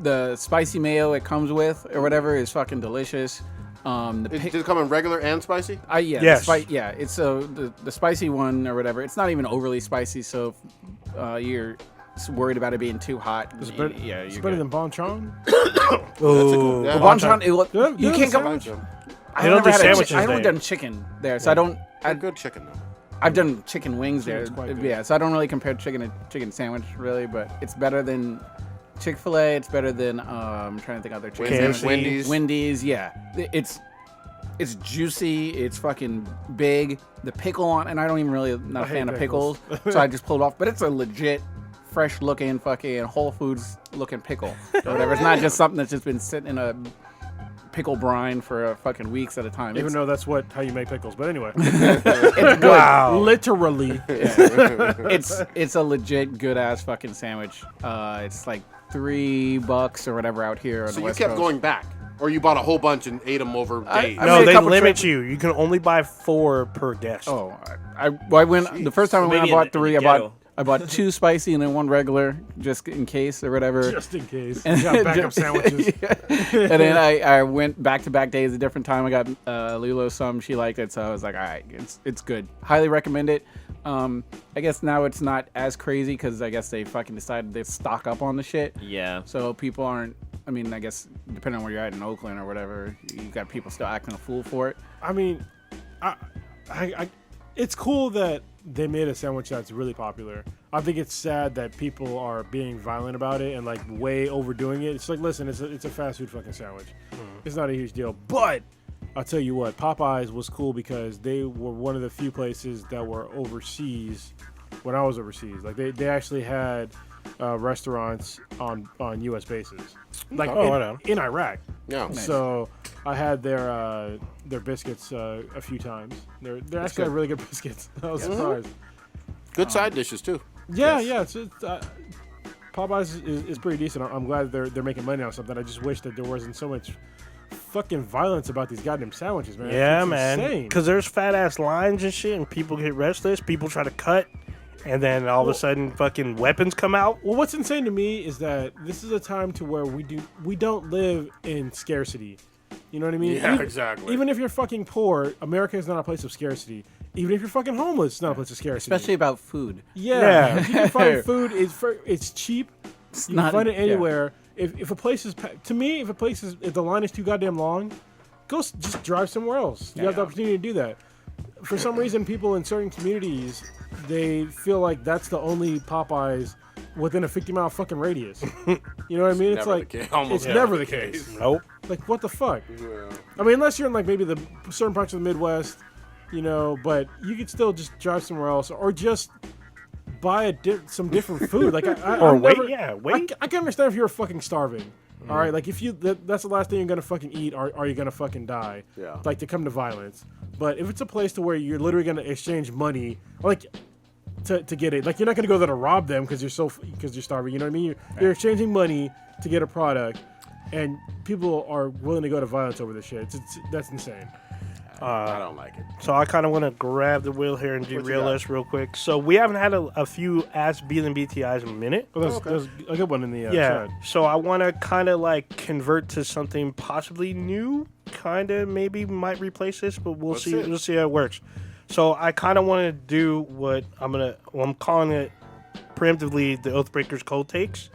The spicy mayo it comes with or whatever is fucking delicious. Does it come in regular and spicy? Yeah, Yes. It's the spicy one or whatever. It's not even overly spicy, so if you're worried about it being too hot, It's better, you're it's good. better than Bonchon. Ooh. Yeah. Bonchon. Good- You good can't go. sandwich. I've They don't never do had sandwiches I haven't there. done chicken there, so I don't. Good chicken though. I've done chicken wings there. Chicken's quite good. Yeah, so I don't really compare chicken to chicken sandwich really, but it's better than Chick-fil-A. It's better than I'm trying to think of other chicken KFC. sandwiches. Wendy's, yeah. It's juicy. It's fucking big. The pickle on, and I don't even really not a hate fan of pickles. pickles, so I just pulled it off. But it's a legit, fresh looking fucking Whole Foods looking pickle or whatever. It's not just something that's just been sitting in a pickle brine for fucking weeks at a time. Even though that's how you make pickles. But anyway. it's good. Wow. Literally. It's a legit good ass fucking sandwich. It's like $3 or whatever out here on So the you West kept Coast. going back. Or you bought a whole bunch and ate them over days? I No, made a they couple limit trips. you. You can only buy 4 per guest. Oh, I went the first time I went. Maybe I bought in the 3. ghetto. I bought 2 spicy and then 1 regular, just in case or whatever. Just in case. And You got backup sandwiches. And then I went back-to-back days, a different time. I got Lilo some. She liked it, so I was like, all right, it's good. Highly recommend it. I guess now it's not as crazy because I guess they fucking decided to stock up on the shit. Yeah. So people aren't. I mean, I guess depending on where you're at in Oakland or whatever, you got people still acting a fool for it. I mean, it's cool that they made a sandwich that's really popular. I think it's sad that people are being violent about it and like way overdoing it. It's like, listen, it's a fast food fucking sandwich. It's not a huge deal. But I'll tell you what, Popeyes was cool because they were one of the few places that were overseas when I was overseas. Like they actually had restaurants on U.S. bases, like in Iraq. Yeah. So I had their biscuits a few times. They're actually really good biscuits. I was surprised. Good side dishes too. Yeah, it's Popeyes is pretty decent. I'm glad they're making money on something. I just wish that there wasn't so much fucking violence about these goddamn sandwiches, man. Yeah, It's man. insane. Because there's fat ass lines and shit, and people get restless. People try to cut, and then all of a sudden, fucking weapons come out. Well, what's insane to me is that this is a time to where we don't live in scarcity. You know what I mean? Yeah, exactly. Even if you're fucking poor, America is not a place of scarcity. Even if you're fucking homeless, it's not a place of scarcity. Especially about food. Yeah. If you can find food, it's cheap. You can not- find it yeah. anywhere. If a place is, to me, if the line is too goddamn long, just drive somewhere else. You have the opportunity to do that. For some reason, people in certain communities, they feel like that's the only Popeyes within a 50-mile fucking radius. You know what I mean? It's never like the case. Almost it's never the case. Nope. Like, what the fuck? I mean, unless you're in like maybe the certain parts of the Midwest, you know, but you could still just drive somewhere else or just buy some different food. Like, Or wait. I can understand if you're fucking starving. All right, like if that's the last thing you're gonna fucking eat, are you gonna fucking die? Yeah. Like to come to violence. But if it's a place to where you're literally gonna exchange money, like to get it, like you're not gonna go there to rob them because you're starving. You know what I mean? You're exchanging money to get a product, and people are willing to go to violence over this shit. That's insane. I don't like it. So I kind of want to grab the wheel here and derail got? us real quick. So we haven't had a few Ask Beal and BTIs in a minute. Well, there's a good one in the Yeah. chat. So I want to kind of like convert to something possibly new. Kind of maybe might replace this, but we'll see. it? We'll see how it works. So I kind of want to do what I'm calling it preemptively the Oathbreakers cold takes.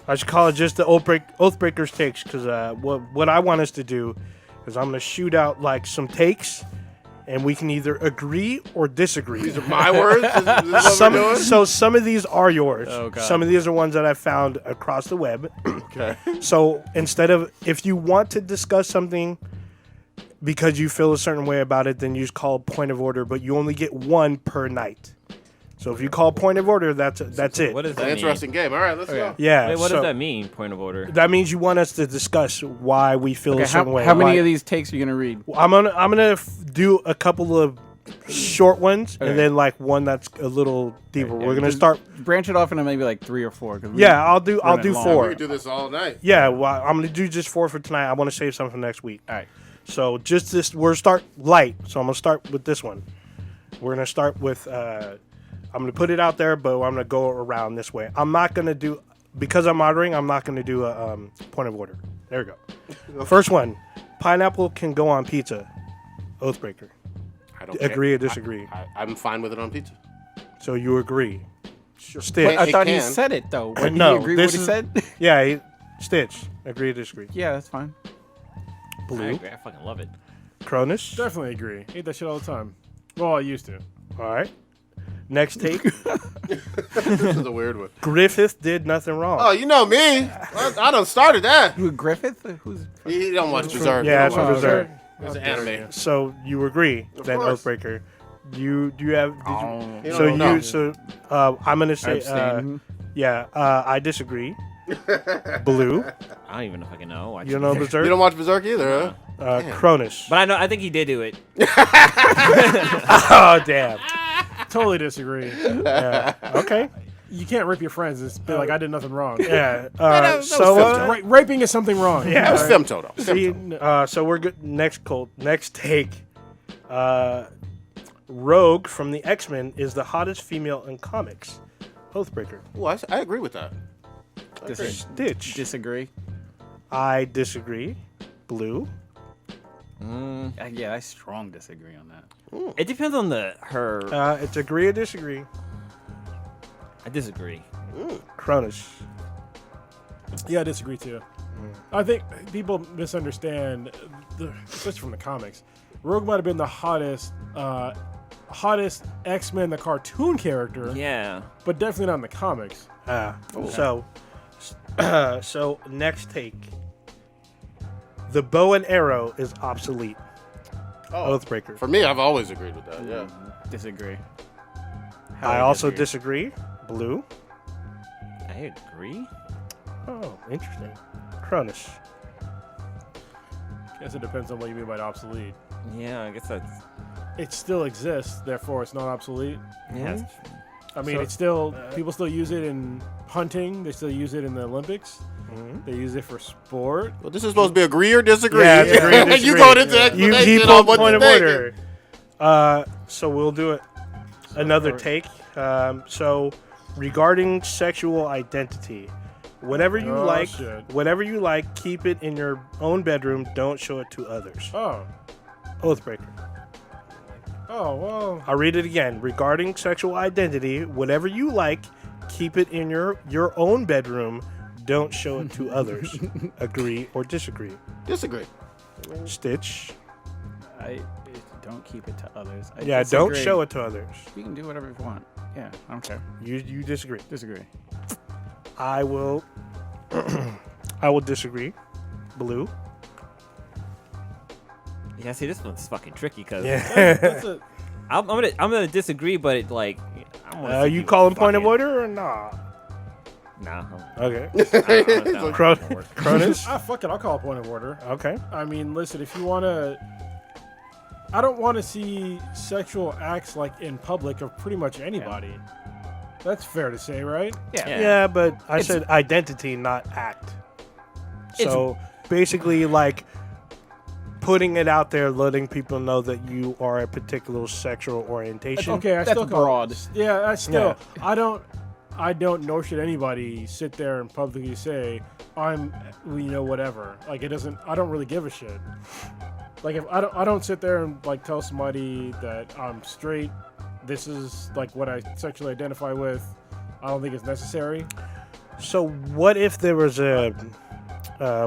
I should call it just the Oathbreakers takes because what I want us to do is I'm going to shoot out like some takes, and we can either agree or disagree. These are my words. This is what we're doing? So some of these are yours. Oh, God. Some of these are ones that I found across the web. Okay. So instead of, if you want to discuss something because you feel a certain way about it, then you just call point of order, but you only get one per night. So if you call point of order, that's it. What does An that mean? interesting game. All right, let's go. Yeah. Wait, what so does that mean? Point of order. That means you want us to discuss why we feel a certain way. How many Why- of these takes are you gonna read? I'm gonna do a couple of short ones Okay. and then like one that's a little deeper. Yeah, We're gonna just start. branch it off into maybe like 3 or 4. 'Cause Yeah, I'll do running long. We four. can do this all night. Yeah, well, I'm gonna do just 4 for tonight. I want to save some for next week. All right. So just this, we're start light. So I'm gonna start with this one. We're gonna start with. I'm gonna put it out there, but I'm gonna go around this way. I'm not gonna do because I'm moderating. I'm not gonna do a point of order. There we go. First one: pineapple can go on pizza. Oathbreaker. I don't Agree care. or disagree? I'm fine with it on pizza. So you agree? Sure. Stitch. I thought he can. said it though. When No, did he agree with what this he is- said? Yeah, Stitch. Agree or disagree? Yeah, that's fine. I Blue. agree. I fucking love it. Cronus. Definitely agree. Eat that shit all the time. Well, I used to. All right. Next take. This is a weird one. Griffith did nothing wrong. Oh, you know me. I done started that. Who, Griffith? Who's? He don't watch Berserk. Yeah, it's He don't from watch Berserk. It's an anime. So you agree then course. Oathbreaker. Do you have? Did you, You so don't you know. so I'm gonna say Abstain. yeah. I disagree. Blue. I don't even fucking know. You don't know Berserk. You don't watch Berserk either, huh? Cronus. But I know. I think he did do it. Oh damn. Totally disagree. Yeah. Okay. you can't rape your friends and be like, I did nothing wrong. Yeah. that was Raping is something wrong. Yeah. That was femto, though. See, Femto. so we're good. Next take. Rogue from the X-Men is the hottest female in comics. Oathbreaker. Well, I agree with that. Stitch. Disagree. I disagree. Blue. Yeah, I strong disagree on that. It depends on her. It's agree or disagree. I disagree. Cronus. Yeah, I disagree too. I think people misunderstand, especially from the comics. Rogue might have been the hottest X-Men the cartoon character, Yeah. but definitely not in the comics. So next take. The bow and arrow is obsolete. Oathbreaker. For me, I've always agreed with that. Yeah. Disagree. I also disagree. Blue. I agree. Oh, interesting. Cronus. Guess it depends on what you mean by obsolete. Yeah, I guess that's. It still exists, therefore it's not obsolete. Yeah. I mean, it's still people still use it in hunting. They still use it in the Olympics. They use it for sport. Well, this is supposed to be agree or disagree. Yeah, it's agree or disagree. You going into You explanation on what point you of think. order. So we'll do it. Another take. So regarding sexual identity, whatever you like, keep it in your own bedroom. Don't show it to others. Oh. Oathbreaker. Oh, well. I'll read it again. Regarding sexual identity, whatever you like, keep it in your own bedroom. Don't show it to others. Agree or disagree? Disagree. Stitch. I don't keep it to others. I Yeah, disagree. don't show it to others. You can do whatever you want. Yeah, I don't care. You disagree. Disagree. I will disagree. Blue. Yeah, see, this one's fucking tricky because That's a, I'm gonna disagree, but it, like, I don't wanna see You people calling point of fucking- order or nah? Nah. Okay. Cronus. Cronus. fuck it, I'll call a point of order. Okay. I mean, listen, if you want to... I don't want to see sexual acts, like, in public of pretty much anybody. That's fair to say, right? Yeah, but I said identity, not act. So basically, like, putting it out there, letting people know that you are a particular sexual orientation. Okay, I That's still call broad. Yeah, I still... Yeah. I don't, nor should anybody sit there and publicly say, I'm, whatever. Like, it doesn't... I don't really give a shit. Like, if I don't sit there and, like, tell somebody that I'm straight, this is, like, what I sexually identify with. I don't think it's necessary. So what if there was a,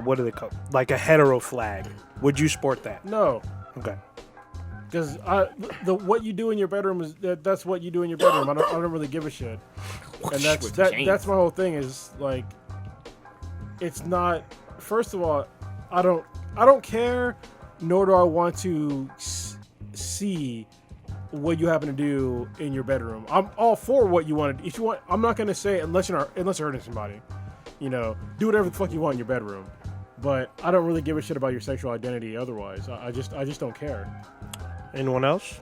what do they call it? Like a hetero flag? Would you sport that? No. Okay. Because what you do in your bedroom that's what you do in your bedroom. I don't really give a shit. And that's my whole thing is, like, it's not... First of all, I don't care, nor do I want to see what you happen to do in your bedroom. I'm all for what you want to do. If you want, I'm not going to say unless you're hurting somebody. Do whatever the fuck you want in your bedroom. But I don't really give a shit about your sexual identity otherwise. I just don't care. Anyone else?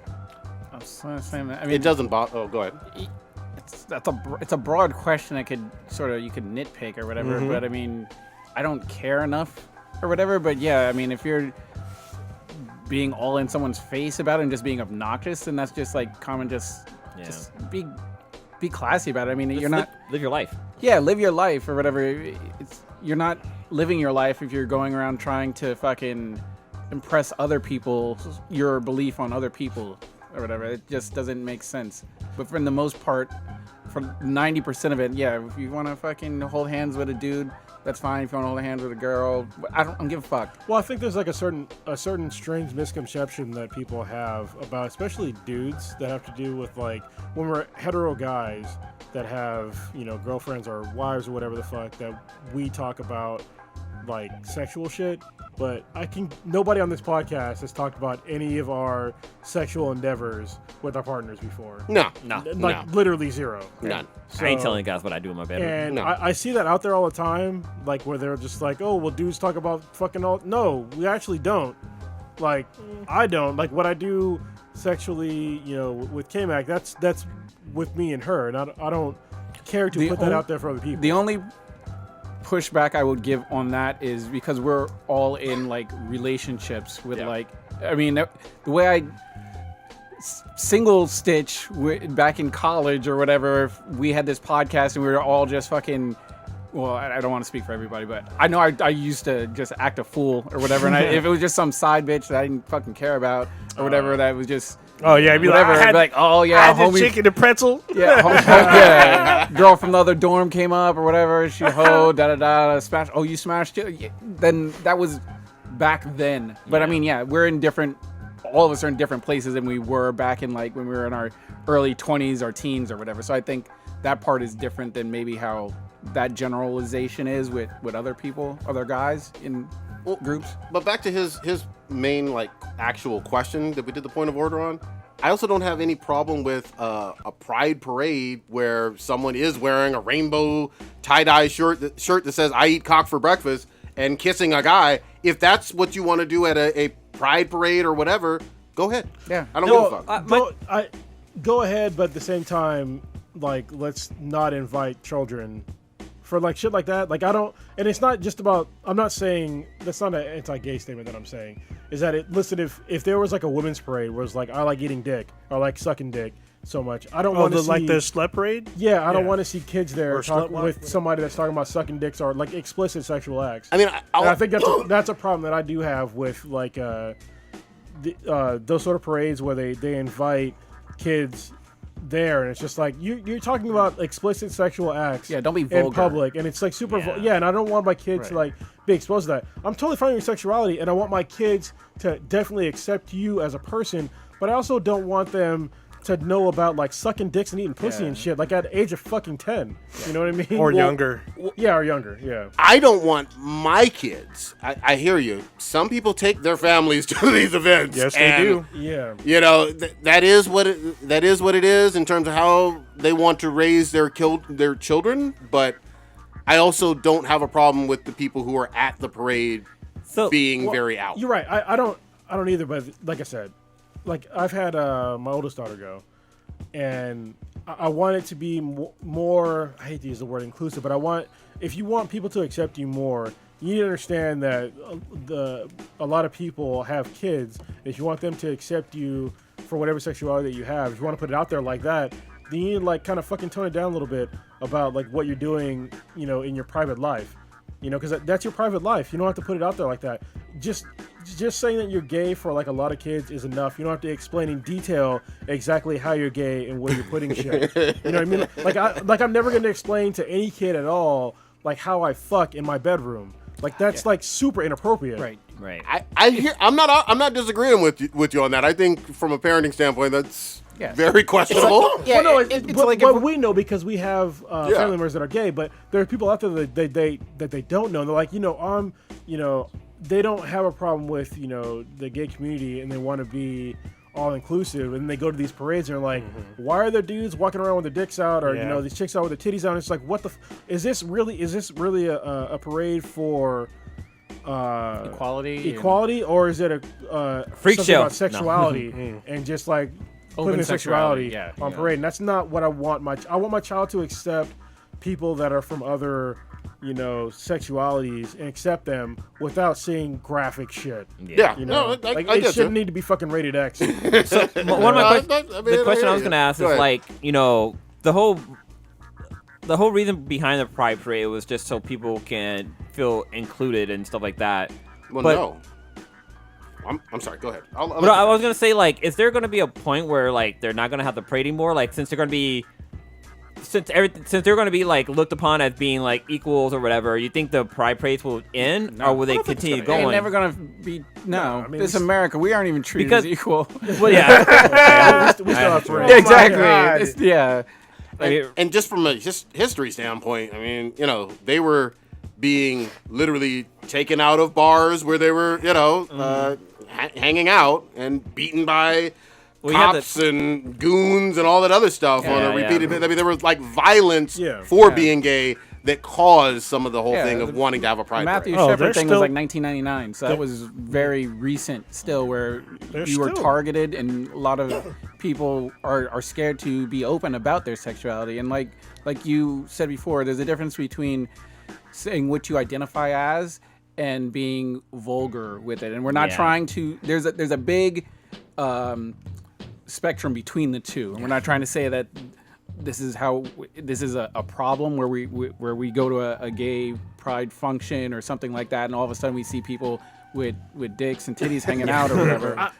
I was saying that. I mean, It doesn't bother. Oh, go ahead. it's a broad question. You could nitpick or whatever. But I mean, I don't care enough or whatever. But yeah, I mean, if you're being all in someone's face about it and just being obnoxious, then that's just like common. Just be classy about it. I mean, you're not live your life. Yeah, live your life or whatever. You're not living your life if you're going around trying to fucking impress other people, your belief on other people or whatever. It just doesn't make sense. But for the most part, for 90% of it, yeah, if you want to fucking hold hands with a dude, that's fine. If you want to hold hands with a girl, I don't give a fuck. Well, I think there's like a certain strange misconception that people have about, especially dudes, that have to do with, like, when we're hetero guys that have, girlfriends or wives or whatever the fuck, that we talk about, like, sexual shit. But nobody on this podcast has talked about any of our sexual endeavors with our partners before. No. Literally zero. None. So, I ain't telling you guys what I do in my bedroom. And No. I see that out there all the time, like, where they're just like, oh, well, dudes talk about fucking all... No, we actually don't. Like, I don't. Like, what I do sexually, with K-Mac, that's with me and her. And I don't care to put that out there for other people. The only pushback I would give on that is because we're all in like relationships with like, I mean, the way I single stitch back in college or whatever, we had this podcast and we were all just fucking. Well, I don't want to speak for everybody, but I know I used to just act a fool or whatever. And if it was just some side bitch that I didn't fucking care about or whatever, that was just. Oh yeah, I'd be whatever. I'd be like, oh yeah, I had the chicken and pretzel. Yeah, yeah. Girl from the other dorm came up or whatever. She hoed, smash. Oh, you smashed it. Yeah. Then that was back then. But I mean, yeah, we're in different. All of us are in different places than we were back in like when we were in our early 20s or teens or whatever. So I think that part is different than maybe how that generalization is with other people, other guys in groups. But back to his main like actual question that we did the point of order on. I also don't have any problem with a pride parade where someone is wearing a rainbow tie-dye shirt that says "I eat cock for breakfast" and kissing a guy. If that's what you want to do at a pride parade or whatever, go ahead. Yeah, I don't give a fuck. Go ahead, but at the same time, like, let's not invite children for like shit like that. Like, I don't, and it's not just about. I'm not saying that's not an anti-gay statement that I'm saying. Is that it? Listen, if there was like a women's parade where it's like I like eating dick or like sucking dick so much, I don't want to see like the slut parade. Yeah, I don't want to see kids there talking with somebody that's talking about sucking dicks or like explicit sexual acts. I mean, I think that's a problem that I do have with like those sort of parades where they invite kids there, and it's just like you're talking about explicit sexual acts. Yeah, don't be vulgar in public, and it's like super. And I don't want my kids to like be exposed to that. I'm totally fine with your sexuality, and I want my kids to definitely accept you as a person, but I also don't want them to know about like sucking dicks and eating pussy and shit like at the age of fucking 10. You know what I mean? Or younger. Yeah, or younger. Yeah. I don't want my kids. I hear you. Some people take their families to these events. Yes, they do. Yeah. You know, that is what it is in terms of how they want to raise their children. But I also don't have a problem with the people who are at the parade being very out. You're right. I don't either. But like I said, like I've had my oldest daughter go, and I want it to be more. I hate to use the word inclusive, but if you want people to accept you more, you need to understand that a lot of people have kids. If you want them to accept you for whatever sexuality that you have, if you want to put it out there like that, then you need to like kind of fucking tone it down a little bit about like what you're doing, you know, in your private life. You know, because that's your private life. You don't have to put it out there like that. Just saying that you're gay for like a lot of kids is enough. You don't have to explain in detail exactly how you're gay and where you're putting shit. You know what I mean? Like I'm never going to explain to any kid at all like how I fuck in my bedroom. Like that's like super inappropriate. Right. I hear. I'm not disagreeing with you on that. I think from a parenting standpoint, that's very questionable. But we know because we have family members that are gay. But there are people out there that they don't know. And they're like, they don't have a problem with the gay community, and they want to be all inclusive. And they go to these parades and they're like, why are there dudes walking around with their dicks out, or these chicks out with their titties out? And it's like, what the? Is this really a parade for? Equality, or is it a freak show about sexuality and just like putting the sexuality on parade? And that's not what I want. I want my child to accept people that are from other sexualities and accept them without seeing graphic shit. It shouldn't need to be fucking rated X. So one of my the question I was gonna ask is like, the whole reason behind the Pride Parade was just so people can feel included and stuff like that. No. I'm sorry. Go ahead. I was gonna say, like, is there gonna be a point where like they're not gonna have the parade anymore? Like, since they're gonna be like looked upon as being like equals or whatever, you think the Pride Parades will end, or will they continue going? They're never gonna be. No, this America. We aren't even treated as equal. Well, yeah. we still have parades. Exactly. And just from a history standpoint, I mean, they were being literally taken out of bars where they were, hanging out and beaten by cops and goons and all that other stuff on a repeated. I mean, there was like violence for being gay that caused some of the whole thing of wanting to have a pride parade. Matthew Shepard thing was like 1999, so that was very recent still, where you were targeted and a lot of people are scared to be open about their sexuality. And like you said before, there's a difference between saying what you identify as and being vulgar with it. And we're not trying to. There's a big spectrum between the two, and we're not trying to say that this is a problem where we go to a gay pride function or something like that, and all of a sudden we see people with dicks and titties hanging out or whatever.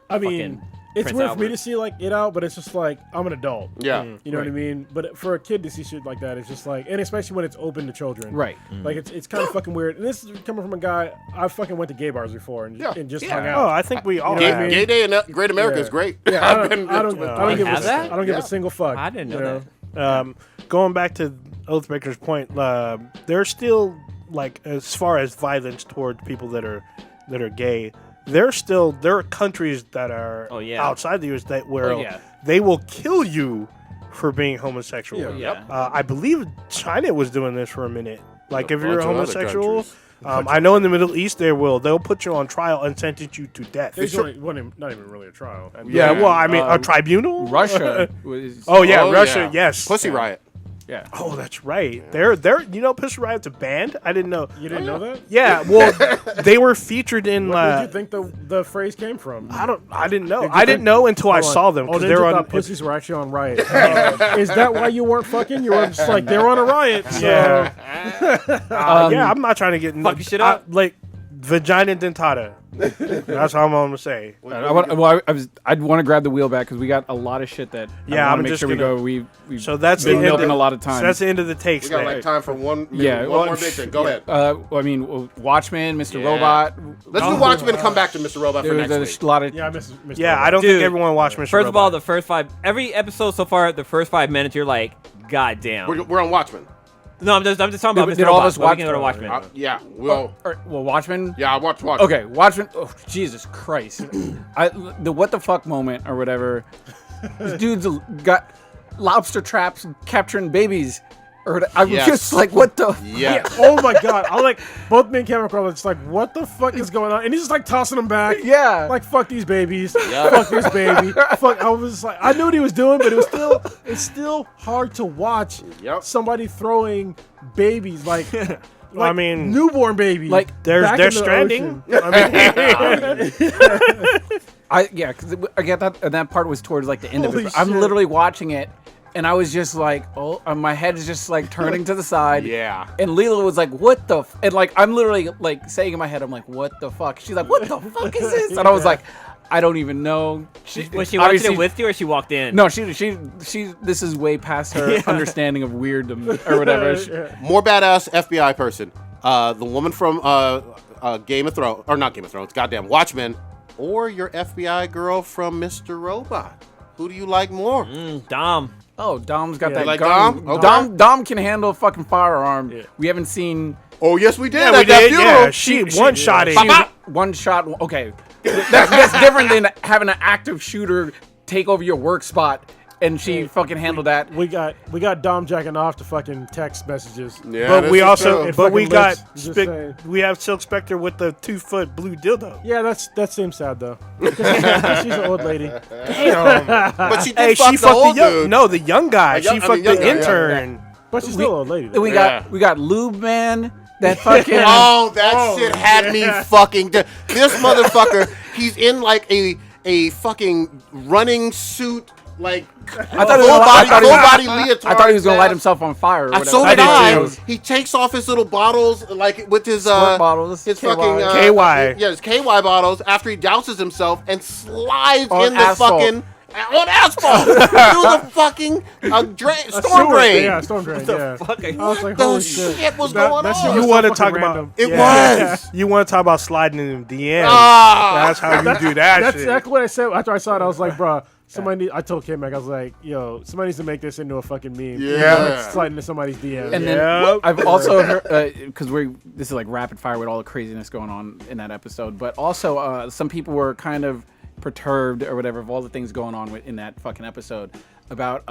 I mean, it's weird for me to see like it out, but it's just like I'm an adult. Yeah. You know what I mean? But for a kid to see shit like that, it's just like, and especially when it's open to children. Right. Like it's kind of fucking weird. And this is coming from a guy, I fucking went to gay bars before and just hung out. Oh, I think we all You know what I have. mean? Gay Day in Great America is great. Yeah, I don't give that? a single fuck. I didn't know that. Going back to Oathbreaker's point, there's still like as far as violence towards people that are gay. There are countries that are outside the U.S. where they will kill you for being homosexual. I believe China was doing this for a minute. Like if you're a homosexual, I know in the Middle East they'll put you on trial and sentence you to death. It's not even really a trial. Well, I mean a tribunal. Russia was. Russia. Yes, Pussy Riot. Yeah. Oh, that's right. They're Pussy Riot's a band. I didn't know. You didn't know that? Yeah. Well, they were featured in. Where did you think the phrase came from? I didn't know. I didn't know until I saw them because they were on. Pussies were actually on riot. Is that why you weren't fucking? You were just like they were on a riot. So. Yeah. I'm not trying to get fuck shit up. Like vagina dentata. That's how I'm gonna say. I'd want to grab the wheel back because we got a lot of shit that. I'm make just sure gonna, we go. We've so that's been the milking end a lot of time. So that's the end of the takes. We got like time for one big thing. Go ahead. I mean, Watchmen, Mr. Robot. Let's do Watchmen and come back to Mr. Robot for next week. A lot of I don't think everyone watched Mr. First of all, the first every episode so far, the first 5 minutes, you're like, God damn. We're on Watchmen. No, I'm just talking about Mr. Did Robot. all of us watch? We can go to Watchmen. Watchmen. Yeah, I watched Watchmen. Okay, Watchmen. Oh, Jesus Christ! The what the fuck moment or whatever. This dude's got lobster traps capturing babies. I'm just like, what the? Yeah. Oh my god! I like both me and Kevin Crawler. It's like, what the fuck is going on? And he's just like tossing them back. Yeah. Like fuck these babies. Fuck this baby. Fuck. I was like, I knew what he was doing, but it's still hard to watch somebody throwing babies like. I mean, newborn babies. Like there's Stranding. Because I get that, and that part was towards like the end of it. I'm literally watching it. And I was just like, my head is just like turning to the side. Yeah. And Leela was like, what the? And like, I'm literally like saying in my head, I'm like, what the fuck? She's like, what the fuck is this? And I was like, I don't even know. Was she watching it with you or she walked in? No, she. This is way past her understanding of weirdom or whatever. More badass FBI person. The woman from Game of Thrones, or not Game of Thrones, goddamn Watchmen, or your FBI girl from Mr. Robot. Who do you like more? Dom. Oh, Dom's got that like gun. Dom? Okay. Dom can handle a fucking firearm. Yeah. We haven't seen. Oh yes, we did. Yeah, we did. Yeah, she one shot it. One shot. Okay, that's different than having an active shooter take over your work spot. And she fucking handled that. We got Dom jacking off to fucking text messages. Yeah, but we also we got we have Silk Spectre with the 2-foot blue dildo. Yeah, that seems sad though. She's an old lady. Damn. But she did fuck the old dude. No, the young guy. She fucked the intern. But she's still an old lady. Though. We got Lube Man. That fucking shit had me fucking. This motherfucker. He's in like a fucking running suit. Like I thought he was gonna light himself on fire. Or so did I. He takes off his little bottles, like with his bottles, his KY. fucking KY. His KY bottles after he douses himself and slides on in the asphalt. fucking on asphalt through the fucking storm drain. Yeah, storm drain. Yeah. I was like, The holy shit was going on. You want to talk about it? Was you want to talk about sliding in the DM? That's how you do that. That's shit. exactly what I said after I saw it. I was like, bro. I told K-Mac, I was like, yo, somebody needs to make this into a fucking meme. Yeah. Like sliding into somebody's DM. And then I've also heard, because this is like rapid fire with all the craziness going on in that episode, but also some people were kind of perturbed or whatever of all the things going on in that fucking episode about,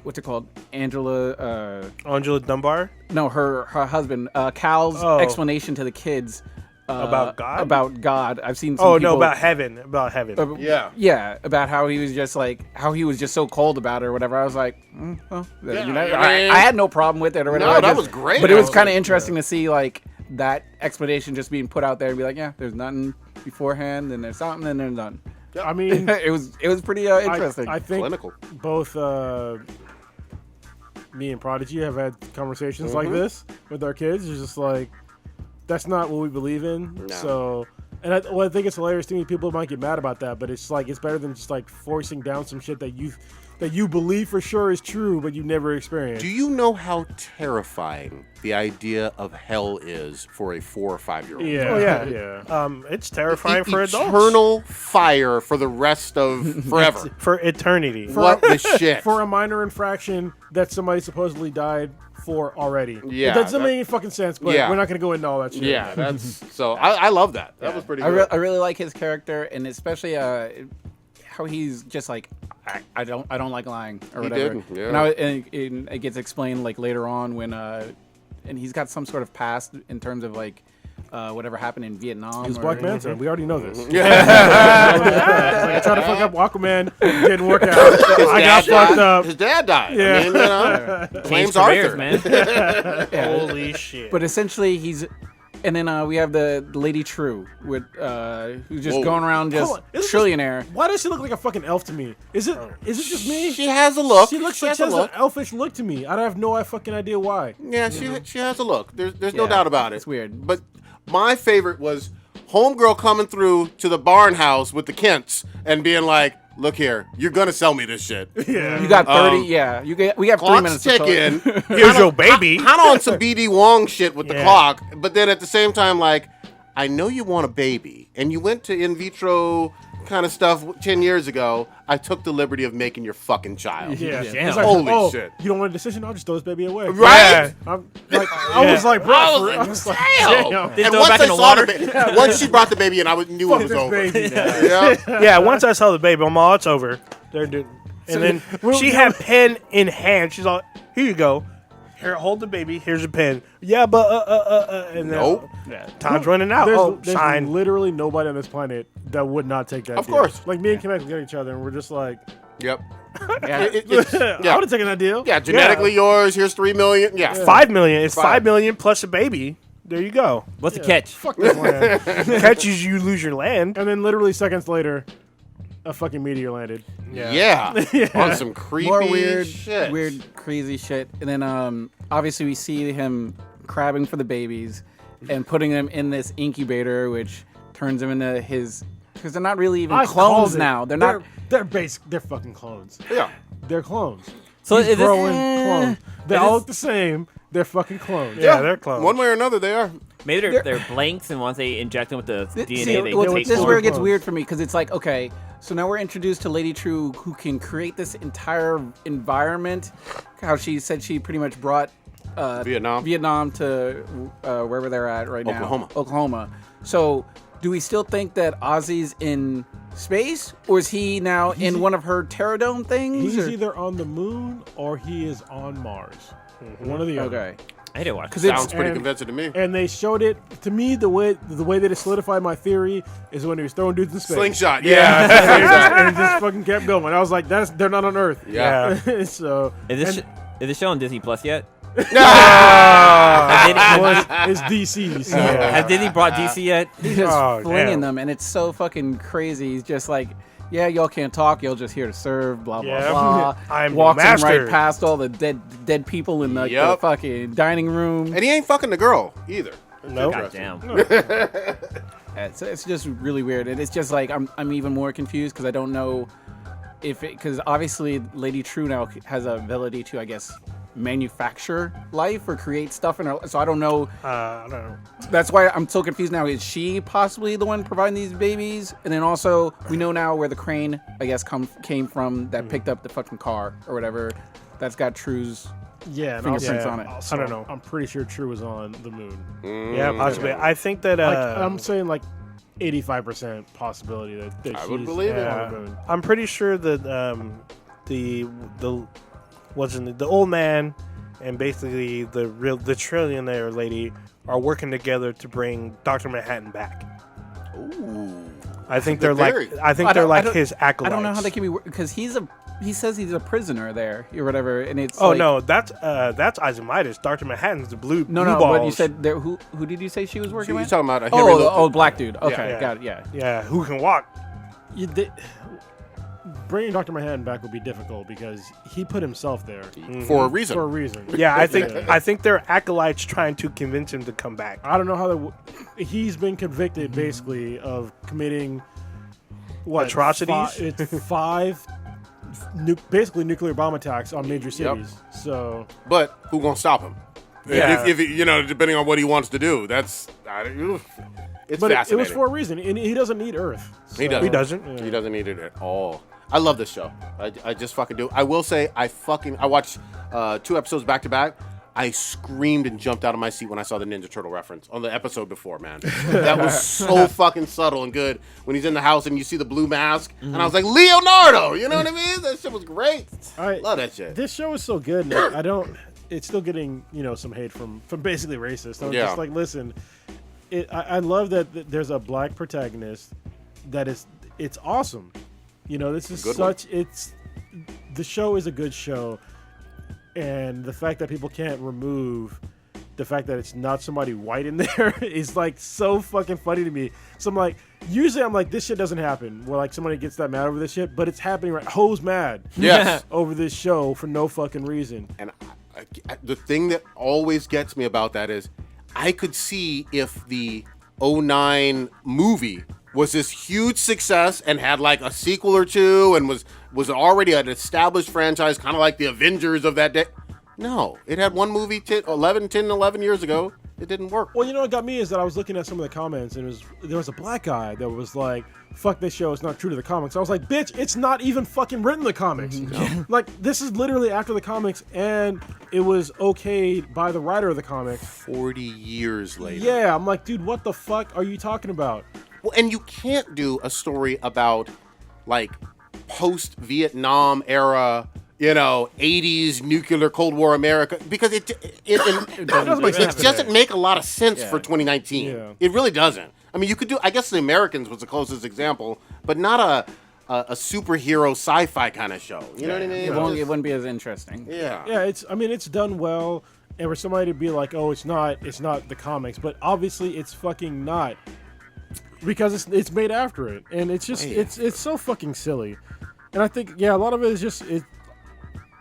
what's it called? Angela Dunbar? No, her husband, Cal's explanation to the kids About God? About God. I've seen some Oh people, no, about heaven. About heaven. Yeah, about how he was just so cold about it or whatever. I was like, well, Yeah, you know, I mean- I had no problem with it or whatever. No, I that just- was great. But it was I kind of was- interesting to see like that explanation just being put out there and be like, yeah, there's nothing beforehand, and there's something, and there's none. I mean, it was pretty interesting. I think Clinical. both me and Prodigy have had conversations like this with our kids. It's just like, that's not what we believe in. No. So, and I think it's hilarious to me. People might get mad about that, but it's like it's better than just like forcing down some shit that you believe for sure is true, but you never experienced. Do you know how terrifying the idea of hell is for a 4 or 5 year old? Yeah. Oh yeah, Yeah. It's terrifying for adults. Eternal fire for the rest of forever. For eternity. What the shit? For a minor infraction that somebody supposedly died for already. Yeah, That doesn't that- make any fucking sense, but Yeah. we're not going to go into all that shit. Yeah, that's so. I love that. That was pretty good. I really like his character, and especially how he's just like, I don't like lying or He whatever. didn't, yeah. And it gets explained like later on when and he's got some sort of past in terms of like whatever happened in Vietnam. He was or- Black Manta. We already know this. Yeah. Like, I tried to fuck up Aquaman. It didn't work out. I got fucked up. His dad died. Yeah. I mean, you know, Changed claims careers, Arthur. man. Holy shit. But essentially, he's. And then we have the Lady True, with who's just Whoa. going around just Hold on, is this- trillionaire. Why does she look like a fucking elf to me? Is it just me? She has a look. She looks She like has she a has look. an elfish look to me. I have no fucking idea why. Yeah, she has a look. There's no Yeah, doubt about it. it's weird. But my favorite was homegirl coming through to the barn house with the Kents and being like, "Look here, you're gonna sell me this shit." Yeah. You got 30. Um, We have 3 Clock's minutes to talk. ticking. Here's your baby. Kind of on some BD Wong shit with the Yeah. clock, but then at the same time, like, I know you want a baby, and you went to in vitro kind of stuff 10 years ago. I took the liberty of making your fucking child. Yeah. Damn. It's like, Holy shit. You don't want a decision? I'll just throw this baby away. Right? I'm like, I was like, bro. I was like, damn. Didn't And throw it once back I in the saw water. the once she brought the baby in, knew Fuck it was this over. baby. man. Yeah. Yeah, once I saw the baby, I'm all, it's over. They're doing, and then she had pen in hand. She's all, here you go. Here, hold the baby. Here's a pen. Yeah, but and then Nope. time's running out. There's Sign. literally nobody on this planet that would not take that. Of deal. course. Like me and Kamek look at each other and we're just like, Yep. Yeah. It's, I yeah. would have taken that deal. Yeah, genetically yours. Here's $3 million. Yeah. 5 million. It's 5 5 million plus a baby. There you go. What's the catch? Fuck this land. Catches you lose your land. And then literally seconds later, a fucking meteor landed. Yeah. On some creepy More weird, shit. crazy shit. And then obviously we see him crabbing for the babies and putting them in this incubator, which turns them into his. Because they're not really even I clones called it. now. They're not. They're basic. They're fucking clones. Yeah. They're clones. So He's is this, growing clones. They is all this- look the same. They're fucking clones. Yeah, they're clones. One way or another, they are. maybe they're blanks, and once they inject them with the DNA, See, they well, take this is form. where it gets clones. weird for me because it's like, okay, so now we're introduced to Lady True, who can create this entire environment. How she said she pretty much brought Vietnam to wherever they're at right now, Oklahoma. So, do we still think that Ozzy's in space, or is he now in one of her pterodome things? He's or- either on the moon or he is on Mars. One of the other. okay. I didn't watch. Because It. it's Sounds pretty and- convincing to me. And they showed it to me. The way that it solidified my theory is when he was throwing dudes in space. Slingshot. and, Yeah. and it just fucking kept going. I was like, they're not on Earth. Yeah. So Is this show on Disney Plus yet? well, it's DC. So. Has Disney brought DC yet? he's just Oh, flinging damn. them, and it's so fucking crazy. He's just like, yeah, y'all can't talk. Y'all just here to serve. Blah blah Yeah. blah. I'm the Walks him master. right past all the dead people in the Yep. fucking dining room. And he ain't fucking the girl either. Nope. God damn. It's just really weird, and it's just like I'm even more confused because I don't know if it because obviously Lady True now has a ability to, I guess, manufacture life or create stuff in her. So I don't know. I don't know. That's why I'm so confused now. Is she possibly the one providing these babies? And then also we know now where the crane, I guess, came from that picked up the fucking car or whatever. That's got True's. Yeah, and Fingerprints also- on it. also, I don't know. I'm pretty sure True was on the moon. Yeah, possibly. I think that Like, I'm saying like 85% possibility that I she's would believe it. on the moon. I'm pretty sure that the old man and basically the trillionaire lady are working together to bring Dr. Manhattan back. Ooh. I think Good they're theory. like his acolytes. I don't know how they can be because he says he's a prisoner there or whatever, and it's no, that's Ozymandias. Dr. Manhattan's the blue no, balls. but you said there. Who did you say she was working You're with? talking about a Henry Lewis. Black dude. Okay, Yeah. got it. Yeah. Yeah, who can walk? Bringing Dr. Manhattan back would be difficult because he put himself there For a reason. for a reason. Yeah, I think they're acolytes trying to convince him to come back. I don't know how he's been convicted basically of committing what Atrocities? It's five basically nuclear bomb attacks on major cities. So, But who gonna stop him? Yeah. If depending on what he wants to do, it's but it fascinating. was for a reason, and he doesn't need Earth. He So- doesn't. He doesn't. He doesn't need it at all. I love this show. I just fucking do. I will say I watched 2 episodes back to back. I screamed and jumped out of my seat when I saw the Ninja Turtle reference on the episode before, man. That was so fucking subtle and good. When he's in the house and you see the blue mask, and I was like, Leonardo! You know what I mean? That shit was great. Love that shit. This show is so good. And I don't. It's still getting some hate from basically racist. I'm just like, listen. I love that there's a black protagonist. It's awesome. This is Good one. the show is a good show, and the fact that people can't remove the fact that it's not somebody white in there is like so fucking funny to me. So I'm like, usually I'm like, this shit doesn't happen where like somebody gets that mad over this shit, but it's happening right. Ho's mad Yes. over this show for no fucking reason. And the thing that always gets me about that is I could see if the 2009 movie was this huge success and had like a sequel or two and was already an established franchise, kind of like the Avengers of that day. No, it had one movie 11 years ago. It didn't work. Well, what got me is that I was looking at some of the comments, and there was a black guy that was like, fuck this show, it's not true to the comics. I was like, bitch, it's not even fucking written the comics. No. Like, this is literally after the comics, and it was okayed by the writer of the comics. 40 years later. Yeah, I'm like, dude, what the fuck are you talking about? Well, and you can't do a story about like post-Vietnam era, 80s nuclear Cold War America because it doesn't make a lot of sense for 2019. Yeah. It really doesn't. I mean, you could do. I guess The Americans was the closest example, but not a superhero sci-fi kind of show. You know what I mean? It wouldn't be as interesting. Yeah. Yeah, it's done well, and for somebody to be like, oh, it's not the comics, but obviously it's fucking not. Because it's made after it, and it's just it's so fucking silly, and I think a lot of it is just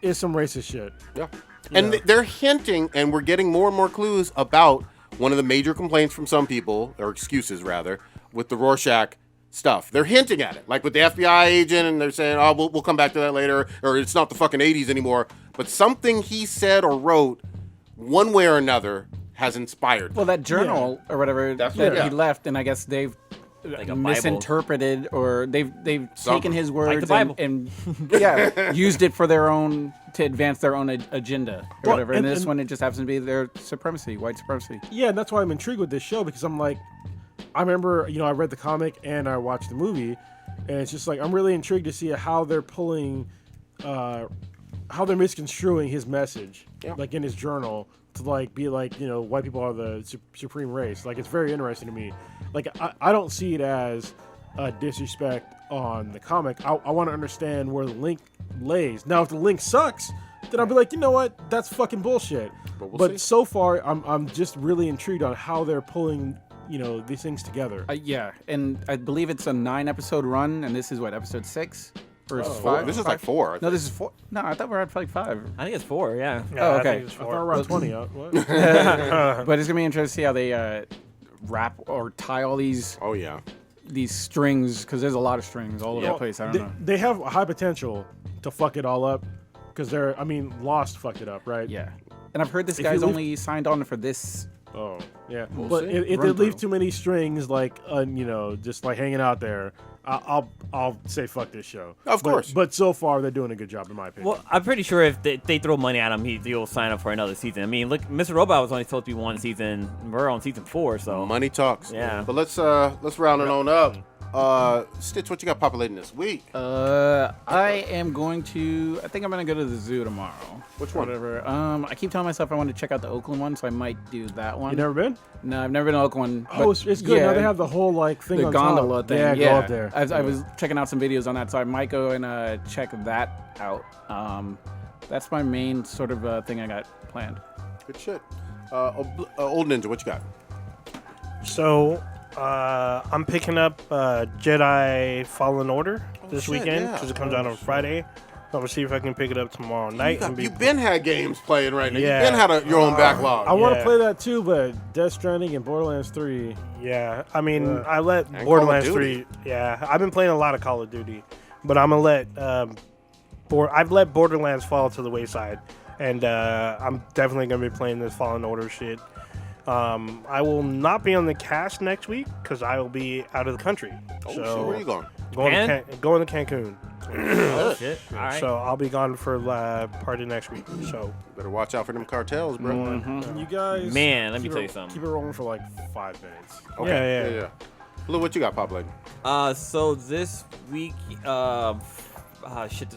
is some racist shit. Yeah. And they're hinting, and we're getting more and more clues about one of the major complaints from some people, or excuses rather, with the Rorschach stuff. They're hinting at it, like with the FBI agent, and they're saying, oh, we'll come back to that later, or it's not the fucking 80s anymore. But something he said or wrote, one way or another, has inspired. Well, that journal or whatever That's that what- he left, and I guess they've Like a misinterpreted or they've taken his Like words the Bible. and used it for to advance their own agenda or whatever. And this one, it just happens to be their supremacy, white supremacy. Yeah, and that's why I'm intrigued with this show, because I'm like, I remember, I read the comic and I watched the movie, and it's just like, I'm really intrigued to see how they're pulling, how they're misconstruing his message, like in his journal, to like be like, white people are the supreme race. Like, it's very interesting to me. Like, I don't see it as a disrespect on the comic. I want to understand where the link lays. Now, if the link sucks, then I'll be like, you know what? That's fucking bullshit. But see. so far, I'm just really intrigued on how they're pulling, these things together. And I believe it's a 9-episode run, and this is what, episode 6 or 5? This is like 4. No, this is 4. No, I thought we were at like 5. I think it's 4, yeah. Oh, I okay. think it's I thought 4. around 20. What? But it's gonna be interesting to see how they wrap or tie all these Oh, yeah. strings, because there's a lot of strings all over the place. I don't know. They have a high potential to fuck it all up, because Lost fucked it up, right? Yeah. And I've heard this If guy's you leave- only signed on for this. Oh, yeah. We'll But see. if they Run leave through. too many strings, like, just like hanging out there, I'll say fuck this show. Of course. But so far, they're doing a good job, in my opinion. Well, I'm pretty sure if they throw money at him, he'll sign up for another season. I mean, look, Mr. Robot was only supposed to be 1 season. We're on season 4, so Money talks. Yeah. But let's round it on up. Stitch, what you got populating this week? I am going to. I think I'm gonna go to the zoo tomorrow. Which one? Whatever. I keep telling myself I want to check out the Oakland one, so I might do that one. You never been? No, I've never been to Oakland. Oh, it's good. Now they have the whole thing the on gondola top. thing. Yeah, go up there. I was checking out some videos on that, so I might go and check that out. That's my main sort of thing I got planned. Good shit. Old Ninja, what you got? So, I'm picking up Jedi Fallen Order this weekend because it comes out on Friday. So I'm gonna see if I can pick it up tomorrow night. You've been had games playing right now. Yeah. You've been had your own backlog. I want to play that too, but Death Stranding and Borderlands 3. Yeah, I mean, I let And Borderlands Call of Duty. 3. Yeah, I've been playing a lot of Call of Duty, but I'm gonna let I've let Borderlands fall to the wayside, and I'm definitely gonna be playing this Fallen Order shit. I will not be on the cast next week because I will be out of the country. Oh, so shit, where are you going? Going to Cancun. Oh, shit. All right. So I'll be gone for part of next week. So Better watch out for them cartels, bro. Can you guys? Man, let me keep tell it- you something. Keep it rolling for like 5 minutes. Okay. Yeah. Blue, what you got populating? So this week, the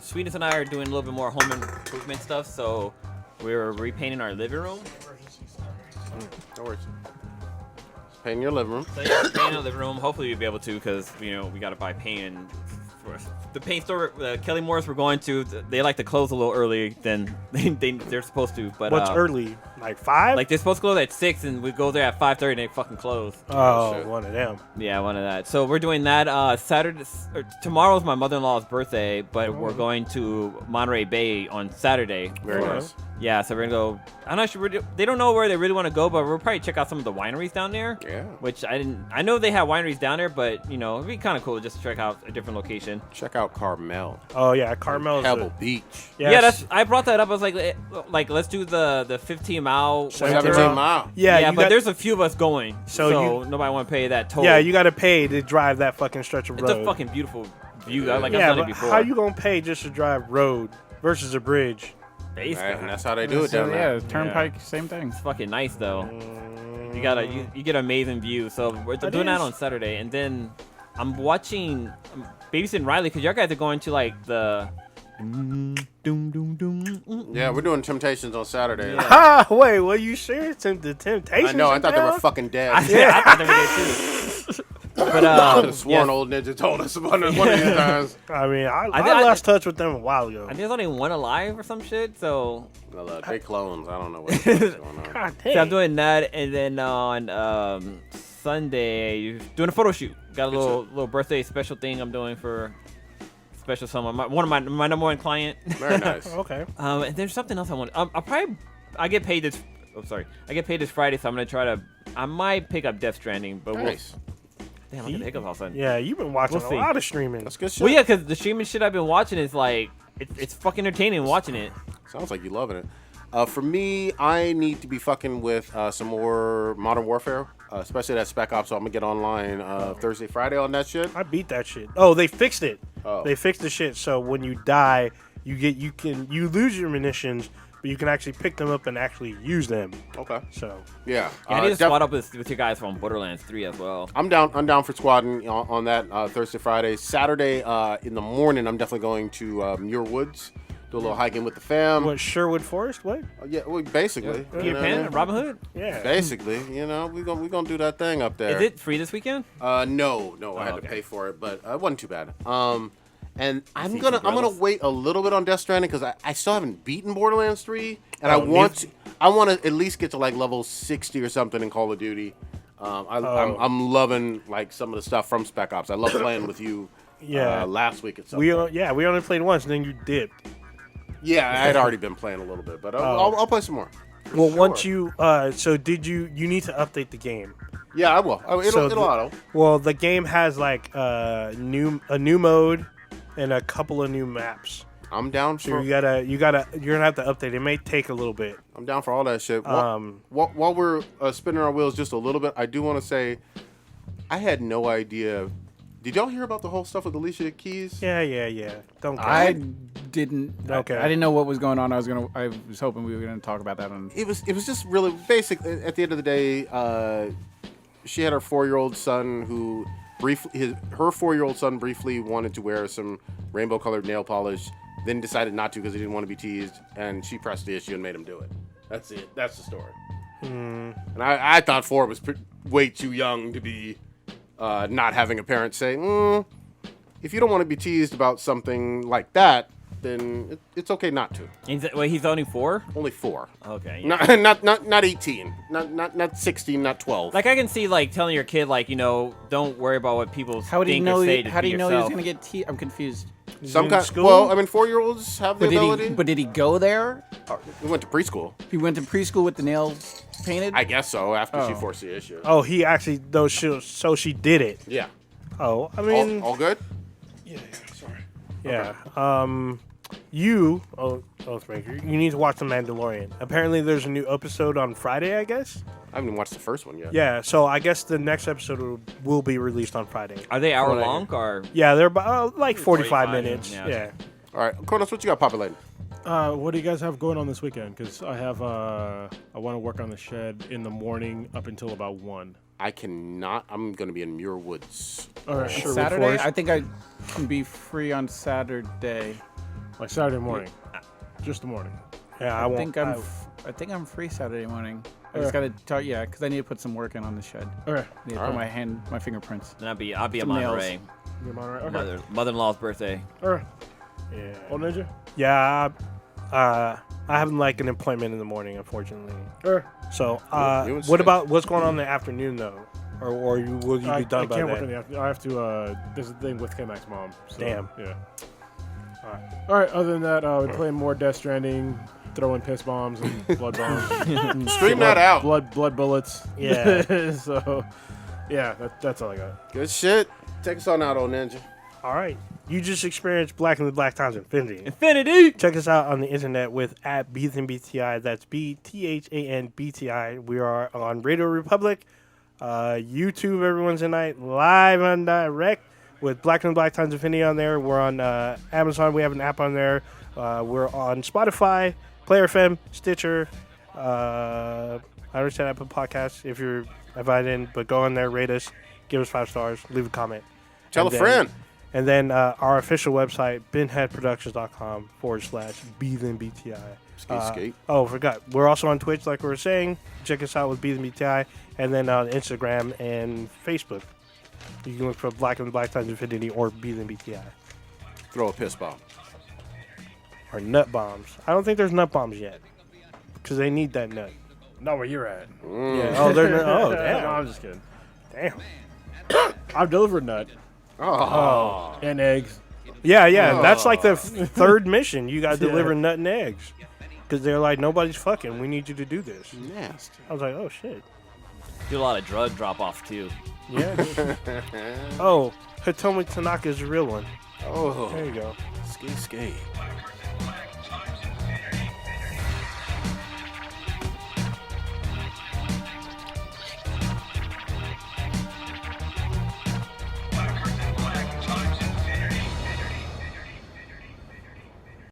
Sweetness and I are doing a little bit more home improvement stuff. So we're repainting our living room. No worries. Paint your living room. So yeah, painting our living room. Hopefully we'll be able to, because we got to buy paint. And for the paint store, Kelly Morris, we're going to. They like to close a little early than they're supposed to. But what's early? Like 5? Like they're supposed to close at 6, and we go there at 5:30, and they fucking close. Oh, shit. one of them. Yeah, one of that. So we're doing that Saturday. Tomorrow's my mother-in-law's birthday, but we're going to Monterey Bay on Saturday. Very nice. Yeah, so we're gonna go. I'm not sure. They don't know where they really want to go, but we'll probably check out some of the wineries down there. Yeah. Which I didn't. I know they have wineries down there, but it'd be kind of cool just to check out a different location. Check out Carmel. Oh yeah, Carmel's Pebble Beach. Yeah, I brought that up. I was like, let's do the 15 mile. 17 mile. Yeah, but there's a few of us going, So so nobody want to pay that toll. Yeah, you got to pay to drive that fucking stretch of road. It's a fucking beautiful view. I've yeah, done it but before. how you gonna pay just to drive road versus a bridge? Basically. Right, and that's how they do it down there. Yeah, Turnpike, same thing. It's fucking nice though. You get an amazing view. So we're doing that on Saturday, and then I'm babysitting Riley because y'all guys are going to like the. Yeah, we're doing Temptations on Saturday. Ah, wait, what you sure? The Temptations? I know, I thought they were down? fucking dead. I thought they were there too. But I could have sworn Old Ninja told us one of these times. I mean, I I lost touch with them a while ago. I think there's only one alive or some shit. So, Well, they clones. I don't know what's going on. God so I'm damn. doing that, and then on Sunday doing a photo shoot. Got a little birthday special thing I'm doing for special someone. One of my number one client. Very nice. Okay. And there's something else I want. I get paid this. I get paid this Friday, so I'm gonna try to. I might pick up Death Stranding, but Nice. damn, I get hiccups all of a sudden. Yeah, you've been watching We'll a see. lot of streaming. That's good shit. Well, yeah, because the streaming shit I've been watching is like it's fucking entertaining watching it. Sounds like you loving it. For me, I need to be fucking with some more Modern Warfare, especially that Spec Ops. So I'm gonna get online Thursday, Friday on that shit. I beat that shit. Oh, they fixed it. Oh. They fixed the shit so when you die, you lose your munitions, but you can actually pick them up and actually use them. Okay. So Yeah. Yeah, I need to squad up with you guys from Borderlands 3 as well. I'm down for squadding on that Thursday, Friday, Saturday in the morning. I'm definitely going to Muir Woods, do a little hiking with the fam. what, Sherwood Forest? What? Yeah, well, basically. Peter you know Pan, what I mean? Robin Hood. Yeah. Basically, we gonna do that thing up there. Is it free this weekend? No, I had to okay. pay for it, but it wasn't too bad. And I'm see gonna brothers. wait a little bit on Death Stranding because I still haven't beaten Borderlands 3, and I Oh, want to at least get to like level 60 or something in Call of Duty. I'm loving like some of the stuff from Spec Ops. I love playing with you. Yeah. Last week at some We point. we only played once, and then you dipped. Yeah, I had already been playing a little bit, but I'll play some more. Well, Sure. once you so did you need to update the game? Yeah, I will. It'll the- auto. Well, the game has like a new mode and a couple of new maps. I'm down So for. you're gonna have to update. It may take a little bit. I'm down for all that shit. Um, While we're spinning our wheels just a little bit, I do want to say, I had no idea. Did y'all hear about the whole stuff with Alicia Keys? Yeah. Don't. I didn't. Okay. I didn't know what was going on. I was hoping we were gonna talk about that on. It was just really basic. At the end of the day, she had her 4-year-old son who her 4-year-old son briefly wanted to wear some rainbow-colored nail polish, then decided not to because he didn't want to be teased, and she pressed the issue and made him do it. That's it. That's the story. And I thought 4 was way too young to be not having a parent say, if you don't want to be teased about something like that, then it's okay not to. He's only 4? Only 4. Okay. Yeah. Not 18. Not 16. Not 12. Like I can see like telling your kid like don't worry about what people How do you think know? or say. How do you know he was yourself. gonna get teased? I'm confused. Some kind. Well, I mean, 4-year-olds have the But ability. did he go there? He went to preschool. He went to preschool with the nails painted. I guess so. After she forced the issue. Oh, he actually though. She did it. Yeah. Oh, I mean, all good. Yeah, sorry. yeah. You, Oathbreaker, you need to watch The Mandalorian. Apparently, there's a new episode on Friday, I guess. I haven't even watched the first one yet. Yeah, so I guess the next episode will be released on Friday. Are they hour long or? Yeah, they're about like 45 minutes. yeah. Yeah. All right, Kronos, what you got populating? What do you guys have going on this weekend? Because I have I want to work on the shed in the morning up until about 1. I cannot. I'm going to be in Muir Woods. All right, sure. Saturday. I think I can be free on Saturday. Like Saturday morning, just the morning. Yeah, I won't. I think I'm free Saturday morning. I just gotta talk. Yeah, because I need to put some work in on the shed. Okay. I need to put my fingerprints. Then I'll be in Some nails. Monterey. You're Monterey? Okay. Mother-in-law's birthday. All right. Yeah. Old Ninja? Yeah. I have like an appointment in the morning, unfortunately. All right. So, You and what Sid. about what's going on in the afternoon though, or will you I be done by can't work then? in the afternoon. I have to. There's a thing with K-Mac's mom. So, Damn. Yeah. All right. Other than that, we're playing more Death Stranding, throwing piss bombs and blood bombs. Stream that out. Blood bullets. Yeah. So, yeah, that's all I got. Good shit. Take us on out, old ninja. All right. You just experienced Black and the Black Times Infinity. Infinity. Check us out on the internet with @BethanBTI. That's BTHANBTI. We are on Radio Republic, YouTube every Wednesday night, live on direct with Black and the Black Times Infinity on there. We're on Amazon. We have an app on there. We're on Spotify, Player FM, Stitcher. I understand Apple Podcasts if you're invited in, but go on there, rate us, give us 5 stars, leave a comment. Tell a friend. And then our official website, binheadproductions.com/BethanBTI. Skate. Oh, forgot. We're also on Twitch, like we were saying. Check us out with BethanBTI. And then on Instagram and Facebook. You can look for Black and Black Times Infinity or BethanBTI. Throw a piss bomb. Or nut bombs. I don't think there's nut bombs yet. Because they need that nut. Not where you're at. Yeah. Oh, they're oh, damn. No, I'm just kidding. Damn. I've delivered nut Oh. and eggs. Yeah. That's like the third mission. You got to Yeah. deliver nut and eggs. Because they're like, nobody's fucking. We need you to do this. Nasty. I was like, oh, shit. Do a lot of drug drop-off too. Yeah. Oh, Hitomi Tanaka's a real one. Oh. There you go. Skate.